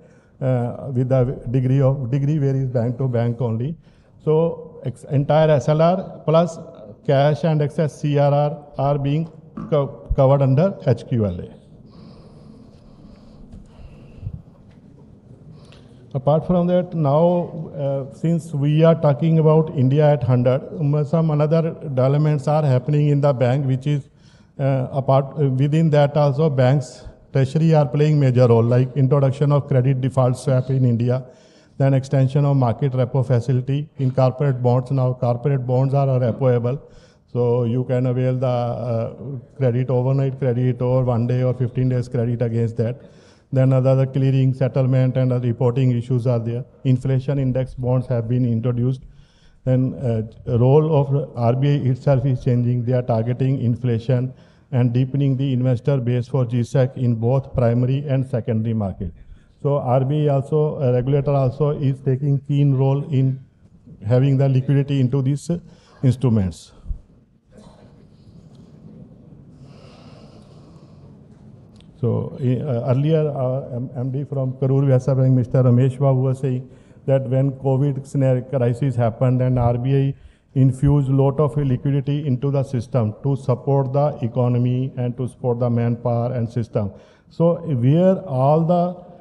with the degree varies bank to bank only. So entire SLR plus cash and excess CRR are being covered under HQLA. Apart from that, now since we are talking about India at 100, some another developments are happening in the bank, which is Within that also banks, treasury are playing major role, like introduction of credit default swap in India, then extension of market repo facility in corporate bonds. Now corporate bonds are repoable, so you can avail the credit, overnight credit, or 1 day or 15 days credit against that. Then other clearing, settlement, and reporting issues are there. Inflation index bonds have been introduced. Then role of RBI itself is changing. They are targeting inflation and deepening the investor base for GSEC in both primary and secondary market. So RBI also, regulator also is taking keen role in having the liquidity into these instruments. So earlier, MD from Karur Vyasa Bank, Mr. Ramesh Babu, was saying that when COVID scenario crisis happened and RBI infused lot of liquidity into the system to support the economy and to support the manpower and system. So where all the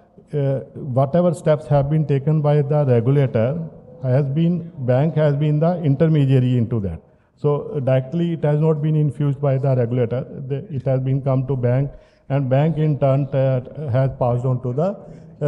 whatever steps have been taken by the regulator bank has been the intermediary into that. So directly it has not been infused by the regulator. It has been come to bank, and bank in turn has passed on to the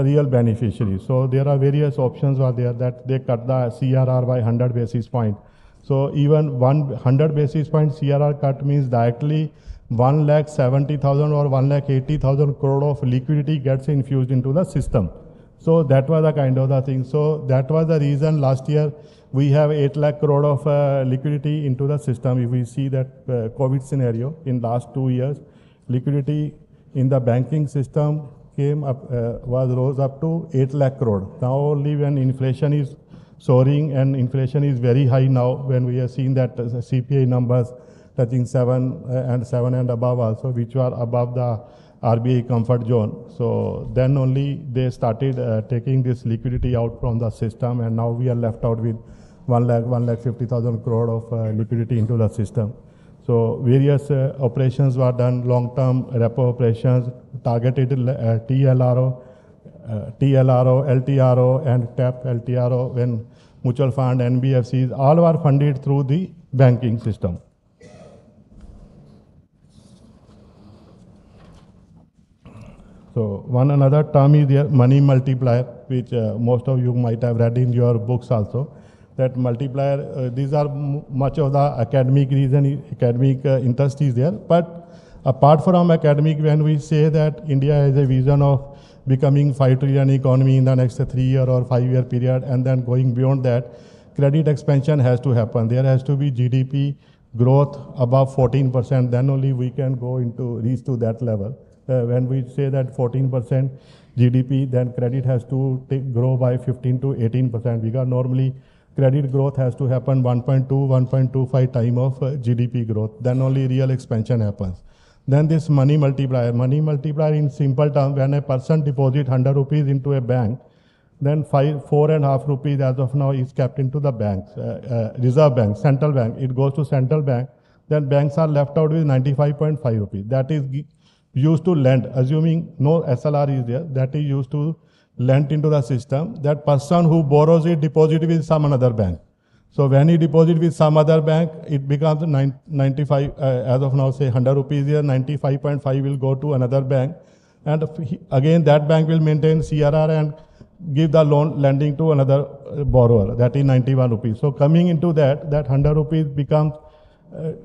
real beneficiary. So there are various options are there that they cut the CRR by 100 basis point. So even 100 basis point CRR cut means directly 1,70,000 or 1,80,000 crore of liquidity gets infused into the system. So that was the kind of the thing. So that was the reason last year we have 8 lakh crore of liquidity into the system. If we see that COVID scenario in last 2 years, liquidity in the banking system rose up to 8 lakh crore. Now only when inflation is soaring, and inflation is very high now, when we have seen that CPI numbers touching 7 and above also, which were above the RBI comfort zone. So then only they started taking this liquidity out from the system, and now we are left out with 1,50,000 crore of liquidity into the system. So various operations were done, long-term repo operations, targeted TLRO, LTRO, and TAP LTRO, when mutual fund, NBFCs, all were funded through the banking system. So one another term is there, money multiplier, which most of you might have read in your books also. That multiplier, these are much of the academic reason, academic interest is there. But apart from academic, when we say that India has a vision of becoming 5 trillion economy in the next 3 year or 5 year period, and then going beyond that, credit expansion has to happen. There has to be GDP growth above 14%, then only we can go into reach to that level. When we say that 14% GDP, then credit has to grow by 15 to 18%, because normally credit growth has to happen 1.2, 1.25 time of GDP growth. Then only real expansion happens. Then this money multiplier in simple terms, when a person deposit 100 rupees into a bank, then 4.5 rupees as of now is kept into the bank, reserve bank, central bank. It goes to central bank. Then banks are left out with 95.5 rupees. That is used to lend, assuming no SLR is there, that is used to lend into the system. That person who borrows it, deposit with some another bank. So when he deposit with some other bank, it becomes 95, as of now say 100 rupees here, 95.5 will go to another bank. And again that bank will maintain CRR and give the loan lending to another borrower, that is 91 rupees. So coming into that 100 rupees becomes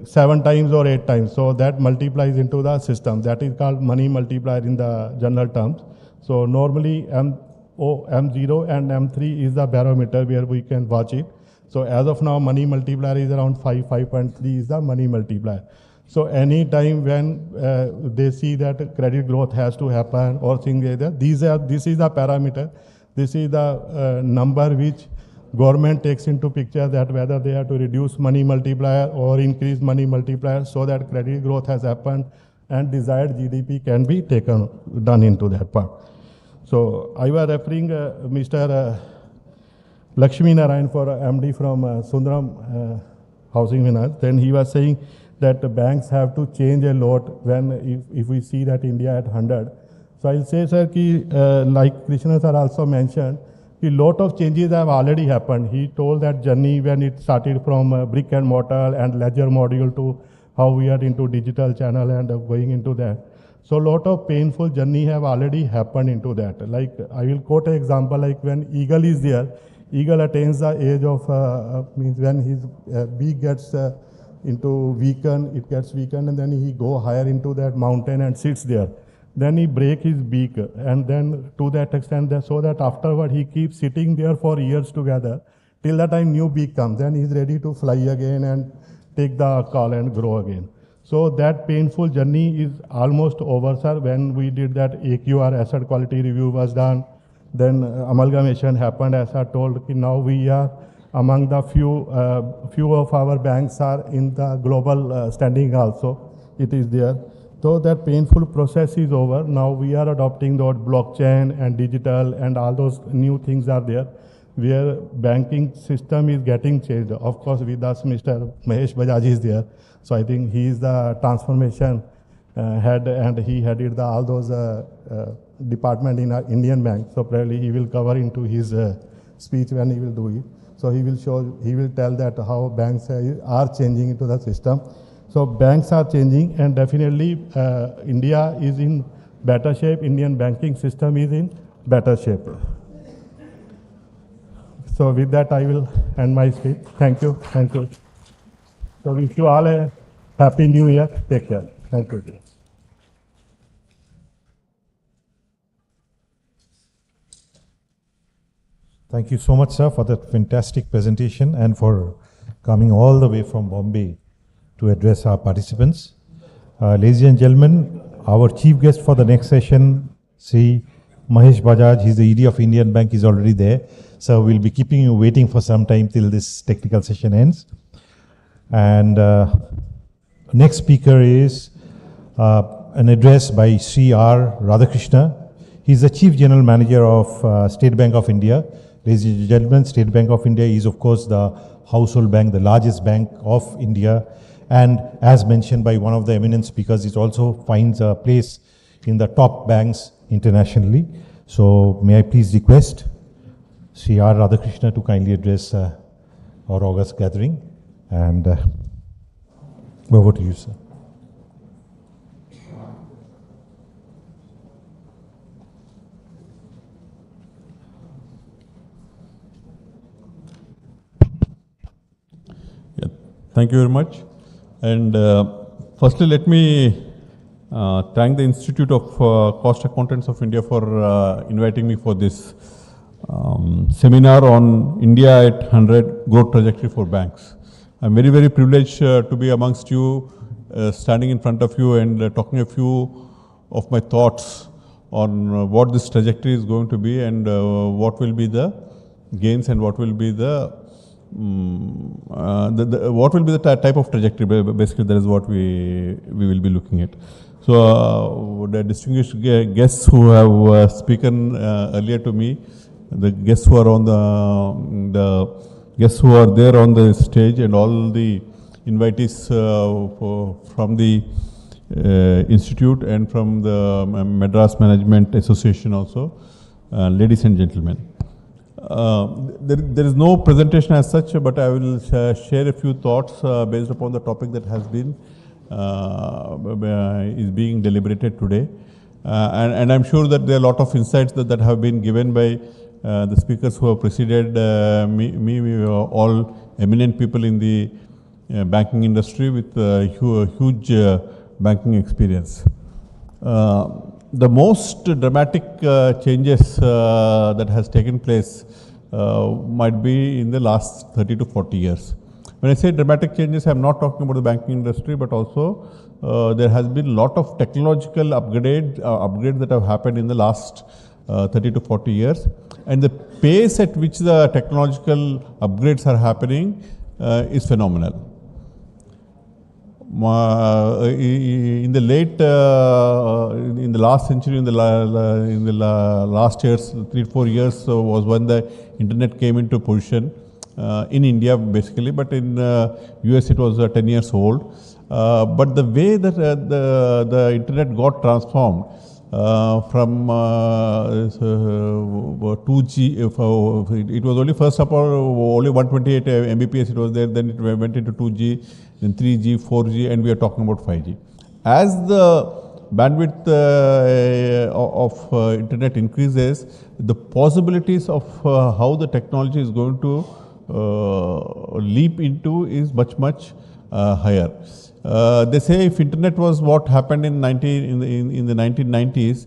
7 times or 8 times. So that multiplies into the system. That is called money multiplier in the general terms. So normally M0 and M3 is the barometer where we can watch it. So as of now, money multiplier is around 5.3 is the money multiplier. So any time when they see that credit growth has to happen or things like that, this is the parameter. This is the number which government takes into picture, that whether they have to reduce money multiplier or increase money multiplier, so that credit growth has happened and desired GDP can be done into that part. So I was referring Mr. Lakshmi Narayan for MD from Sundaram Housing Finance. Then he was saying that the banks have to change a lot when if we see that India at 100. So I'll say, sir, like Krishna sir also mentioned, a lot of changes have already happened. He told that journey when it started from brick and mortar and ledger module to how we are into digital channel and going into that. So a lot of painful journey have already happened into that. Like I will quote an example, like when eagle is there, eagle attains the age of, means when his beak gets into weaken, it gets weakened, and then he go higher into that mountain and sits there. Then he break his beak, and then to that extent, so that afterward he keeps sitting there for years together, till the time new beak comes. Then he's ready to fly again and take the call and grow again. So that painful journey is almost over, sir. When we did that AQR asset quality review was done, then amalgamation happened, as I told. Now we are among the few of our banks are in the global standing also. It is there. So that painful process is over. Now we are adopting the blockchain and digital and all those new things are there, where banking system is getting changed. Of course, with us, Mr. Mahesh Bajaj is there. So I think he is the transformation head, and he headed all those department in our Indian bank. So probably he will cover into his speech when he will do it. So he will tell that how banks are changing into the system. So banks are changing, and definitely India is in better shape. Indian banking system is in better shape. So with that, I will end my speech. Thank you. Thank you. So wish you all a happy new year. Take care. Thank you. Thank you so much, sir, for that fantastic presentation and for coming all the way from Bombay to address our participants. Ladies and gentlemen, our chief guest for the next session, Sri Mahesh Bajaj, he's the ED of Indian Bank, is already there. So we'll be keeping you waiting for some time till this technical session ends. And next speaker is an address by Sri R. Radhakrishna. He's the Chief General Manager of State Bank of India. Ladies and gentlemen, State Bank of India is, of course, the household bank, the largest bank of India. And as mentioned by one of the eminent speakers, it also finds a place in the top banks internationally. So may I please request Sri R. Radhakrishna to kindly address our August gathering. And over to you, sir. Yeah, thank you very much. And firstly, let me thank the Institute of Cost Accountants of India for inviting me for this seminar on India at 100 growth trajectory for banks. I'm very, very privileged to be amongst you, standing in front of you and talking a few of my thoughts on what this trajectory is going to be and what will be the gains and what will be the type of trajectory. Basically, that is what we will be looking at. So the distinguished guests who have spoken earlier to me, the guests who are on the guests who are there on the stage, and all the invitees from the institute and from the Madras Management Association also, ladies and gentlemen. There is no presentation as such, but I will share a few thoughts based upon the topic that has been is being deliberated today, and I'm sure that there are a lot of insights that have been given by the speakers who have preceded me, all eminent people in the banking industry with huge banking experience. The most dramatic changes that has taken place might be in the last 30 to 40 years. When I say dramatic changes, I am not talking about the banking industry, but also there has been a lot of technological upgrades that have happened in the last 30 to 40 years. And the pace at which the technological upgrades are happening is phenomenal. In the last century, in the last years, 3-4 years was when the internet came into position in India basically, but in US it was 10 years old. But the way that the internet got transformed from 2G, it was only first up only 128 Mbps it was there, then it went into 2G, then 3G, 4G, and we are talking about 5G. As the bandwidth of internet increases, the possibilities of how the technology is going to leap into is much higher. They say if internet was what happened in the 1990s,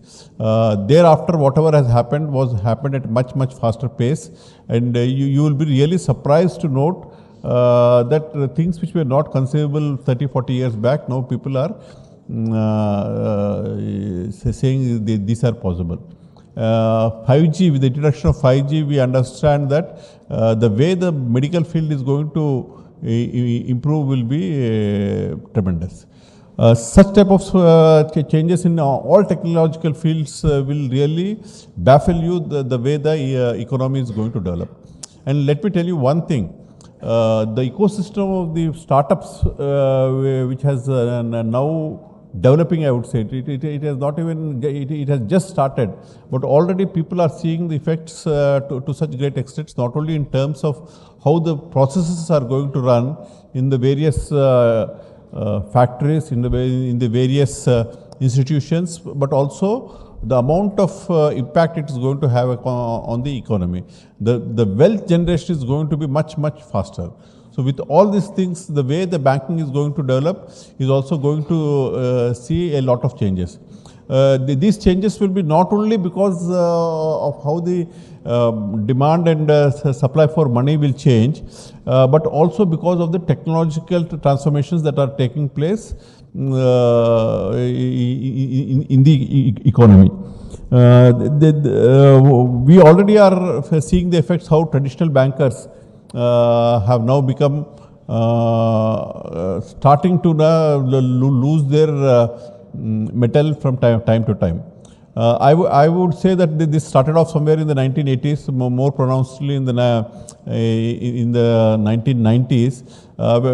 thereafter whatever has happened happened at much faster pace, and you will be really surprised to note that things which were not conceivable 30-40 years back, now people are saying these are possible. 5G, with the introduction of 5G, we understand that the way the medical field is going to improve will be tremendous. Such type of changes in all technological fields will really baffle you the way the economy is going to develop. And let me tell you one thing, the ecosystem of the startups which has now developing, I would say, it has not even, it has just started, but already people are seeing the effects to such great extent, not only in terms of how the processes are going to run in the various factories, in the various institutions, but also the amount of impact it is going to have on the economy. The wealth generation is going to be much faster. So with all these things, the way the banking is going to develop is also going to see a lot of changes. These changes will be not only because of how the demand and supply for money will change, but also because of the technological transformations that are taking place in the economy. We already are seeing the effects how traditional bankers have now become starting to lose their mettle from time to time. I would say that this started off somewhere in the 1980s, more pronouncedly in the 1990s,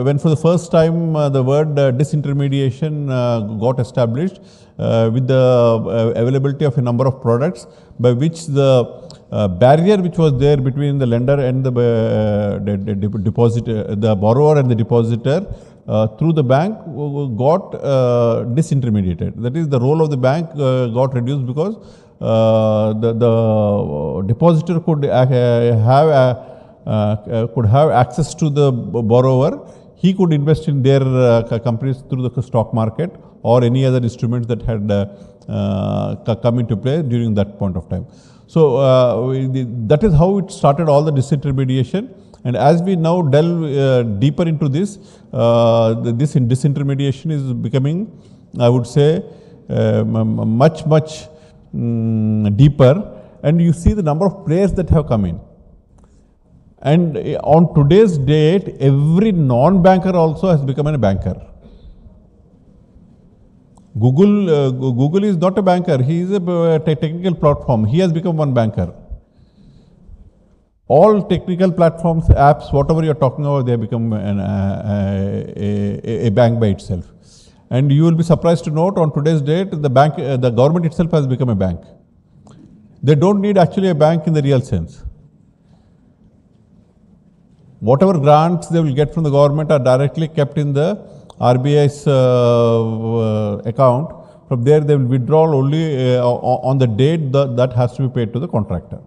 when for the first time the word disintermediation got established with the availability of a number of products by which the barrier which was there between the lender and the depositor, the borrower and the depositor through the bank got disintermediated. That is, the role of the bank got reduced because the depositor could have access to the borrower. He could invest in their companies through the stock market or any other instruments that had come into play during that point of time. So that is how it started, all the disintermediation. And as we now delve deeper into this, this disintermediation is becoming, I would say, much deeper. And you see the number of players that have come in. And on today's date, every non-banker also has become a banker. Google is not a banker, he is a technical platform. He has become one banker. All technical platforms, apps, whatever you are talking about, they have become a bank by itself. And you will be surprised to note on today's date, the government itself has become a bank. They don't need actually a bank in the real sense. Whatever grants they will get from the government are directly kept in the RBI's account. From there, they will withdraw only on the date that has to be paid to the contractor.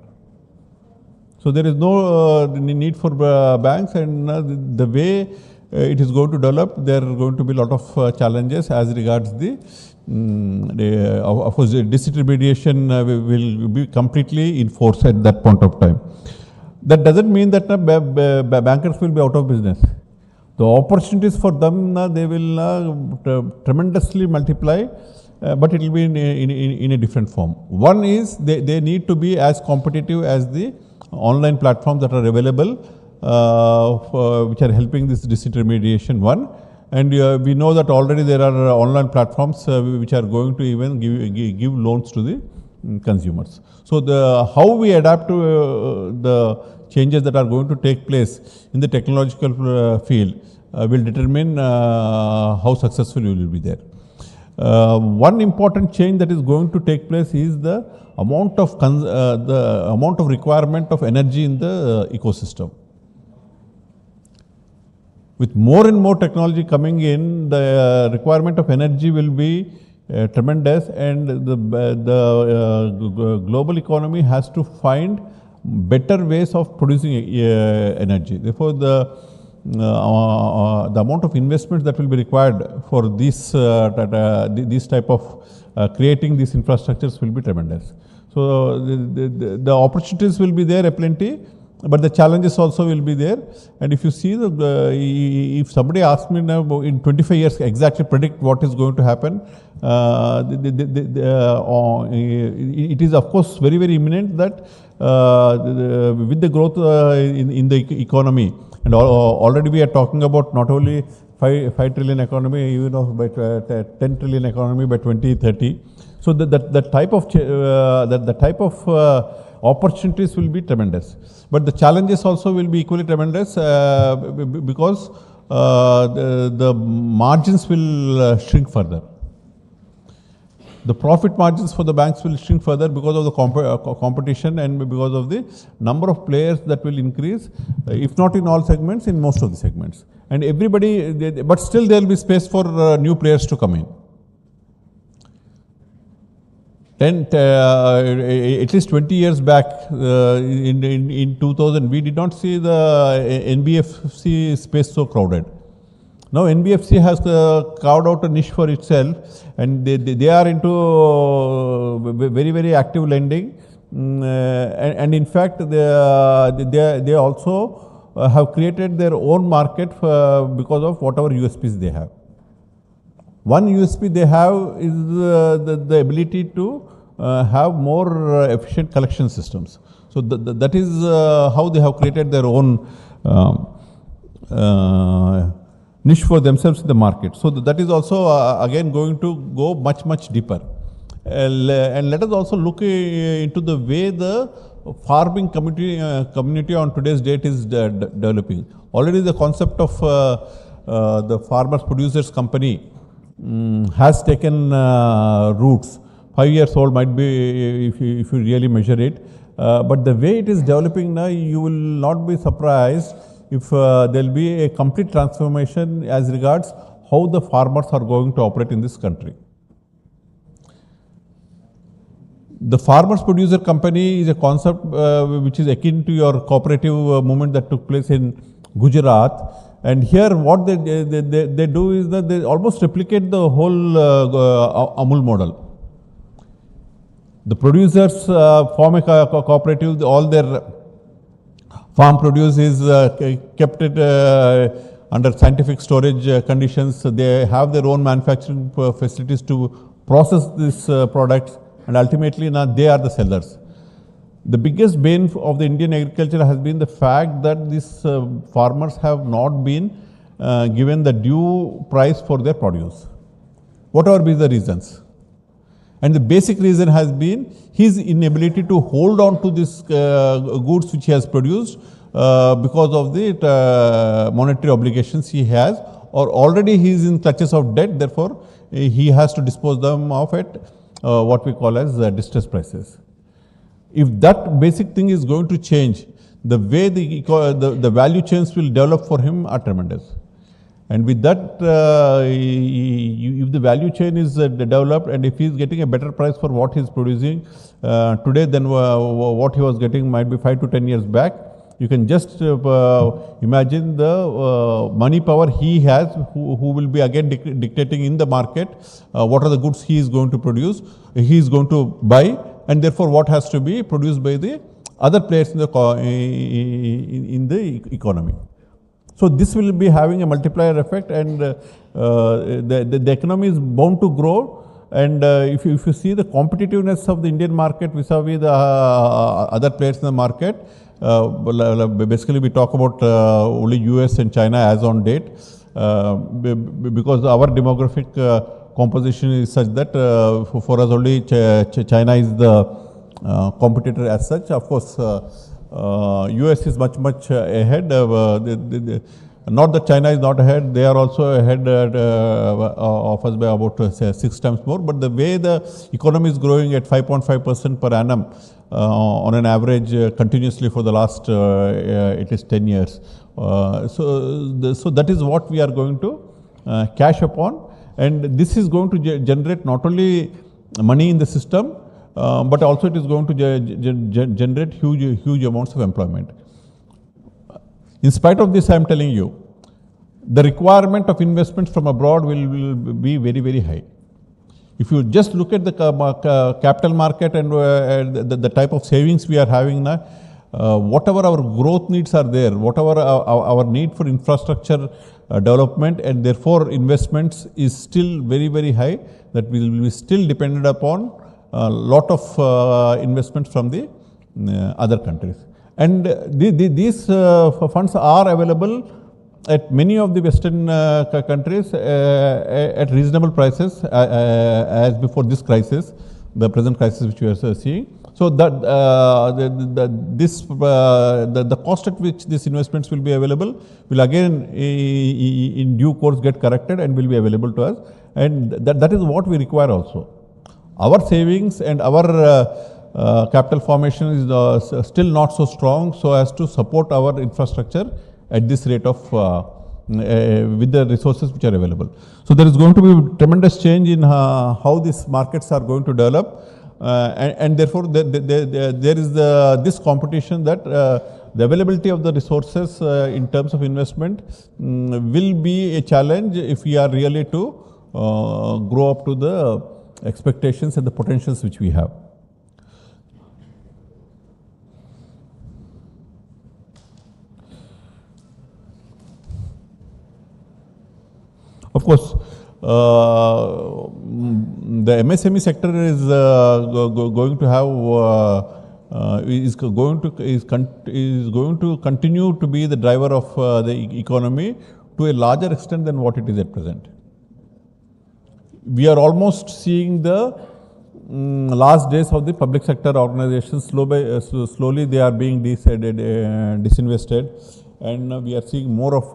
So there is no need for banks, and the way it is going to develop, there are going to be a lot of challenges as regards the of course, disintermediation will be completely enforced at that point of time. That doesn't mean that bankers will be out of business. The opportunities for them, they will tremendously multiply, but it will be in a different form. One is they need to be as competitive as the online platforms that are available, which are helping this disintermediation, one. And we know that already there are online platforms which are going to even give loans to the consumers. So how we adapt to the changes that are going to take place in the technological field will determine how successful you will be there. One important change that is going to take place is the amount of requirement of energy in the ecosystem. With more and more technology coming in, the requirement of energy will be tremendous, and the global economy has to find better ways of producing energy. Therefore, the amount of investment that will be required for this type of creating these infrastructures will be tremendous. So the opportunities will be there aplenty, but the challenges also will be there. And if you see if somebody asks me now in 25 years exactly predict what is going to happen, it is of course very, very imminent that with the growth in the economy, and already we are talking about not only 5 trillion economy, even by 10 trillion economy by 2030. So the type of opportunities will be tremendous, but the challenges also will be equally tremendous because the margins will shrink further. The profit margins for the banks will shrink further because of the competition and because of the number of players that will increase, if not in all segments, in most of the segments. And everybody, but still there will be space for new players to come in. At least 20 years back, in 2000, we did not see the NBFC space so crowded. Now NBFC has carved out a niche for itself, and they are into very, very active lending, and in fact they also have created their own market because of whatever USPs they have. One USP they have is the ability to have more efficient collection systems. So that is how they have created their own niche for themselves in the market. So that is also again going to go much, much deeper. And let us also look into the way the farming community on today's date is developing. Already the concept of the farmers producers company has taken roots. 5 years old might be if you really measure it, but the way it is developing now, you will not be surprised if there will be a complete transformation as regards how the farmers are going to operate in this country. The farmers producer company is a concept which is akin to your cooperative movement that took place in Gujarat. And here what they do is that they almost replicate the whole Amul model. The producers form a cooperative, all their farm produce is kept under scientific storage conditions. They have their own manufacturing facilities to process these products, and ultimately now they are the sellers. The biggest bane of the Indian agriculture has been the fact that these farmers have not been given the due price for their produce, whatever be the reasons. And the basic reason has been his inability to hold on to these goods which he has produced because of the monetary obligations he has, or already he is in clutches of debt, therefore he has to dispose them of at what we call as distress prices. If that basic thing is going to change, the way the value chains will develop for him are tremendous. And with that, if the value chain is developed, and if he is getting a better price for what he is producing today than what he was getting might be 5 to 10 years back, you can just imagine the money power he has, who will be again dictating in the market what are the goods he is going to produce, he is going to buy, and therefore what has to be produced by the other players in the economy. So this will be having a multiplier effect, and the economy is bound to grow. And if you see the competitiveness of the Indian market vis-a-vis the other players in the market, basically we talk about only US and China as on date, because our demographic composition is such that for us only China is the competitor as such. Of course, US is much ahead. Not that China is not ahead, they are also ahead of us by about say 6 times more, but the way the economy is growing at 5.5% per annum on an average continuously for the last it is 10 years. So that is what we are going to cash upon, and this is going to generate not only money in the system, but also it is going to generate huge amounts of employment. In spite of this, I am telling you, the requirement of investments from abroad will be very high. If you just look at the capital market and the type of savings we are having now, whatever our growth needs are there, whatever our need for infrastructure development and therefore investments is still very high, that we will be still dependent upon a lot of investments from the other countries. And these funds are available at many of the Western countries at reasonable prices as before this crisis, the present crisis which we are seeing. So that the cost at which these investments will be available will again in due course get corrected and will be available to us, and that is what we require also. Our savings and our capital formation is still not so strong so as to support our infrastructure at this rate of with the resources which are available. So there is going to be tremendous change in how these markets are going to develop, and therefore there is this competition that the availability of the resources in terms of investment will be a challenge if we are really to grow up to the expectations and the potentials which we have. Of course, the MSME sector is going to have is going to continue to be the driver of the economy to a larger extent than what it is at present. We are almost seeing the last days of the public sector organizations. Slowly they are being disinvested. And we are seeing more of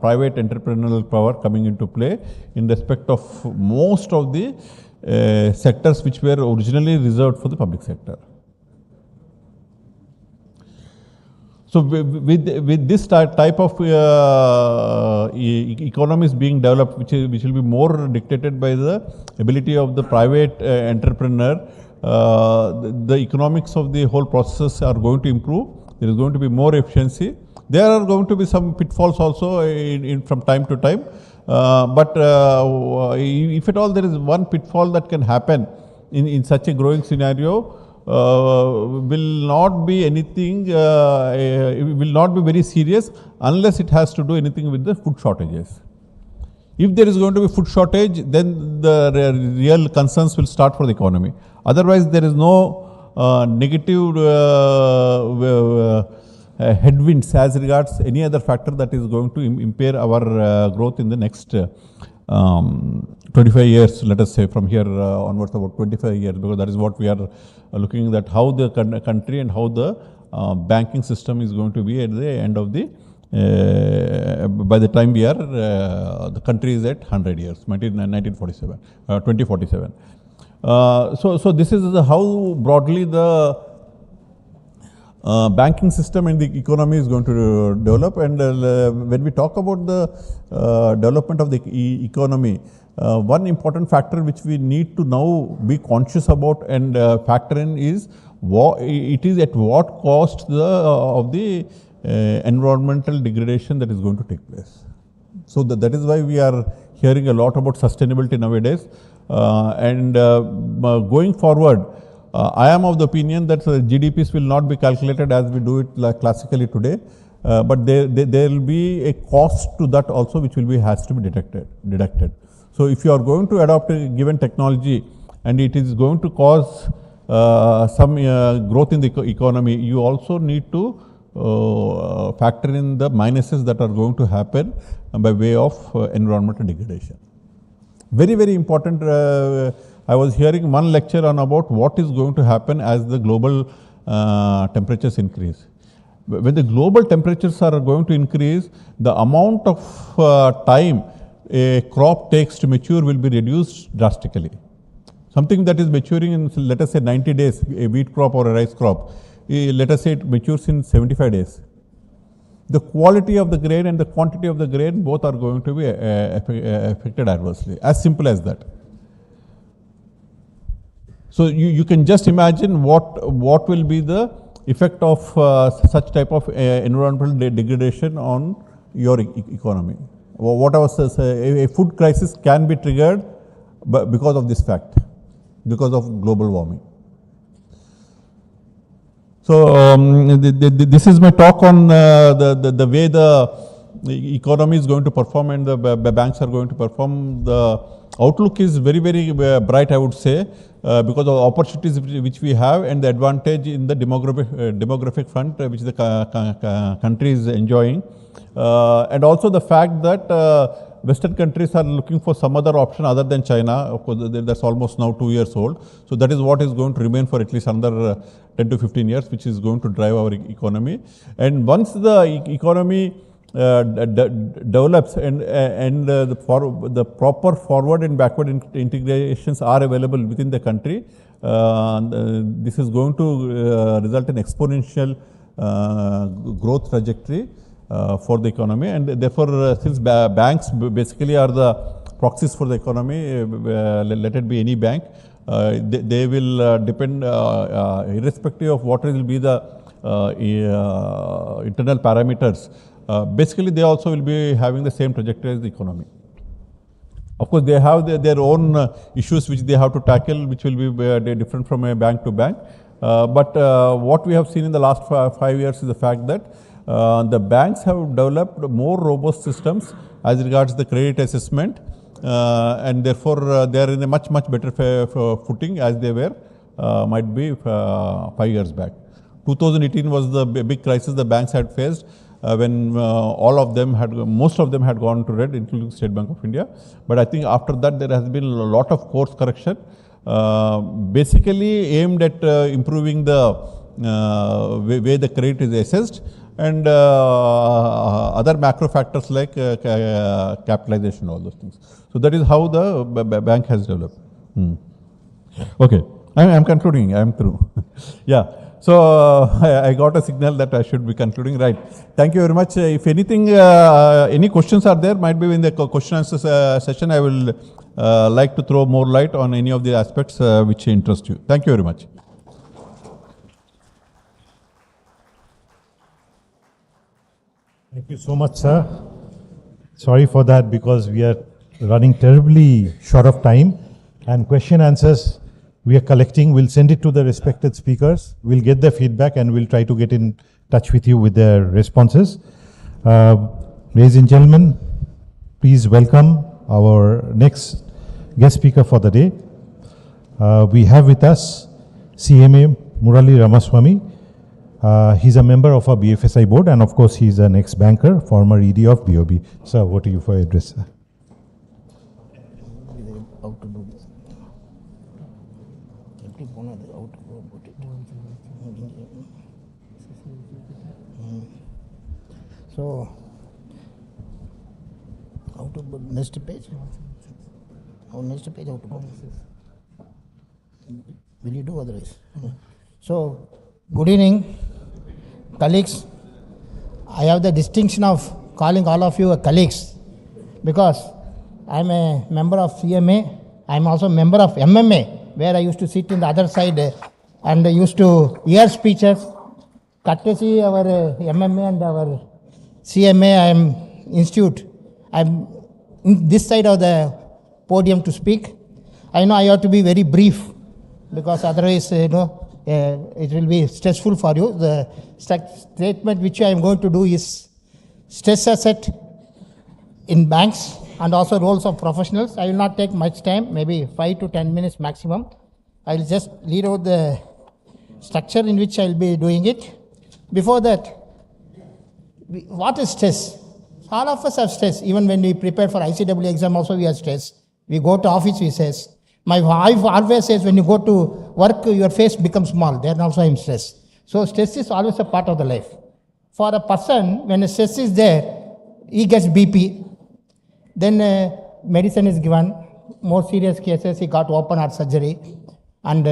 private entrepreneurial power coming into play in respect of most of the sectors which were originally reserved for the public sector. So with this type of economies being developed, which will be more dictated by the ability of the private entrepreneur, the economics of the whole process are going to improve. There is going to be more efficiency. There are going to be some pitfalls also from time to time. But if at all there is one pitfall that can happen in such a growing scenario, will not be anything, it will not be very serious unless it has to do anything with the food shortages. If there is going to be food shortage, then the real concerns will start for the economy. Otherwise, there is no negative headwinds as regards any other factor that is going to impair our growth in the next 25 years, let us say from here onwards about 25 years, because that is what we are looking at, how the country and how the banking system is going to be at the end of the by the time we are the country is at 100 years, 2047. So this is how broadly the banking system and the economy is going to develop. And when we talk about the development of the economy, one important factor which we need to now be conscious about and factor in is it is at what cost of the environmental degradation that is going to take place. So that is why we are hearing a lot about sustainability nowadays. And going forward, I am of the opinion that GDPs will not be calculated as we do it classically today, but there will be a cost to that also, which has to be deducted. So if you are going to adopt a given technology and it is going to cause some growth in the economy, you also need to factor in the minuses that are going to happen by way of environmental degradation. Very, very important. I was hearing one lecture on about what is going to happen as the global temperatures increase. when the global temperatures are going to increase, the amount of time a crop takes to mature will be reduced drastically. Something that is maturing in, let us say, 90 days, a wheat crop or a rice crop, let us say it matures in 75 days. The quality of the grain and the quantity of the grain both are going to be affected adversely. As simple as that. So you can just imagine what will be the effect of such type of environmental degradation on your economy. What I was saying, a food crisis can be triggered because of this fact, because of global warming. So this is my talk on the way the economy is going to perform and the banks are going to perform. The outlook is very, very bright, I would say, because of opportunities which we have and the advantage in the demographic front which the country is enjoying. And also the fact that Western countries are looking for some other option other than China. Of course, that's almost now 2 years old. So that is what is going to remain for at least another 10 to 15 years, which is going to drive our economy. And once the economy develops and the proper forward and backward integrations are available within the country, this is going to result in exponential growth trajectory for the economy, and therefore since banks basically are the proxies for the economy, let it be any bank, they will depend irrespective of what will be the internal parameters. Basically they also will be having the same trajectory as the economy. Of course, they have their own issues which they have to tackle, which will be different from a bank to bank. But what we have seen in the last 5 years is the fact that the banks have developed more robust systems as regards the credit assessment, and therefore they are in a much better footing as they were might be 5 years back. 2018 was the big crisis the banks had faced when most of them had gone to red, including State Bank of India. But I think after that there has been a lot of course correction, basically aimed at improving the way the credit is assessed, and other macro factors like capitalization, all those things. So that is how the bank has developed. Okay, I'm concluding, I'm through. Yeah, so I got a signal that I should be concluding, right. Thank you very much. If anything, any questions are there, might be in the question answer session, I will like to throw more light on any of the aspects which interest you. Thank you very much. Thank you so much, sir. Sorry for that, because we are running terribly short of time, and question answers we are collecting. We'll send it to the respected speakers. We'll get their feedback and we'll try to get in touch with you with their responses. Ladies and gentlemen, please welcome our next guest speaker for the day. We have with us CMA Murali Ramaswamy. He's a member of our BFSI board, and of course he's an ex-banker, former ED of BOB. Sir, over to you for your address. So, how to go next page? How next page, how to go? Will you do otherwise? So, good evening, colleagues. I have the distinction of calling all of you colleagues because I am a member of CMA. I am also a member of MMA, where I used to sit in the other side and used to hear speeches. Courtesy our MMA and our CMA, I am institute. I am in this side of the podium to speak. I know I have to be very brief because otherwise, it will be stressful for you. The statement which I am going to do is stress asset in banks and also roles of professionals. I will not take much time, maybe 5 to 10 minutes maximum. I will just lead out the structure in which I will be doing it. Before that, what is stress? All of us have stress. Even when we prepare for ICAI exam also we have stress. We go to office, we says. My wife always says when you go to work, your face becomes small. Then also I am stressed. So stress is always a part of the life. for a person, when a stress is there, he gets BP, then medicine is given. More serious cases, he got open heart surgery and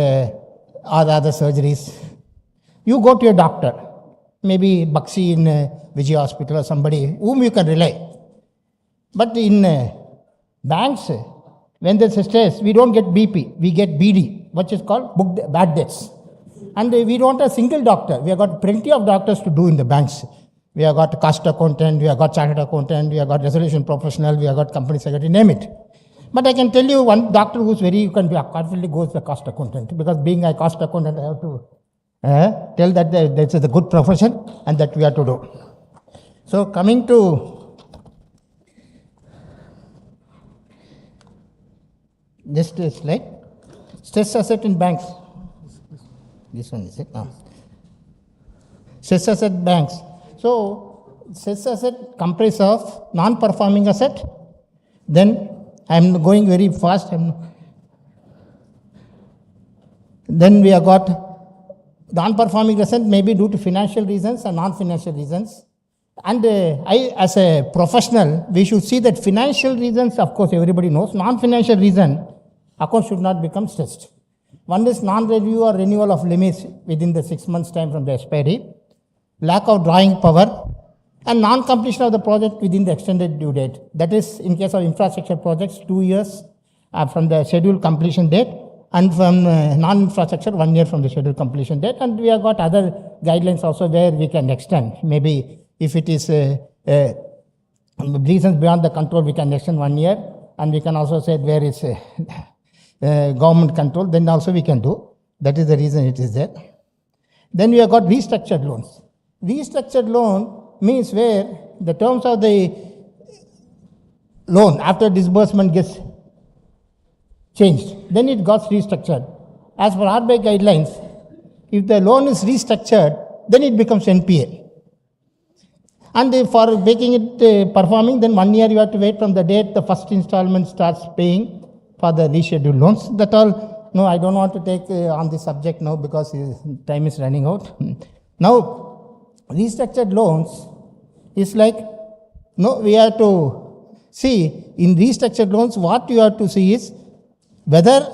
all the other surgeries. You go to your doctor, maybe Bakshi in Vijay Hospital or somebody whom you can rely. But in banks, when there's a stress, we don't get BP, we get BD, which is called booked bad debts. And we don't have a single doctor. We have got plenty of doctors to do in the banks. We have got cost accountant, we have got chartered accountant, we have got resolution professional, we have got company secretary, name it. But I can tell you one doctor who's very, you can confidently go to the cost accountant, because being a cost accountant, I have to tell that this is a good profession and that we have to do. So coming to this slide, stress asset in banks. This one is it? No. Stress asset banks. So stress asset comprises of non-performing asset. Then I am going very fast. Then we have got non-performing asset maybe due to financial reasons and non-financial reasons. And I, as a professional, we should see that financial reasons, of course, everybody knows. Non-financial reason, account should not become stressed. One is non-review or renewal of limits within the 6 months' time from the expiry, lack of drawing power, and non-completion of the project within the extended due date. That is, in case of infrastructure projects, 2 years from the scheduled completion date, and from non-infrastructure, 1 year from the scheduled completion date. And we have got other guidelines also where we can extend. Maybe if it is reasons beyond the control, we can extend 1 year, and we can also say where it's government control, then also we can do. That is the reason it is there. Then we have got restructured loans. Restructured loan means where the terms of the loan after disbursement gets changed, then it got restructured. As per RBI guidelines, if the loan is restructured, then it becomes NPA. And for making it performing, then 1 year you have to wait from the date the first installment starts paying for the rescheduled loans. That all, no, I don't want to take on this subject now because time is running out. Now, restructured loans is like, no, we have to see in restructured loans, what you have to see is whether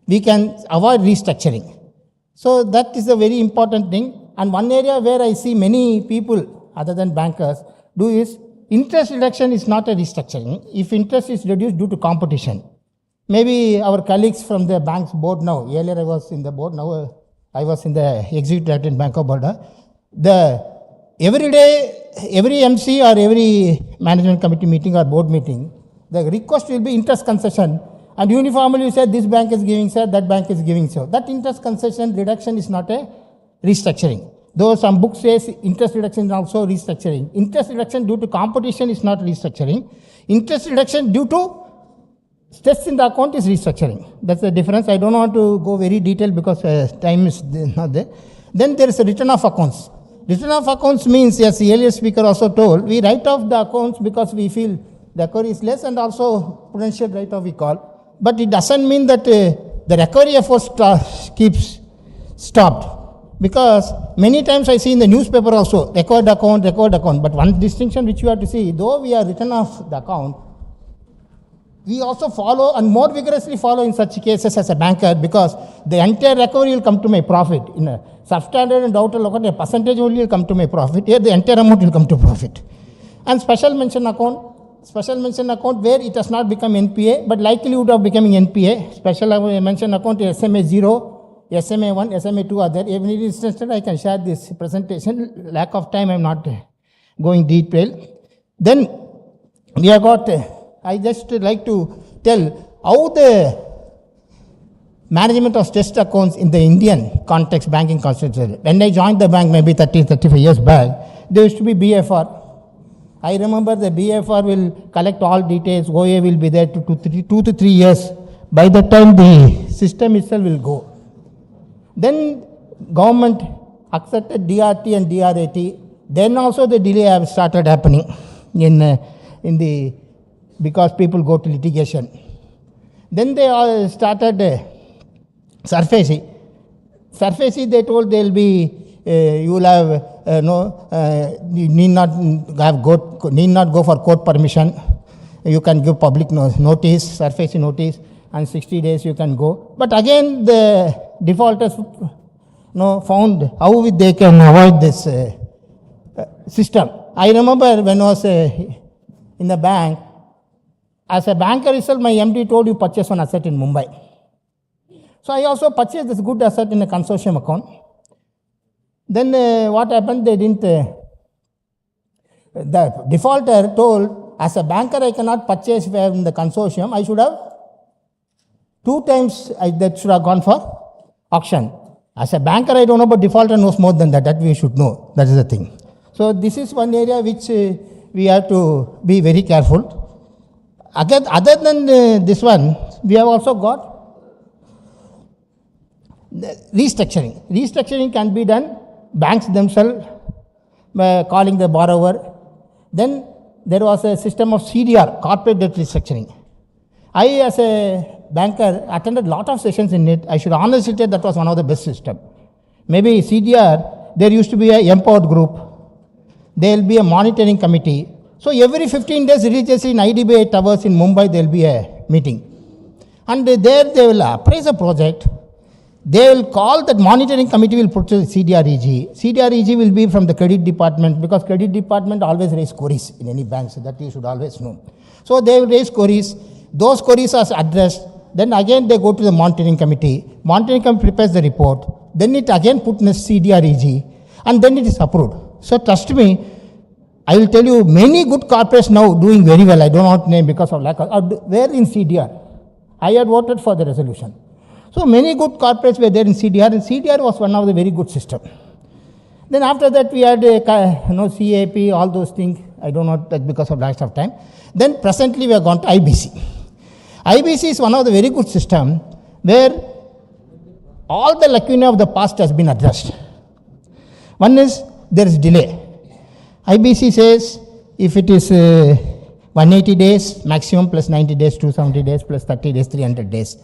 we can avoid restructuring. So that is a very important thing. And one area where I see many people other than bankers do is interest reduction is not a restructuring. If interest is reduced due to competition, maybe our colleagues from the bank's board now, earlier I was in the board, now I was in the executive director in Bank of Baroda. Every day, every MC or every management committee meeting or board meeting, the request will be interest concession. And uniformly you said this bank is giving so, that bank is giving so. That interest concession reduction is not a restructuring. Though some books says interest reduction is also restructuring. Interest reduction due to competition is not restructuring. Interest reduction due to stress in the account is restructuring. That's the difference. I don't want to go very detailed because time is not there. Then there is a return of accounts. Return of accounts means, as the earlier speaker also told, we write off the accounts because we feel the recovery is less and also potential write-off we call. But it doesn't mean that the recovery efforts keeps stopped. Because many times I see in the newspaper also, record account. But one distinction which you have to see, though we are written off the account, we also follow and more vigorously follow in such cases as a banker, because the entire recovery will come to my profit. In a substandard and doubtful account, a percentage only will come to my profit. Here the entire amount will come to profit. And special mention account where it has not become NPA, but likelihood of becoming NPA. Special mention account is SMA 0, SMA 1, SMA 2 are there. If it is interested, I can share this presentation. Lack of time, I am not going detail. Then we have got, I just like to tell how the management of stressed accounts in the Indian context, banking context. When I joined the bank maybe 35 years back, there used to be BFR. I remember the BFR will collect all details, OA will be there 2 to 3 years. By the time the system itself will go. Then government accepted DRT and DRAT. Then also the delay have started happening because people go to litigation. Then they all started SURFACE. SURFACE they told they will be you will have you need not go for court permission. You can give public notice, surface notice, and 60 days you can go. But again, the defaulters found how they can avoid this system. I remember when I was in the bank, as a banker itself, my MD told you purchase one asset in Mumbai. So I also purchased this good asset in a consortium account. Then what happened? They didn't. The defaulter told, as a banker, I cannot purchase in the consortium. I should have 2 times that should have gone for auction. As a banker, I don't know, but defaulter knows more than that. That we should know. That is the thing. So this is one area which we have to be very careful. Again, other than this one, we have also got restructuring. Restructuring can be done, banks themselves calling the borrower. Then there was a system of CDR, corporate debt restructuring. I, as a banker, attended a lot of sessions in it. I should honestly say that was one of the best systems. Maybe CDR, there used to be a empowered group. There will be a monitoring committee. So every 15 days, religiously in IDBI Towers in Mumbai, there will be a meeting. And there they will appraise a project. They will call that monitoring committee, will put CDREG. CDREG will be from the credit department, because credit department always raise queries in any bank, so that you should always know. So they will raise queries. Those queries are addressed. Then again they go to the monitoring committee. Monitoring committee prepares the report. Then it again put in a CDREG, and then it is approved. So trust me, I will tell you, many good corporates now doing very well. I don't want to name because of lack of, were in CDR. I had voted for the resolution. So many good corporates were there in CDR, and CDR was one of the very good system. Then after that we had CAP, all those things. I don't know that because of lack of time. Then presently we have gone to IBC. IBC is one of the very good system where all the lacunae of the past has been addressed. One is there is delay. IBC says if it is 180 days maximum plus 90 days, 270 days plus 30 days, 300 days.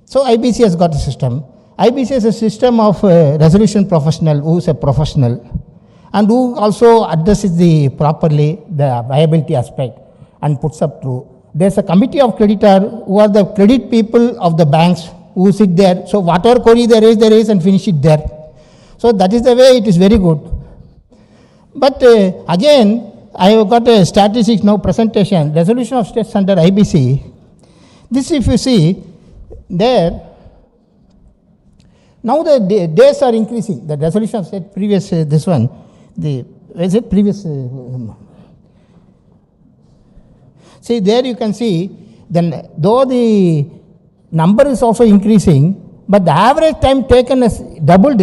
So IBC has got a system. IBC is a system of resolution professional who is a professional and who also addresses properly the viability aspect and puts up through. There's a committee of creditor who are the credit people of the banks who sit there. So whatever query they raise and finish it there. So that is the way it is very good. But again, I have got a statistics now presentation, resolution of stress under IBC. This if you see, there, now the days are increasing. The resolution said previous, this one, see there you can see, then though the number is also increasing, but the average time taken has doubled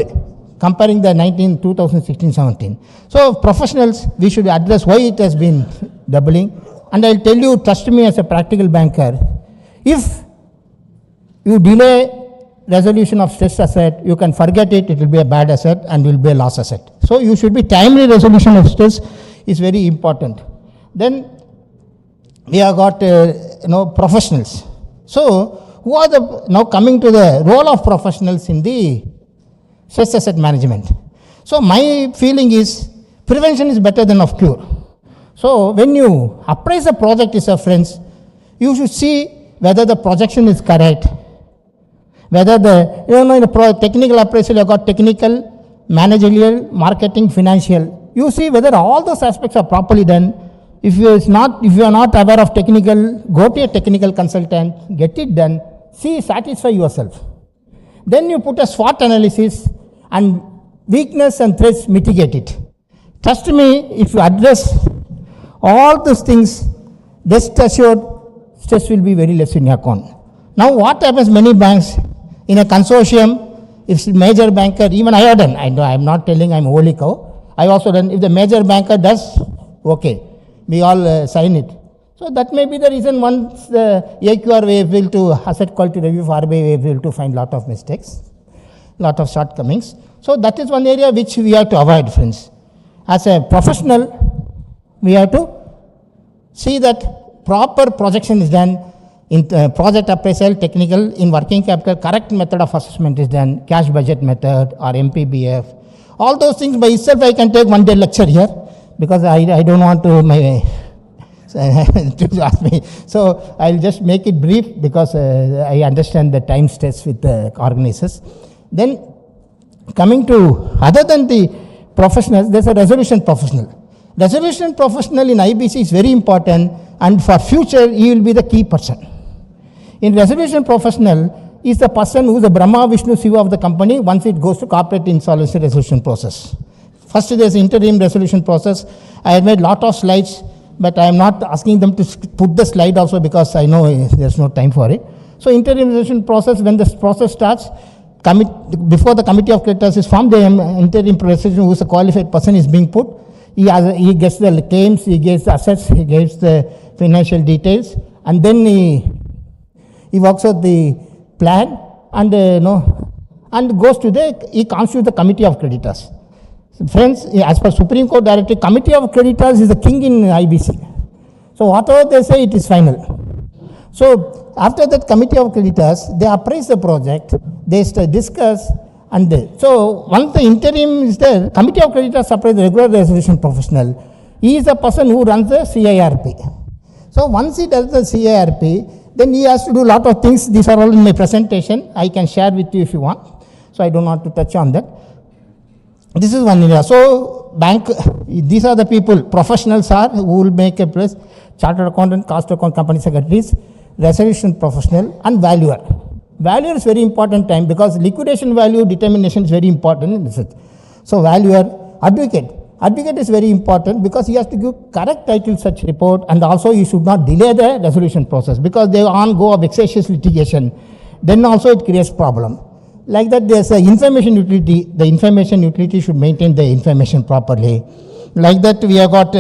comparing the 2016-17. So professionals, we should address why it has been doubling. And I'll tell you, trust me as a practical banker, if you delay resolution of stressed asset, you can forget it, it will be a bad asset and will be a loss asset. So you should be timely resolution of stress is very important. Then we have got professionals. So who are now coming to the role of professionals in the stress asset management. So my feeling is prevention is better than of cure. So when you appraise a project, friends, you should see whether the projection is correct. Whether in the technical appraisal, you have got technical, managerial, marketing, financial. You see whether all those aspects are properly done. If you are not aware of technical, go to a technical consultant, get it done, satisfy yourself. Then you put a SWOT analysis and weakness and threats, mitigate it. Trust me, if you address all those things, rest assured, stress will be very less in your account. Now what happens, many banks, in a consortium, if major banker, even I have done, I'm not telling I'm holy cow, I also done, if the major banker does, okay, we all sign it. So that may be the reason once the AQR way will to asset quality review for RBI will to find lot of mistakes, lot of shortcomings. So that is one area which we have to avoid, friends. As a professional, we have to see that proper projection is done, in project appraisal, technical, in working capital, correct method of assessment is done, cash budget method or MPBF All those things by itself I can take 1 day lecture here, because I don't want to to ask me. So I'll just make it brief, because I understand the time stress with the organizers. Then coming to, other than the professionals, there's a resolution professional. Resolution professional in IBC is very important, and for future he will be the key person. In resolution professional is the person who is the Brahma, Vishnu, Shiva of the company once it goes to corporate insolvency resolution process. First there is interim resolution process. I have made lot of slides, but I am not asking them to put the slide also, because I know there's no time for it. So interim resolution process, when this process starts, before the committee of creditors is formed, the interim resolution, who is a qualified person, is being put. He gets the claims, he gets the assets, he gets the financial details, and then he works out the plan, and and goes to he constitutes the committee of creditors. Friends, as per Supreme Court directive, committee of creditors is the king in IBC. So whatever they say, it is final. So after that committee of creditors, they appraise the project, they discuss, and so once the interim is there, committee of creditors appraise the regular resolution professional. He is the person who runs the CIRP. So once he does the CIRP, then he has to do a lot of things. These are all in my presentation. I can share with you if you want. So I don't want to touch on that. This is one area. So bank, these are the people, professionals are who will make a place, chartered accountant, cost account, company secretaries, resolution professional, and valuer. Valuer is very important time, because liquidation value determination is very important. So valuer, advocate. Advocate is very important, because he has to give correct title such report, and also he should not delay the resolution process, because they on go of vexatious litigation. Then also it creates problem. Like that, there's a information utility. The information utility should maintain the information properly. Like that, we have got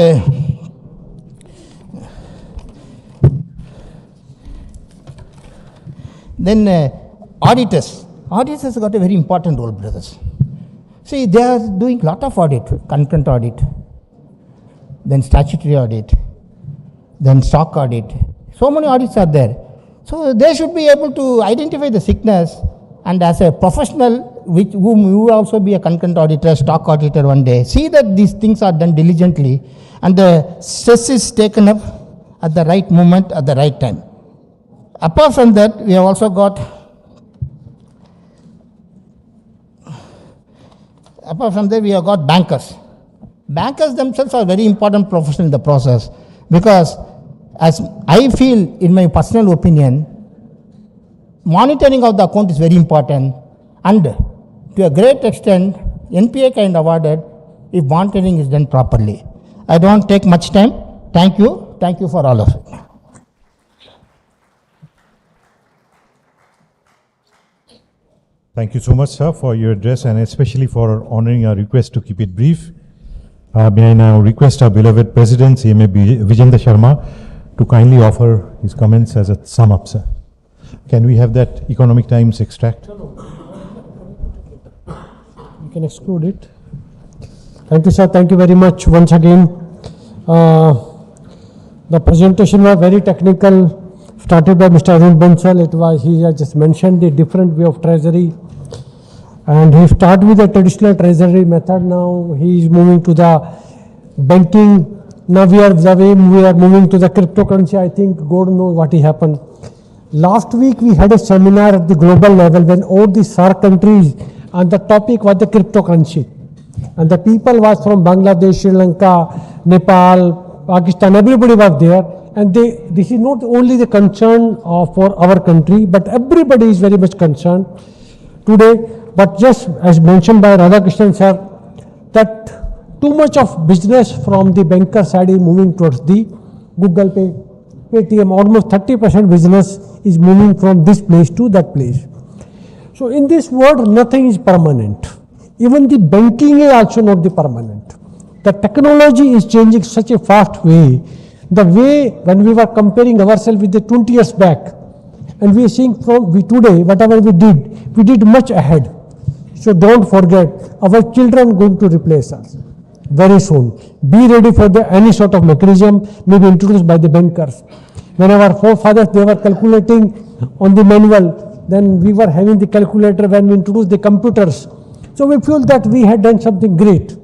then auditors. Auditors have got a very important role, brothers. See, they are doing lot of audit, concurrent audit, then statutory audit, then stock audit. So many audits are there. So they should be able to identify the sickness, and as a professional, whom you also be a concurrent auditor, stock auditor one day, see that these things are done diligently, and the stress is taken up at the right moment, at the right time. Apart from that, we have also got, bankers. Bankers themselves are very important professional in the process, because as I feel, in my personal opinion, monitoring of the account is very important, and to a great extent, NPA can awarded if monitoring is done properly. I don't take much time. Thank you. Thank you for all of it. Thank you so much, sir, for your address, and especially for honoring our request to keep it brief. May I now request our beloved President, CMA Vijendra Sharma, to kindly offer his comments as a sum up, sir. Can we have that Economic Times extract? You can exclude it. Thank you, sir. Thank you very much once again. The presentation was very technical, started by Mr. Arun Bansal. He has just mentioned the different way of treasury. And he started with the traditional treasury method. Now he is moving to the banking. Now we are moving to the cryptocurrency. I think God knows what he happened. Last week we had a seminar at the global level when all the SAARC countries, and the topic was the cryptocurrency. And the people was from Bangladesh, Sri Lanka, Nepal, Pakistan, everybody was there. And this is not only the concern for our country, but everybody is very much concerned today. But just as mentioned by Radhakrishnan sir, that too much of business from the banker side is moving towards the Google Pay, Paytm. Almost 30% business is moving from this place to that place. So in this world, nothing is permanent. Even the banking is also not the permanent. The technology is changing such a fast way. The way when we were comparing ourselves with the 20 years back, and we are seeing from today, whatever we did much ahead. So don't forget, our children going to replace us very soon. Be ready for any sort of mechanism may be introduced by the bankers. When our forefathers, they were calculating on the manual, then we were having the calculator. When we introduced the computers, So we feel that we had done something great.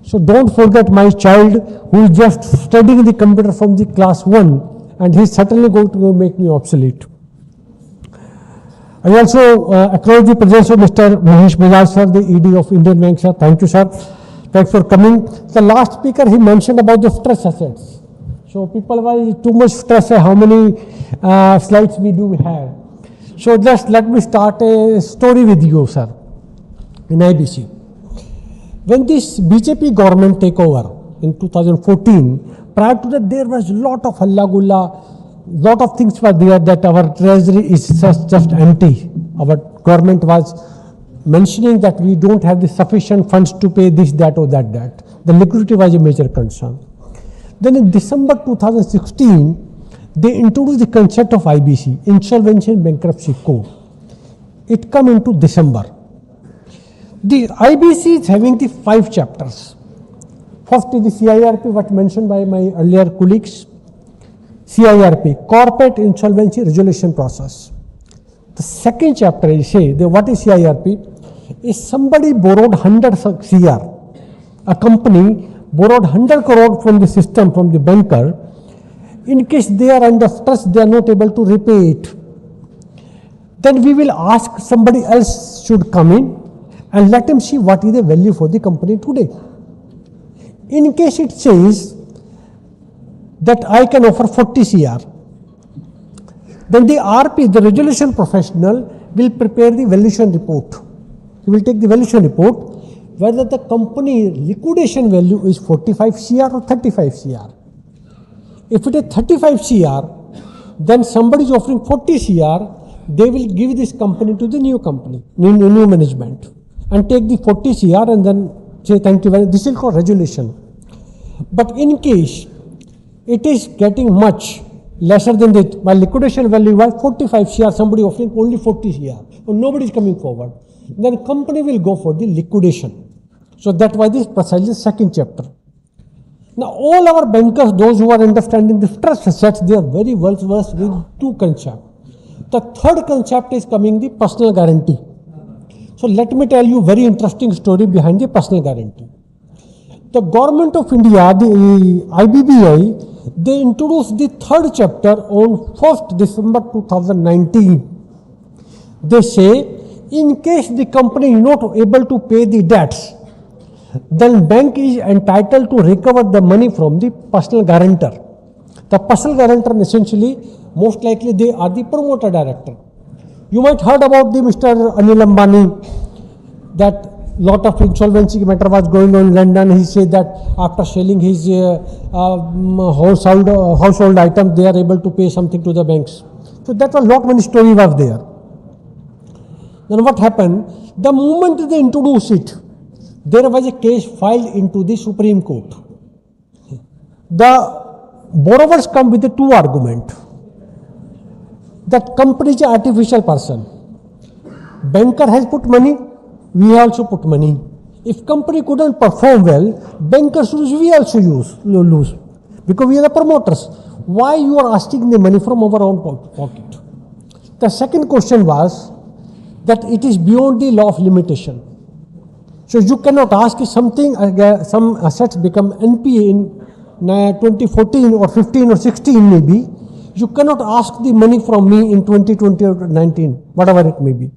So don't forget my child who is just studying the computer from the class 1, and he's certainly going to make me obsolete. I also acknowledge the presence of Mr. Mahesh Bajaj sir, the ED of Indian Bank sir. Thank you sir. Thanks for coming. The last speaker, he mentioned about the stress assets. So people were too much stress, how many slides we do have. So just let me start a story with you sir, in IBC. When this BJP government take over in 2014, prior to that there was a lot of halla-gulla, lot of things were there that our treasury is just empty. Our government was mentioning that we don't have the sufficient funds to pay this, that or that. The liquidity was a major concern. Then in December 2016, they introduced the concept of IBC, Insolvency and Bankruptcy Code. It come into December. The IBC is having the 5 chapters. First is the CIRP, what mentioned by my earlier colleagues. CIRP, Corporate Insolvency Resolution Process. The second chapter is say, what is CIRP? Is somebody borrowed 100 CR. A company borrowed 100 crore from the system, from the banker. In case they are under stress, they are not able to repay it. Then we will ask somebody else should come in and let him see what is the value for the company today. In case it says that I can offer 40 CR, then the RP, the resolution professional, will prepare the valuation report. He will take the valuation report, whether the company liquidation value is 45 CR or 35 CR. If it is 35 CR, then somebody is offering 40 CR, they will give this company to the new company, new management, and take the 40 CR and then say thank you. This is called resolution. But in case it is getting much lesser than that, my liquidation value was 45 CR, somebody offering only 40 CR, or nobody is coming forward, then company will go for the liquidation. So that was this precisely second chapter. Now all our bankers, those who are understanding the stress assets, they are very well versed with 2 concepts. The third concept is coming the personal guarantee. So let me tell you very interesting story behind the personal guarantee. The government of India, the IBBI, they introduced the third chapter on 1st December 2019. They say, in case the company is not able to pay the debts, then bank is entitled to recover the money from the personal guarantor. The personal guarantor essentially, most likely they are the promoter director. You might heard about the Mr. Anil Ambani, that lot of insolvency matter was going on in London. He said that after selling his household items, they are able to pay something to the banks. So that was lot many story was there. Then what happened? The moment they introduced it, there was a case filed into the Supreme Court. The borrowers come with the 2 arguments. That company is an artificial person. Banker has put money, we also put money. If company couldn't perform well, bankers we also lose. Because we are the promoters. Why you are asking the money from our own pocket? The second question was that it is beyond the law of limitation. So you cannot ask if something, some assets become NPA in 2014 or 15 or 16 maybe. You cannot ask the money from me in 2020 or 19, whatever it may be.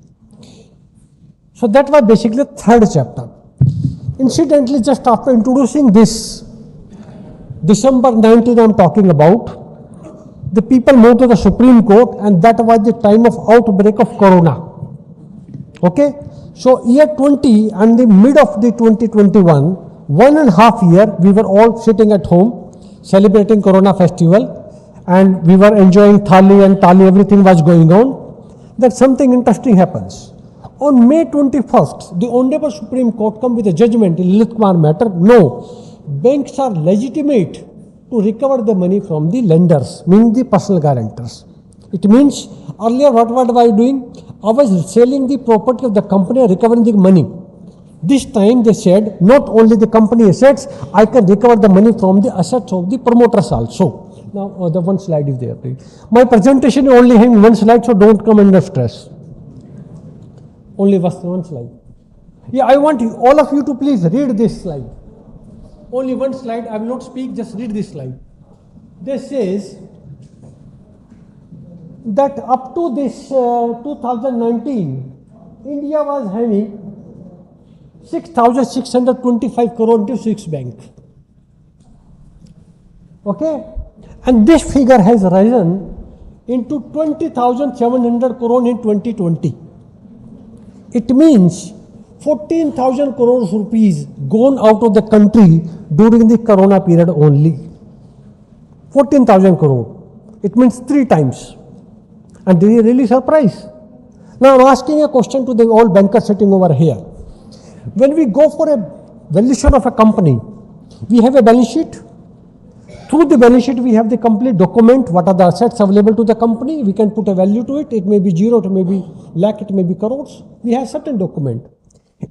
So that was basically the third chapter. Incidentally, just after introducing this, December 19 I am talking about, the people moved to the Supreme Court, and that was the time of outbreak of Corona. Okay? So year 20 and the mid of the 2021, 1.5 years, we were all sitting at home, celebrating Corona festival, and we were enjoying thali and tali, everything was going on. Then something interesting happens. On May 21st, the Honorable Supreme Court come with a judgment in Lilith Kumar matter. No, banks are legitimate to recover the money from the lenders, meaning the personal guarantors. It means earlier what was I doing? I was selling the property of the company and recovering the money. This time they said not only the company assets, I can recover the money from the assets of the promoters also. Now the one slide is there, please. My presentation is only having one slide, so don't come under stress. Only one slide. Yeah, I want all of you to please read this slide. Only one slide, I will not speak, just read this slide. This says that up to this 2019, India was having 6,625 crore into 6 banks. Okay? And this figure has risen into 20,700 crore in 2020. It means 14,000 crores rupees gone out of the country during the corona period only. 14,000 crore. It means 3 times. And they are really surprised. Now I'm asking a question to the all bankers sitting over here. When we go for a valuation of a company, we have a balance sheet. Through the balance sheet, we have the complete document, what are the assets available to the company. We can put a value to it. It may be 0, it may be lakh, it may be crores. We have certain document.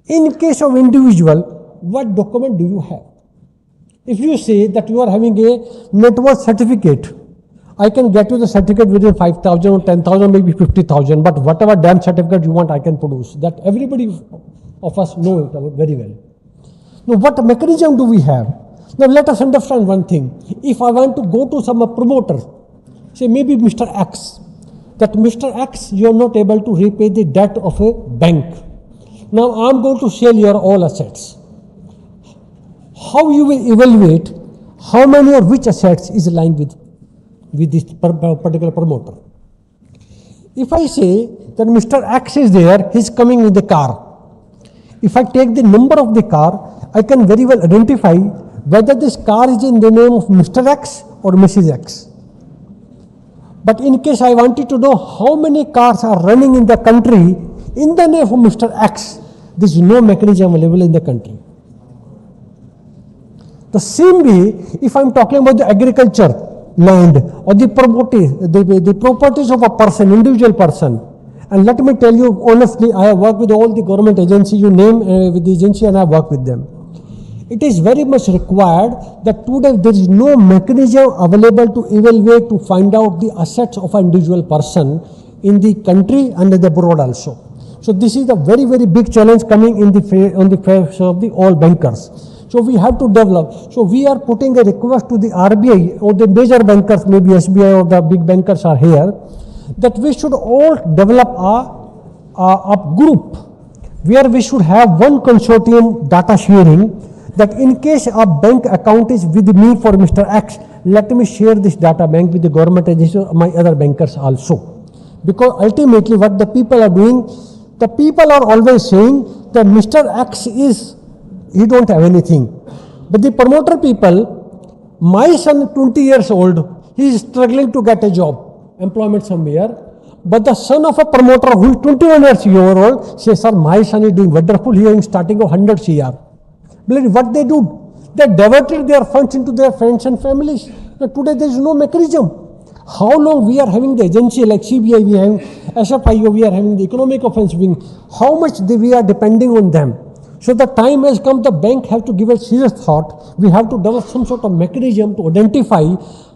In case of individual, what document do you have? If you say that you are having a net worth certificate, I can get you the certificate within 5,000 or 10,000, maybe 50,000, but whatever damn certificate you want, I can produce. That everybody of us know it very well. Now, what mechanism do we have? Now, let us understand one thing. If I want to go to some promoter, say maybe Mr. X, that Mr. X, you are not able to repay the debt of a bank. Now, I am going to sell your all assets. How you will evaluate how many or which assets is aligned with this particular promoter? If I say that Mr. X is there, he is coming with the car. If I take the number of the car, I can very well identify whether this car is in the name of Mr. X or Mrs. X. But in case I wanted to know how many cars are running in the country in the name of Mr. X, there is no mechanism available in the country. The same way, if I am talking about the agriculture land or the properties of a person, individual person, and let me tell you honestly, I have worked with all the government agencies, you name with the agency, and I have worked with them. It is very much required that today there is no mechanism available to evaluate, to find out the assets of an individual person in the country and in the abroad also. So this is a very, very big challenge coming on the face of the all bankers. So we have to develop. So we are putting a request to the RBI or the major bankers, maybe SBI or the big bankers are here, that we should all develop a group where we should have one consortium data sharing, that in case a bank account is with me for Mr. X, let me share this data bank with the government agency or my other bankers also. Because ultimately what the people are doing, the people are always saying that Mr. X is, he don't have anything. But the promoter people, my son 20 years old, he is struggling to get a job, employment somewhere. But the son of a promoter who is 21 years old says, sir, my son is doing wonderful, he is starting of 100 CR. What they do? They diverted their funds into their friends and families. Now, today there is no mechanism. How long we are having the agency like CBI, we are having SFIO, we are having the economic offense wing, how much we are depending on them. So the time has come, the bank have to give a serious thought. We have to develop some sort of mechanism to identify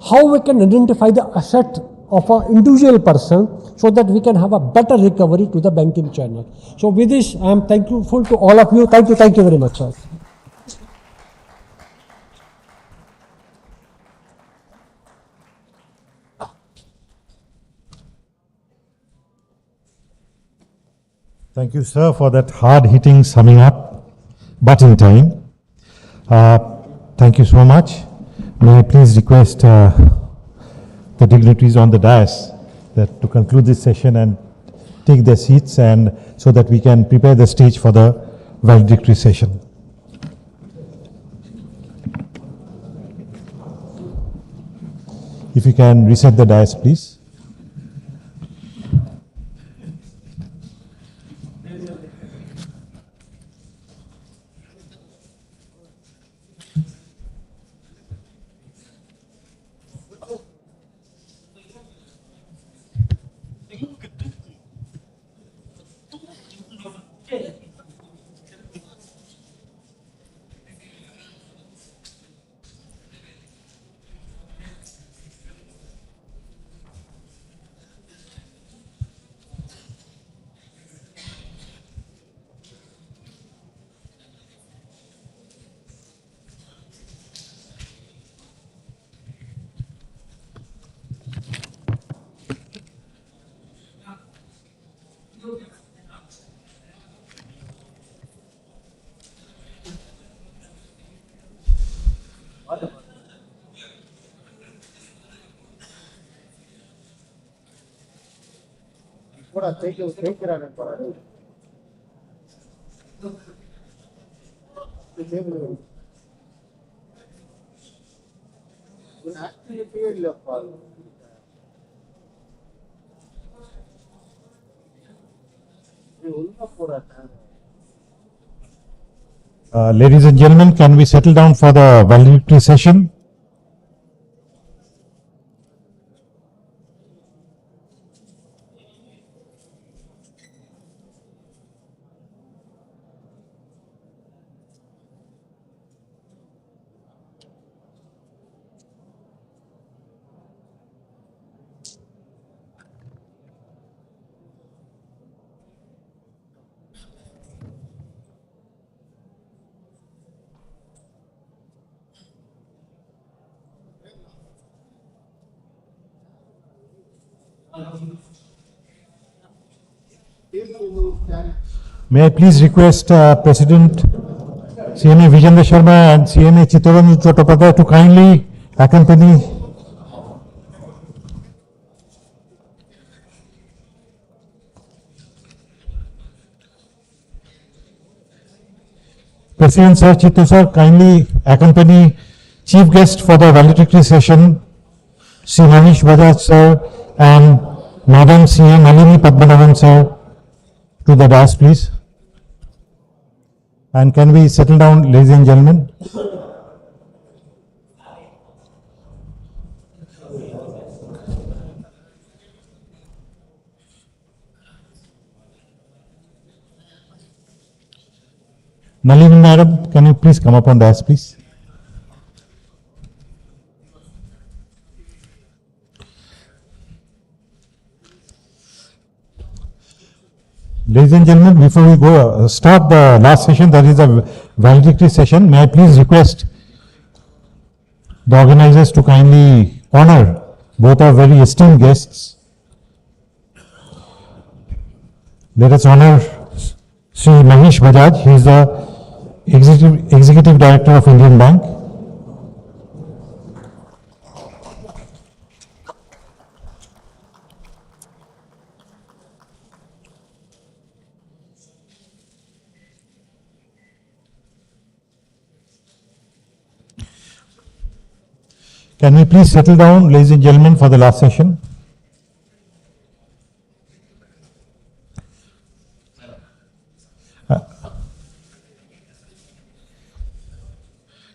how we can identify the asset of an individual person so that we can have a better recovery to the banking channel. So with this, I am thankful to all of you. Thank you very much, sir. Thank you, sir, for that hard-hitting summing up, but in time. Thank you so much. May I please request the dignitaries on the dais that to conclude this session and take their seats, and so that we can prepare the stage for the valedictory session. If you can reset the dais, please. Ladies and gentlemen, can we settle down for the valedictory session? May I please request President CMA Vijayendra Sharma and CMA Chittaranjan Chattopadhyay to kindly accompany President Sir Chittu Sir, kindly accompany chief guest for the valedictory session, Sri Manish Bajaj Sir and Madam CM Nalini Padmanabhan Sir to the dais, please. And can we settle down, ladies and gentlemen? Nalini Madam, can you please come up on dais, please? Ladies and gentlemen, before we go start the last session, that is the valedictory session, may I please request the organizers to kindly honor both our very esteemed guests. Let us honor Sri Manish Bajaj. He is the Executive Director of Indian Bank. Can we please settle down, ladies and gentlemen, for the last session?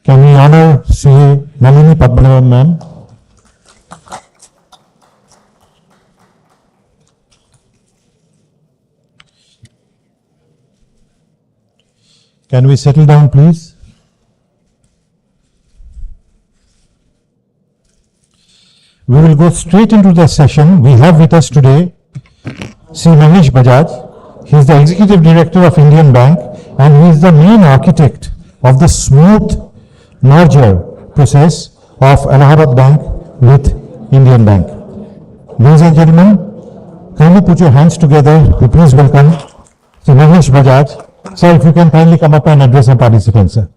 Can we honor Sri Nalini Padmanabhan ma'am? Can we settle down, please? We will go straight into the session. We have with us today Sri Manish Bajaj. He is the Executive Director of Indian Bank and he is the main architect of the smooth merger process of Allahabad Bank with Indian Bank. Ladies and gentlemen, kindly put your hands together to please welcome Sri Manish Bajaj. Sir, if you can kindly come up and address our participants, sir.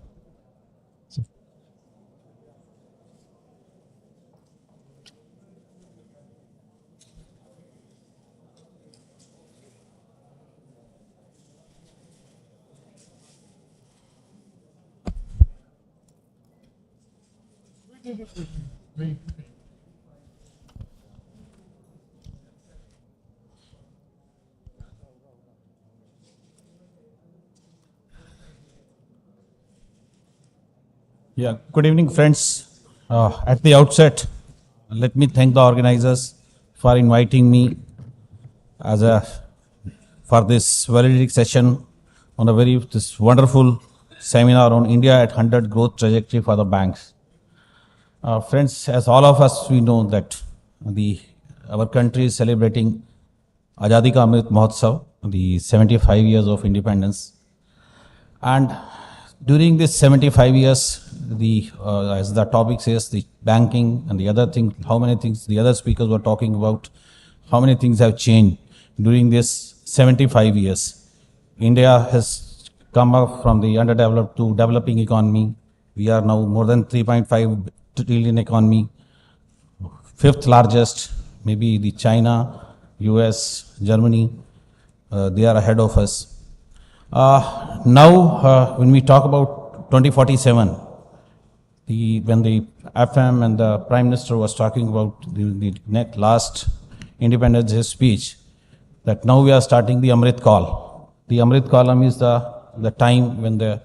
Yeah, good evening, friends. At the outset, let me thank the organizers for inviting me for this valedictory session on this wonderful seminar on India at 100 growth trajectory for the banks. Friends, as all of us, we know that our country is celebrating Azadi Ka Amrit Mahotsav, the 75 years of independence. And during this 75 years, as the topic says, the banking and the other thing, how many things the other speakers were talking about, how many things have changed during this 75 years. India has come up from the underdeveloped to developing economy. We are now more than 3.5 trillion economy, fifth largest, maybe the China, US, Germany, they are ahead of us. Now, when we talk about 2047, when the FM and the Prime Minister was talking about the last Independence Day speech, that now we are starting the Amrit Kaal. The Amrit Kalam is the time when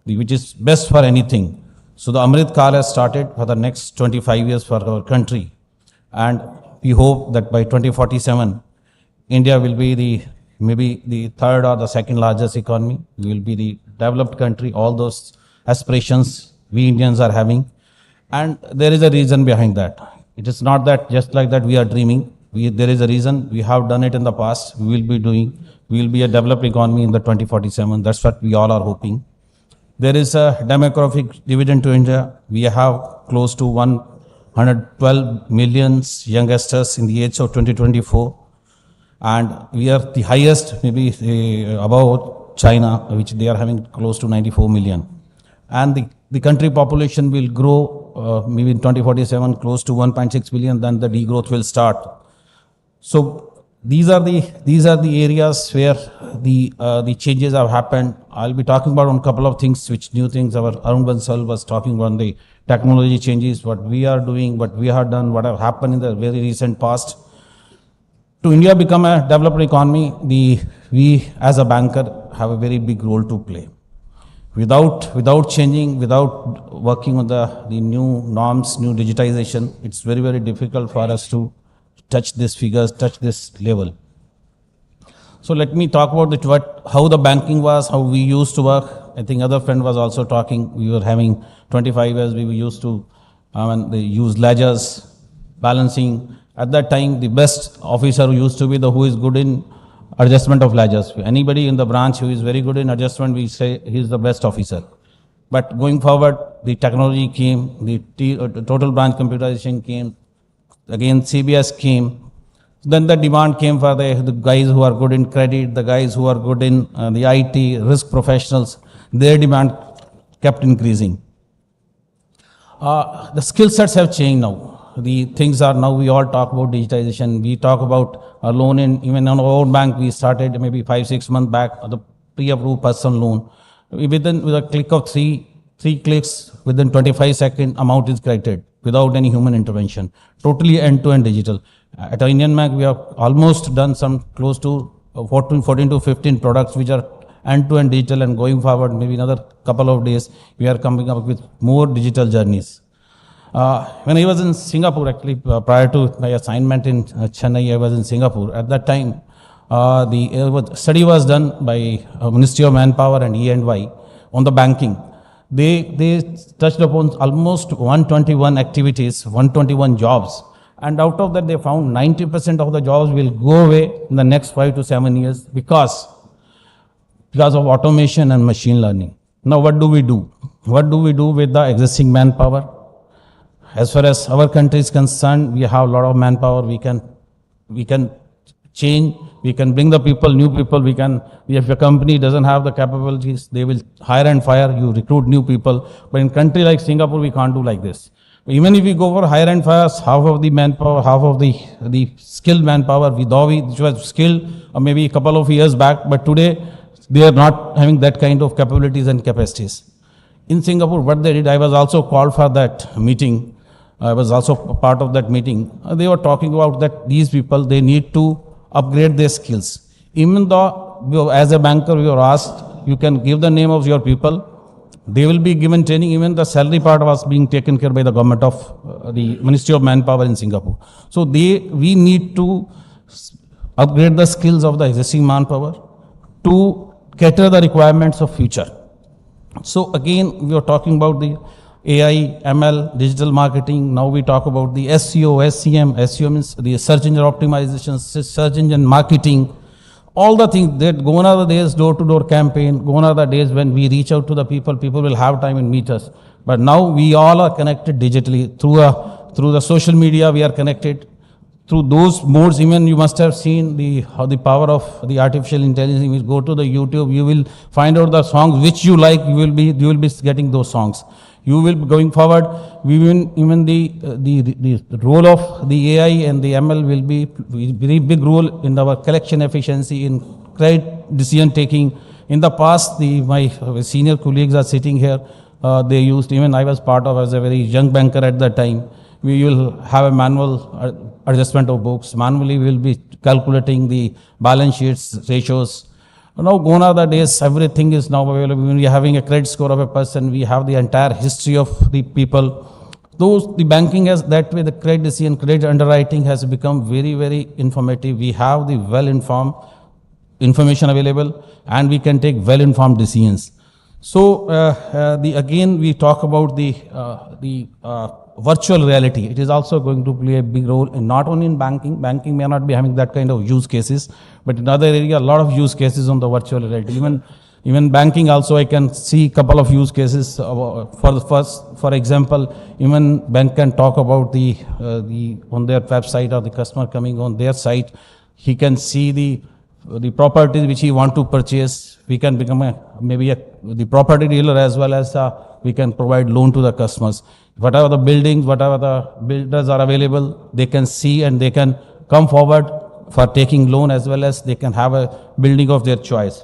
which is best for anything. So the Amrit Kaal has started for the next 25 years for our country. And we hope that by 2047, India will be maybe the third or the second largest economy. We will be the developed country. All those aspirations we Indians are having. And there is a reason behind that. It is not that just like that we are dreaming. There is a reason. We have done it in the past. We will be doing. We will be a developed economy in the 2047. That's what we all are hoping. There is a demographic dividend to India. We have close to 112 million youngsters in the age of 2024. And we are the highest, maybe above China, which they are having close to 94 million. And the country population will grow maybe in 2047 close to 1.6 billion, then the degrowth will start. So these are the areas where the changes have happened. I'll be talking about on a couple of things, new things. Our Arun Bansal was talking about the technology changes, what we are doing, what we have done, what have happened in the very recent past. To India become a developed economy, we as a banker have a very big role to play. Without changing, without working on the new norms, new digitization, it's very, very difficult for us to touch these figures, touch this level. So let me talk about how the banking was, how we used to work. I think other friend was also talking. We were having 25 years, we used to use ledgers, balancing. At that time, the best officer used to be who is good in adjustment of ledgers. Anybody in the branch who is very good in adjustment, we say he is the best officer. But going forward, the technology came, the total branch computerization came, again CBS came. Then the demand came for the guys who are good in credit, the guys who are good in the IT, risk professionals. Their demand kept increasing. The skill sets have changed now. The things are now, we all talk about digitization. We talk about a loan even on our own bank, we started maybe 5-6 months back, the pre-approved personal loan. With a click of three clicks, within 25 seconds, amount is credited without any human intervention. Totally end-to-end digital. At Indian Bank, we have almost done some close to 14 to 15 products which are end-to-end digital, and going forward, maybe another couple of days, we are coming up with more digital journeys. When I was in Singapore, actually, prior to my assignment in Chennai, I was in Singapore. At that time, the study was done by Ministry of Manpower and E&Y on the banking. They touched upon almost 121 activities, 121 jobs. And out of that, they found 90% of the jobs will go away in the next 5 to 7 years because of automation and machine learning. Now, what do we do? What do we do with the existing manpower? As far as our country is concerned, we have a lot of manpower. We can change. We can bring the people, new people. If a company doesn't have the capabilities, they will hire and fire. You recruit new people. But in a country like Singapore, we can't do like this. Even if we go for hire and fire, half of the manpower, half of the skilled manpower, which was skilled maybe a couple of years back, but today they are not having that kind of capabilities and capacities. In Singapore, what they did, I was also called for that meeting. I was also part of that meeting. They were talking about that these people, they need to upgrade their skills. Even though as a banker, we were asked, you can give the name of your people. They will be given training. Even the salary part was being taken care by the government of the Ministry of Manpower in Singapore. So we need to upgrade the skills of the existing manpower to cater the requirements of future. So again, we are talking about the AI, ML, digital marketing. Now we talk about the SEO, SEM. SEO means the search engine optimization, search engine marketing. All the things that gone are the days, door-to-door campaign, gone are the days when we reach out to the people will have time and meet us. But now we all are connected digitally through the social media, we are connected. through those modes, even you must have seen how the power of the artificial intelligence. If you go to the YouTube, you will find out the songs which you like. You will be getting those songs. You will be going forward. Even the role of the AI and the ML will be very big role in our collection efficiency, in credit decision taking. In the past, my senior colleagues are sitting here. They used, even I was part of as a very young banker at that time. We will have a manual adjustment of books. Manually, we will be calculating the balance sheets, ratios. Now, gone are the days, everything is now available. When we are having a credit score of a person, we have the entire history of the people. The banking has, that way the credit decision, credit underwriting has become very, very informative. We have the well-informed information available, and we can take well-informed decisions. So, again, we talk about the virtual reality. It is also going to play a big role, in not only in banking. Banking may not be having that kind of use cases, but in other area, a lot of use cases on the virtual reality. Even banking also, I can see a couple of use cases. For example, even bank can talk about on their website, or the customer coming on their site, he can see the properties which he want to purchase. We can become the property dealer, as well as we can provide loan to the customers. Whatever the buildings, whatever the builders are available, they can see and they can come forward for taking loan, as well as they can have a building of their choice.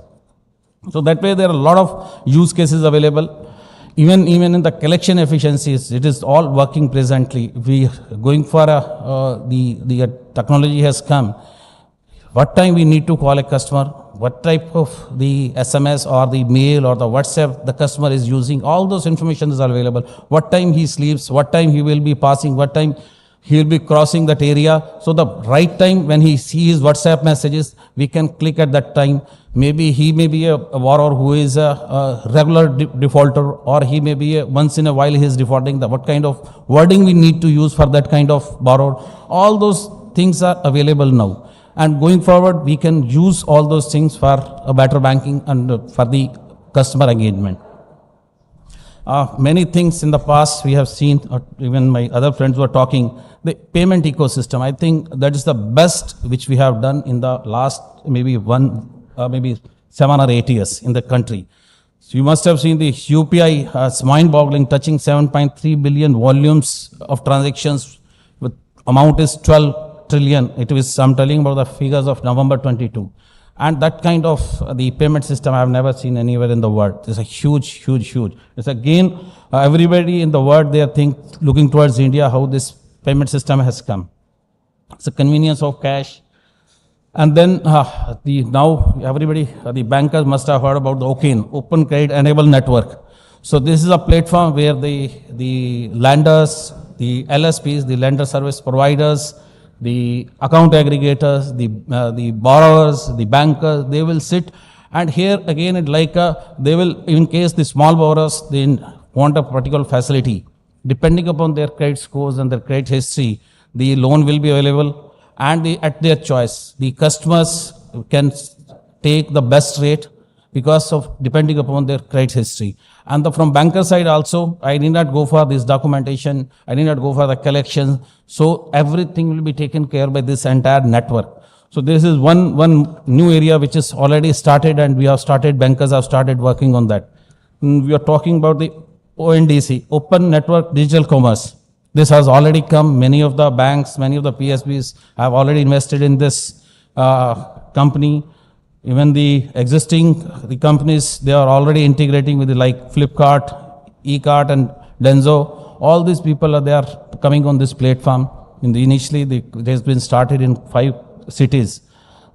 So that way there are a lot of use cases available. Even in the collection efficiencies, it is all working presently. We going for the technology has come. What time we need to call a customer, what type of the SMS or the mail or the WhatsApp the customer is using, all those information is available. What time he sleeps, what time he will be passing, what time he will be crossing that area. So the right time when he sees WhatsApp messages, we can click at that time. Maybe he may be a borrower who is a regular defaulter, or he may be once in a while he is defaulting. What kind of wording we need to use for that kind of borrower. All those things are available now. And going forward, we can use all those things for a better banking and for the customer engagement. Many things in the past we have seen, even my other friends were talking, the payment ecosystem. I think that is the best which we have done in the last maybe 7 or 8 years in the country. So you must have seen the UPI, it's mind-boggling, touching 7.3 billion volumes of transactions, with amount is 12 trillion. It is, I'm telling about the figures of November 22. And that kind of the payment system I have never seen anywhere in the world. It's a huge. It's again, everybody in the world, they are looking towards India, how this payment system has come. It's a convenience of cash. And then now everybody, the bankers must have heard about the OCEN, Open Credit Enable Network. So this is a platform where the lenders, the LSPs, the lender service providers, the account aggregators, the borrowers, the bankers, they will sit, and here again it like they will, in case the small borrowers, they want a particular facility, depending upon their credit scores and their credit history, the loan will be available, and at their choice, the customers can take the best rate because of depending upon their credit history. And from banker side also, I need not go for this documentation, I need not go for the collection. So everything will be taken care by this entire network. So this is one new area which is already started, and we have started, bankers have started working on that. We are talking about the ONDC, Open Network Digital Commerce. This has already come. Many of the banks, many of the PSBs have already invested in this company. Even the companies, they are already integrating with like Flipkart, eCart and Denso. All these people they are coming on this platform. Initially, it has been started in 5 cities.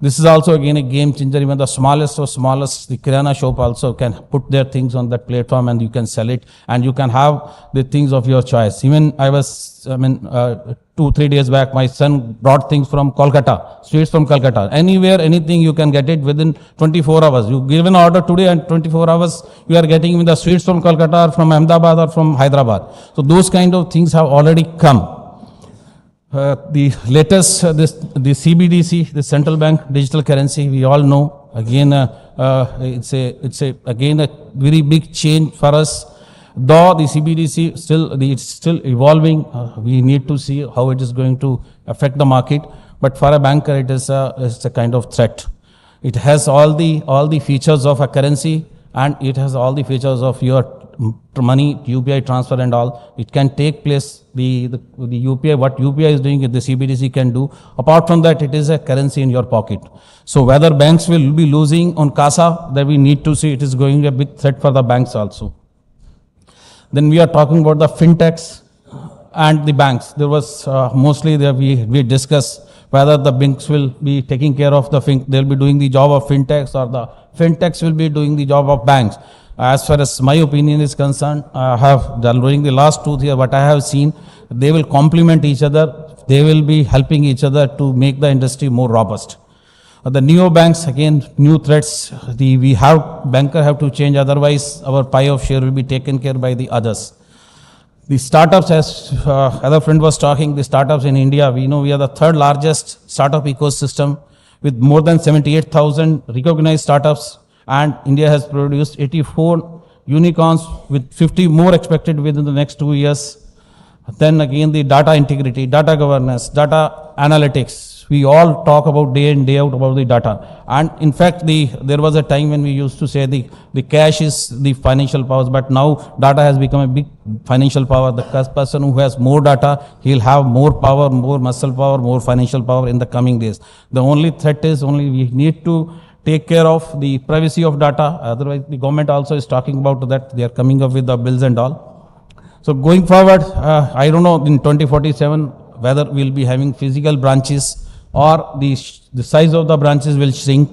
This is also again a game changer. Even the smallest, the Kirana shop also can put their things on that platform, and you can sell it, and you can have the things of your choice. Even 2-3 days back, my son brought things from Kolkata, sweets from Kolkata. Anywhere, anything, you can get it within 24 hours. You give an order today, and 24 hours, you are getting the sweets from Kolkata, or from Ahmedabad, or from Hyderabad. So those kind of things have already come. The latest, the CBDC, the central bank digital currency, we all know. Again, it's again a very big change for us. Though the CBDC it's still evolving, we need to see how it is going to affect the market. but for a banker, it's a kind of threat. It has all the features of a currency, and it has all the features of your money, UPI transfer and all. It can take place, the UPI, what UPI is doing, the CBDC can do. Apart from that, it is a currency in your pocket. So whether banks will be losing on CASA, that we need to see. It is going a big threat for the banks also. Then we are talking about the fintechs and the banks. There was mostly there we discussed whether the banks will be taking care of they'll be doing the job of fintechs, or the fintechs will be doing the job of banks. As far as my opinion is concerned, I have during the last 2 years, what I have seen, they will complement each other. They will be helping each other to make the industry more robust. The neo banks, again, new threats. Banker have to change, otherwise our pie of share will be taken care by the others. The startups, as other friend was talking, the startups in India, we know we are the third largest startup ecosystem with more than 78,000 recognized startups, and India has produced 84 unicorns with 50 more expected within the next 2 years. Then again, the data integrity, data governance, data analytics. We all talk about day in, day out about the data. And in fact, there was a time when we used to say the cash is the financial powers, but now data has become a big financial power. The person who has more data, he'll have more power, more muscle power, more financial power in the coming days. The only threat is we need to take care of the privacy of data. Otherwise, the government also is talking about that. They are coming up with the bills and all. So going forward, I don't know in 2047 whether we'll be having physical branches or the size of the branches will shrink.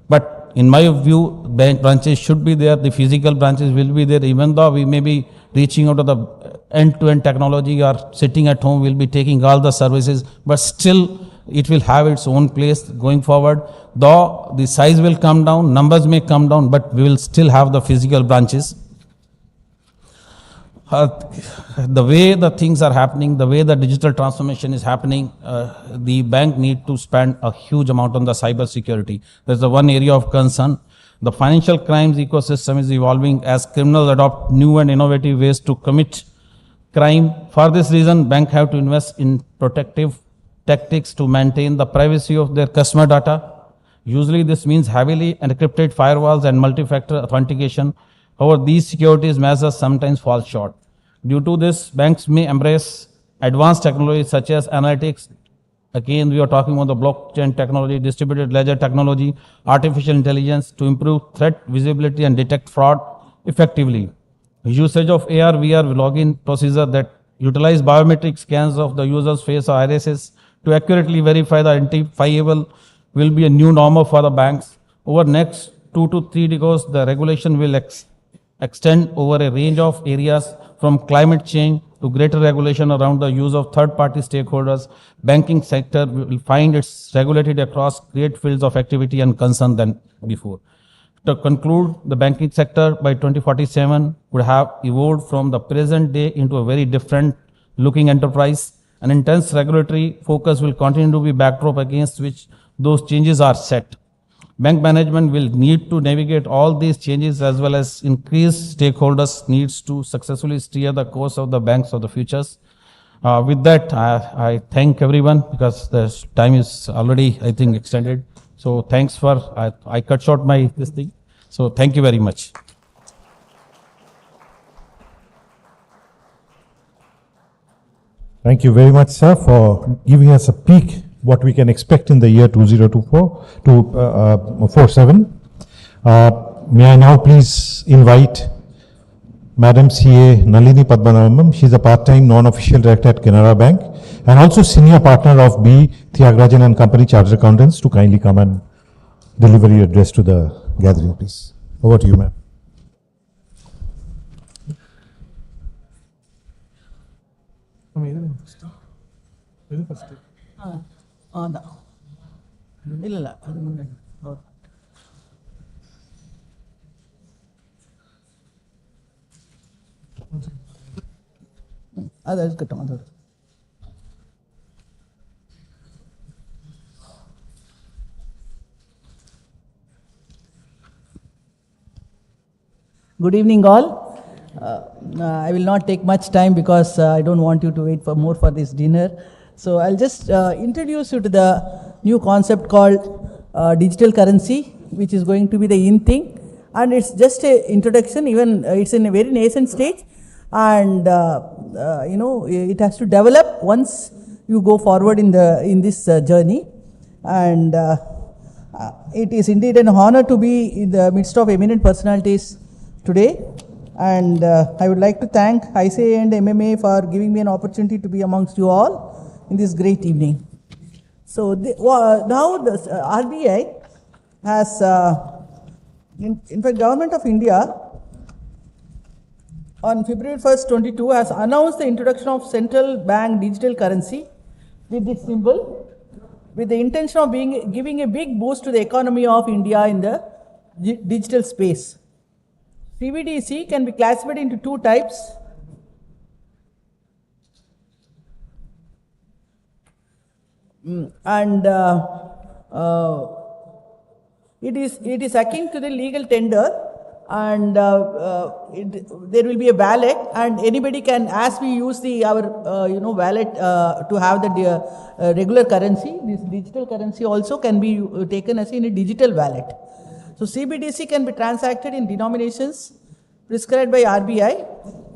But in my view, branches should be there, the physical branches will be there, even though we may be reaching out to the end-to-end technology or sitting at home, we'll be taking all the services, but still it will have its own place going forward. Though the size will come down, numbers may come down, but we will still have the physical branches. The way the things are happening, the way the digital transformation is happening, the bank need to spend a huge amount on the cyber security. There's the one area of concern. The financial crimes ecosystem is evolving as criminals adopt new and innovative ways to commit crime. For this reason, banks have to invest in protective tactics to maintain the privacy of their customer data. Usually this means heavily encrypted firewalls and multi-factor authentication. However, these securities measures sometimes fall short. Due to this, banks may embrace advanced technologies such as analytics. Again, we are talking about the blockchain technology, distributed ledger technology, artificial intelligence to improve threat visibility and detect fraud effectively. Usage of AR, VR login procedure that utilize biometric scans of the user's face or irises to accurately verify the identifiable will be a new normal for the banks. Over next 2 to 3 decades, the regulation will extend over a range of areas from climate change to greater regulation around the use of third-party stakeholders. Banking sector will find it's regulated across great fields of activity and concern than before. To conclude, the banking sector by 2047 would have evolved from the present day into a very different looking enterprise. An intense regulatory focus will continue to be backdrop against which those changes are set. Bank management will need to navigate all these changes as well as increase stakeholders' needs to successfully steer the course of the banks of the futures. With that, I thank everyone because the time is already, I think, extended. So thanks for, I cut short this thing. So thank you very much. Thank you very much, sir, for giving us a peek what we can expect in the year 2047. May I now please invite Madam CA Nalini Padmanabham. She is a part-time non-official director at Canara Bank and also senior partner of B. Thiagarajan and Company Chartered Accountants to kindly come and deliver your address to the gathering, please. Over to you, ma'am. ಇಲ್ಲ ಅದು ಕಟ್ಟ ಮಾತಾಡು. Good evening, all. I will not take much time because I don't want you to wait for more for this dinner. So I'll just introduce you to the new concept called digital currency, which is going to be the in thing. And it's just an introduction, even it's in a very nascent stage. And it has to develop once you go forward in this journey. And it is indeed an honor to be in the midst of eminent personalities today. And I would like to thank ICAI and MMA for giving me an opportunity to be amongst you all in this great evening. So now the RBI has, in fact, Government of India on February 1st, 22 has announced the introduction of central bank digital currency with this symbol, with the intention of giving a big boost to the economy of India in the digital space. CBDC can be classified into two types. And it is akin to the legal tender, and there will be a wallet, and anybody can, as we use our wallet to have the regular currency, this digital currency also can be taken as in a digital wallet. So CBDC can be transacted in denominations prescribed by RBI,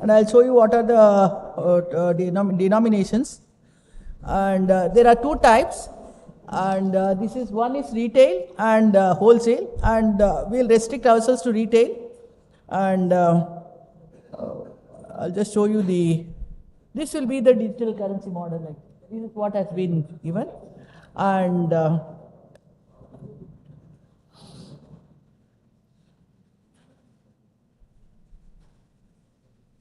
and I'll show you what are the denominations. And there are two types, and one is retail and wholesale, and we'll restrict ourselves to retail. And I'll just show you this will be the digital currency model. Like this is what has been given, and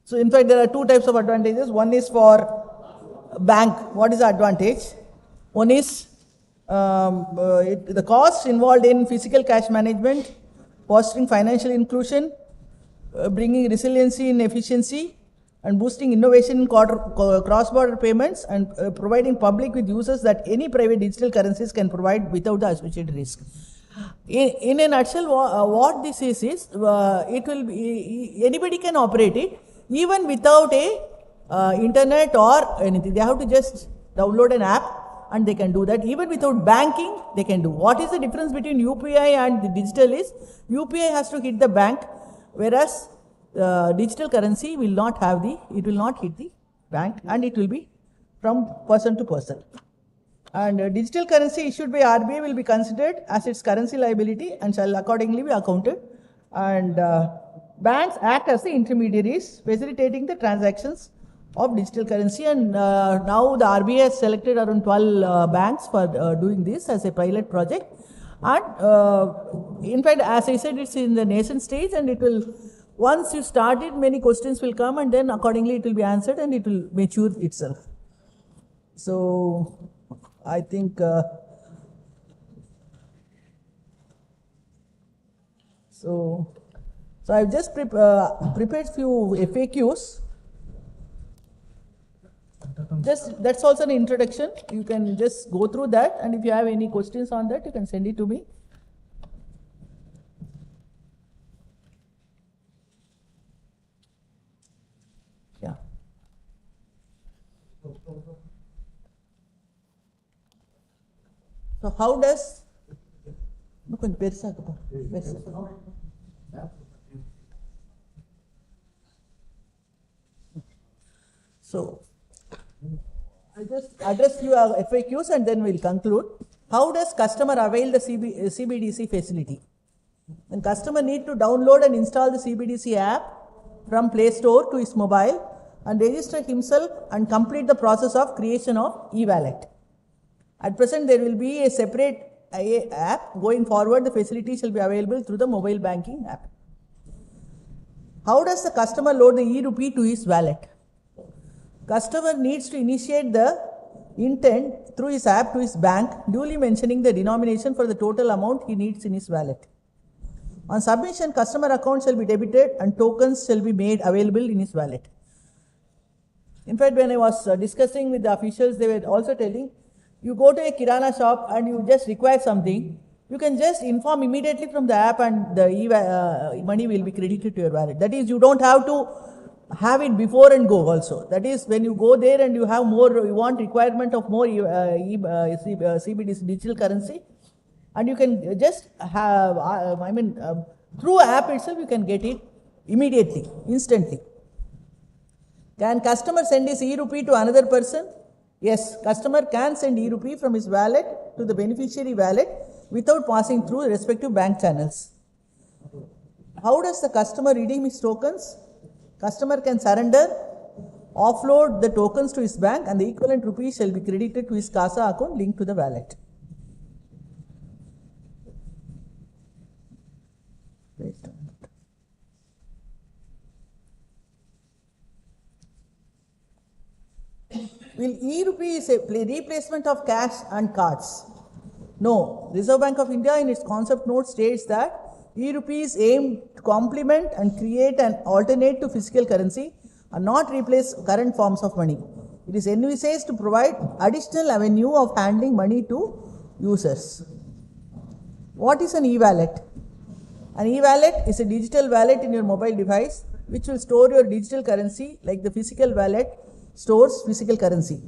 so in fact there are two types of advantages. One is for bank. What is the advantage? One is the costs involved in physical cash management, fostering financial inclusion, bringing resiliency in efficiency, and boosting innovation in cross-border payments, and providing public with users that any private digital currencies can provide without the associated risk. In a nutshell, what this is it will be, anybody can operate it even without a internet or anything. They have to just download an app and they can do that. Even without banking, they can do. What is the difference between UPI and the digital is, UPI has to hit the bank, whereas digital currency will not have it will not hit the bank, and it will be from person to person. And digital currency issued by RBI will be considered as its currency liability and shall accordingly be accounted. And banks act as the intermediaries, facilitating the transactions of digital currency. And now the RBI has selected around 12 banks for doing this as a pilot project. And in fact, as I said, it's in the nascent stage, and it will, once you start it, many questions will come, and then accordingly it will be answered and it will mature itself. So I think so I've just prepared few FAQs. That's also an introduction. You can just go through that, and if you have any questions on that, you can send it to me. Yeah. So how does so I'll just address your FAQs and then we'll conclude. How does customer avail the CBDC facility? Then customer need to download and install the CBDC app from Play Store to his mobile and register himself and complete the process of creation of e-wallet. At present, there will be a separate app. Going forward, the facility shall be available through the mobile banking app. How does the customer load the e-rupee to his wallet? Customer needs to initiate the intent through his app to his bank, duly mentioning the denomination for the total amount he needs in his wallet. On submission, customer account shall be debited and tokens shall be made available in his wallet. In fact, when I was discussing with the officials, they were also telling, you go to a Kirana shop and you just require something, you can just inform immediately from the app and the money will be credited to your wallet. That is, you don't have to have it before and go also. That is, when you go there and you have more, you want requirement of more CBDC, digital currency, and you can just have, through app itself you can get it immediately, instantly. Can customer send his e-rupee to another person? Yes, customer can send e-rupee from his wallet to the beneficiary wallet without passing through the respective bank channels. How does the customer redeem his tokens? Customer can surrender, offload the tokens to his bank, and the equivalent rupees shall be credited to his CASA account linked to the wallet. Will e-rupee is a replacement of cash and cards? No. Reserve Bank of India in its concept note states that e-rupee is aimed to complement and create an alternate to physical currency and not replace current forms of money. It is envisaged to provide additional avenue of handling money to users. What is an e-wallet? An e-wallet is a digital wallet in your mobile device which will store your digital currency like the physical wallet stores physical currency.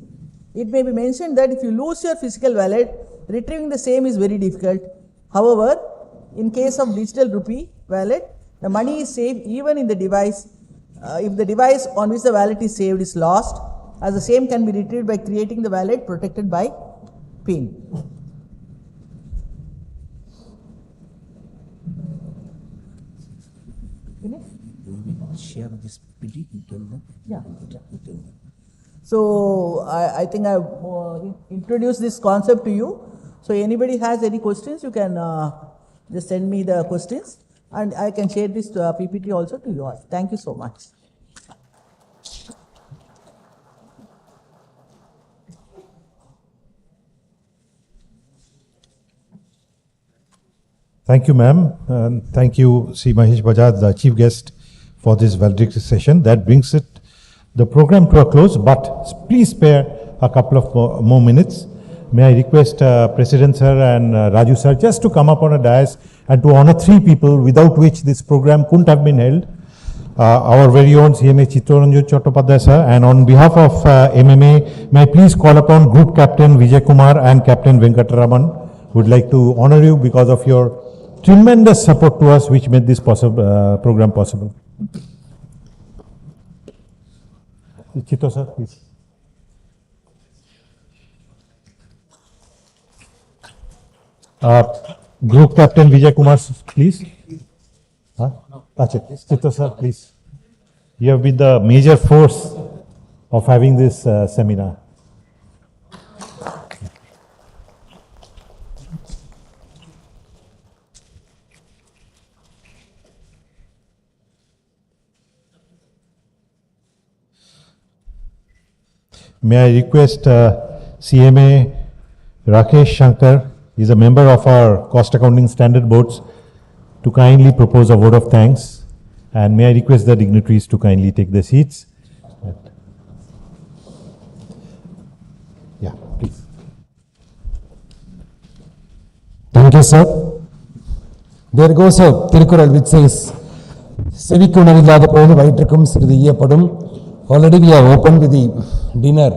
It may be mentioned that if you lose your physical wallet, retrieving the same is very difficult. However, in case of digital rupee wallet, the money is saved even in the device. If the device on which the wallet is saved is lost, as the same can be retrieved by creating the wallet protected by PIN. Share this PD. Yeah. So I think I've introduced this concept to you. So anybody has any questions, you can just send me the questions, and I can share this PPT also to you all. Thank you so much. Thank you, ma'am. And thank you, C. Mahesh Bajaj, the chief guest, for this valedictory session. That brings the program to a close, but please spare a couple of more minutes. May I request President sir and Raju sir just to come up on a dais and to honor three people without which this program couldn't have been held. Our very own CMA Chittaranjan Chattopadhyay sir, and on behalf of MMA, may I please call upon Group Captain Vijay Kumar and Captain Venkataraman, would like to honor you because of your tremendous support to us which made this program possible. Chitto sir, please. Group Captain Vijay Kumar, please. Chitto sir, please. You have been the major force of having this seminar. May I request CMA Rakesh Shankar, is a member of our Cost Accounting Standard Boards, to kindly propose a vote of thanks, and may I request the dignitaries to kindly take their seats. Yeah, please. Thank you, sir. There goes a Tirukural which says, Sevikunavillada Polu Vaitrakum Siridiyappadum. Already we have opened with the dinner.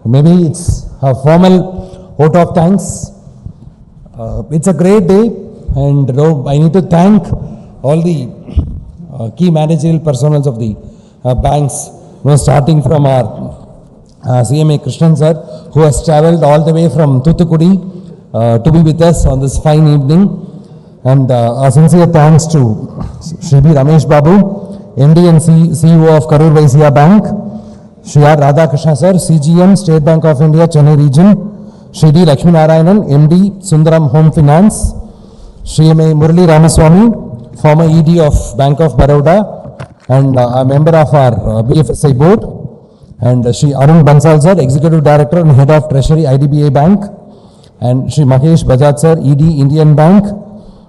Maybe it's a formal vote of thanks. It's a great day, and I need to thank all the key managerial personnel of the banks, starting from our CMA Krishnan sir, who has travelled all the way from Thoothukudi to be with us on this fine evening. And a sincere thanks to Shri B. Ramesh Babu, MD and CEO of Karur Vysya Bank, Shri R. Radhakrishna sir, CGM, State Bank of India, Chennai region, Shri D. Lakshmi Narayanan, MD, Sundaram Home Finance, Shri M. A. Murali Ramaswamy, former ED of Bank of Baroda and a member of our BFSI board, and Shri Arun Bansal sir, Executive Director and Head of Treasury, IDBI Bank, and Shri Mahesh Bajaj sir, ED, Indian Bank,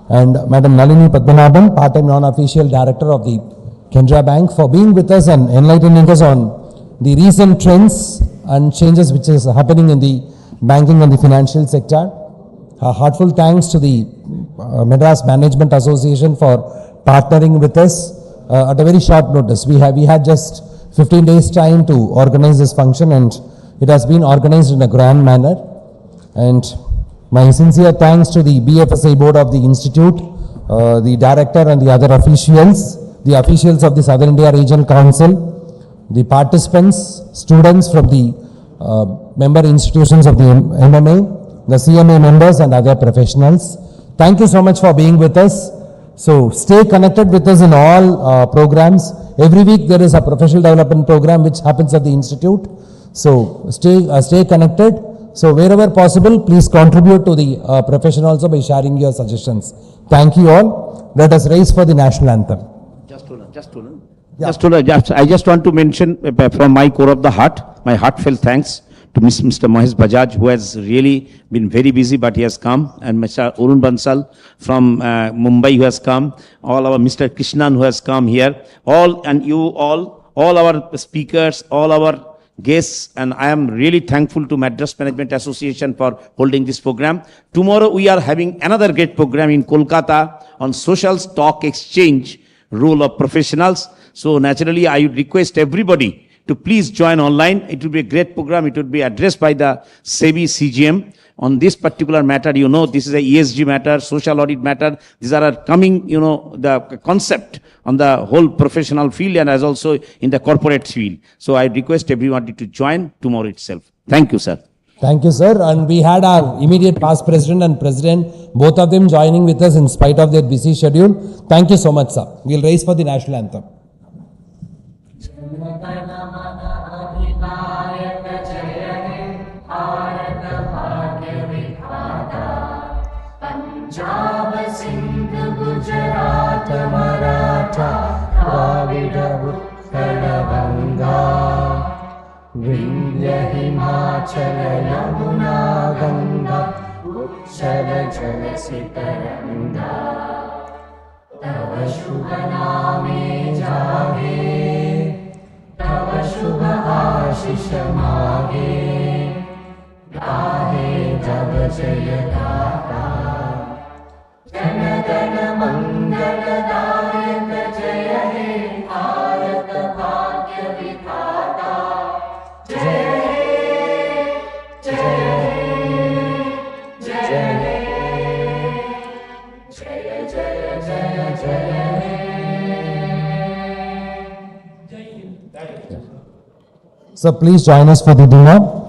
and Madam Nalini Padmanabhan, part-time non-official Director of the Canara Bank, for being with us and enlightening us on the recent trends and changes which is happening in the banking and the financial sector. Heartfelt thanks to the Madras Management Association for partnering with us at a very short notice. We had just 15 days time to organize this function, and it has been organized in a grand manner. And my sincere thanks to the BFSI board of the institute, the director and the other officials, the officials of the Southern India Regional Council, the participants, students from the member institutions of the MMA, the CMA members and other professionals. Thank you so much for being with us. So stay connected with us in all programs. Every week there is a professional development program which happens at the institute. So stay connected. So wherever possible, please contribute to the profession also by sharing your suggestions. Thank you all. Let us raise for the national anthem. I just want to mention from my core of the heart, my heartfelt thanks to Mr. Mahesh Bajaj, who has really been very busy, but he has come, and Mr. Arun Bansal from Mumbai, who has come, all our Mr. Krishnan, who has come here, all and you all our speakers, all our guests, and I am really thankful to Madras Management Association for holding this program. Tomorrow we are having another great program in Kolkata on social stock exchange role of professionals. So naturally, I would request everybody to please join online. It will be a great program. It will be addressed by the SEBI CGM on this particular matter. You know, this is a ESG matter, social audit matter. These are coming, you know, the concept on the whole professional field and as also in the corporate field. So I request everybody to join tomorrow itself. Thank you, sir. Thank you, sir. And we had our immediate past president and president, both of them joining with us in spite of their busy schedule. Thank you so much, sir. We'll raise for the national anthem. Punjab Sindh Gujarat Maratha Dravid Utkal Ganga Vindhya Himachal Yamuna Ganga उच्चल जलसि तरंगा तव शुभ नामे जागे तव शुभ आशीष मागे गाहे जब जय गाथा जन गण मंगलदायक जय हे भारत भाग्य विधाता जय हे जय जय जय जय जय जय So please join us for the dinner.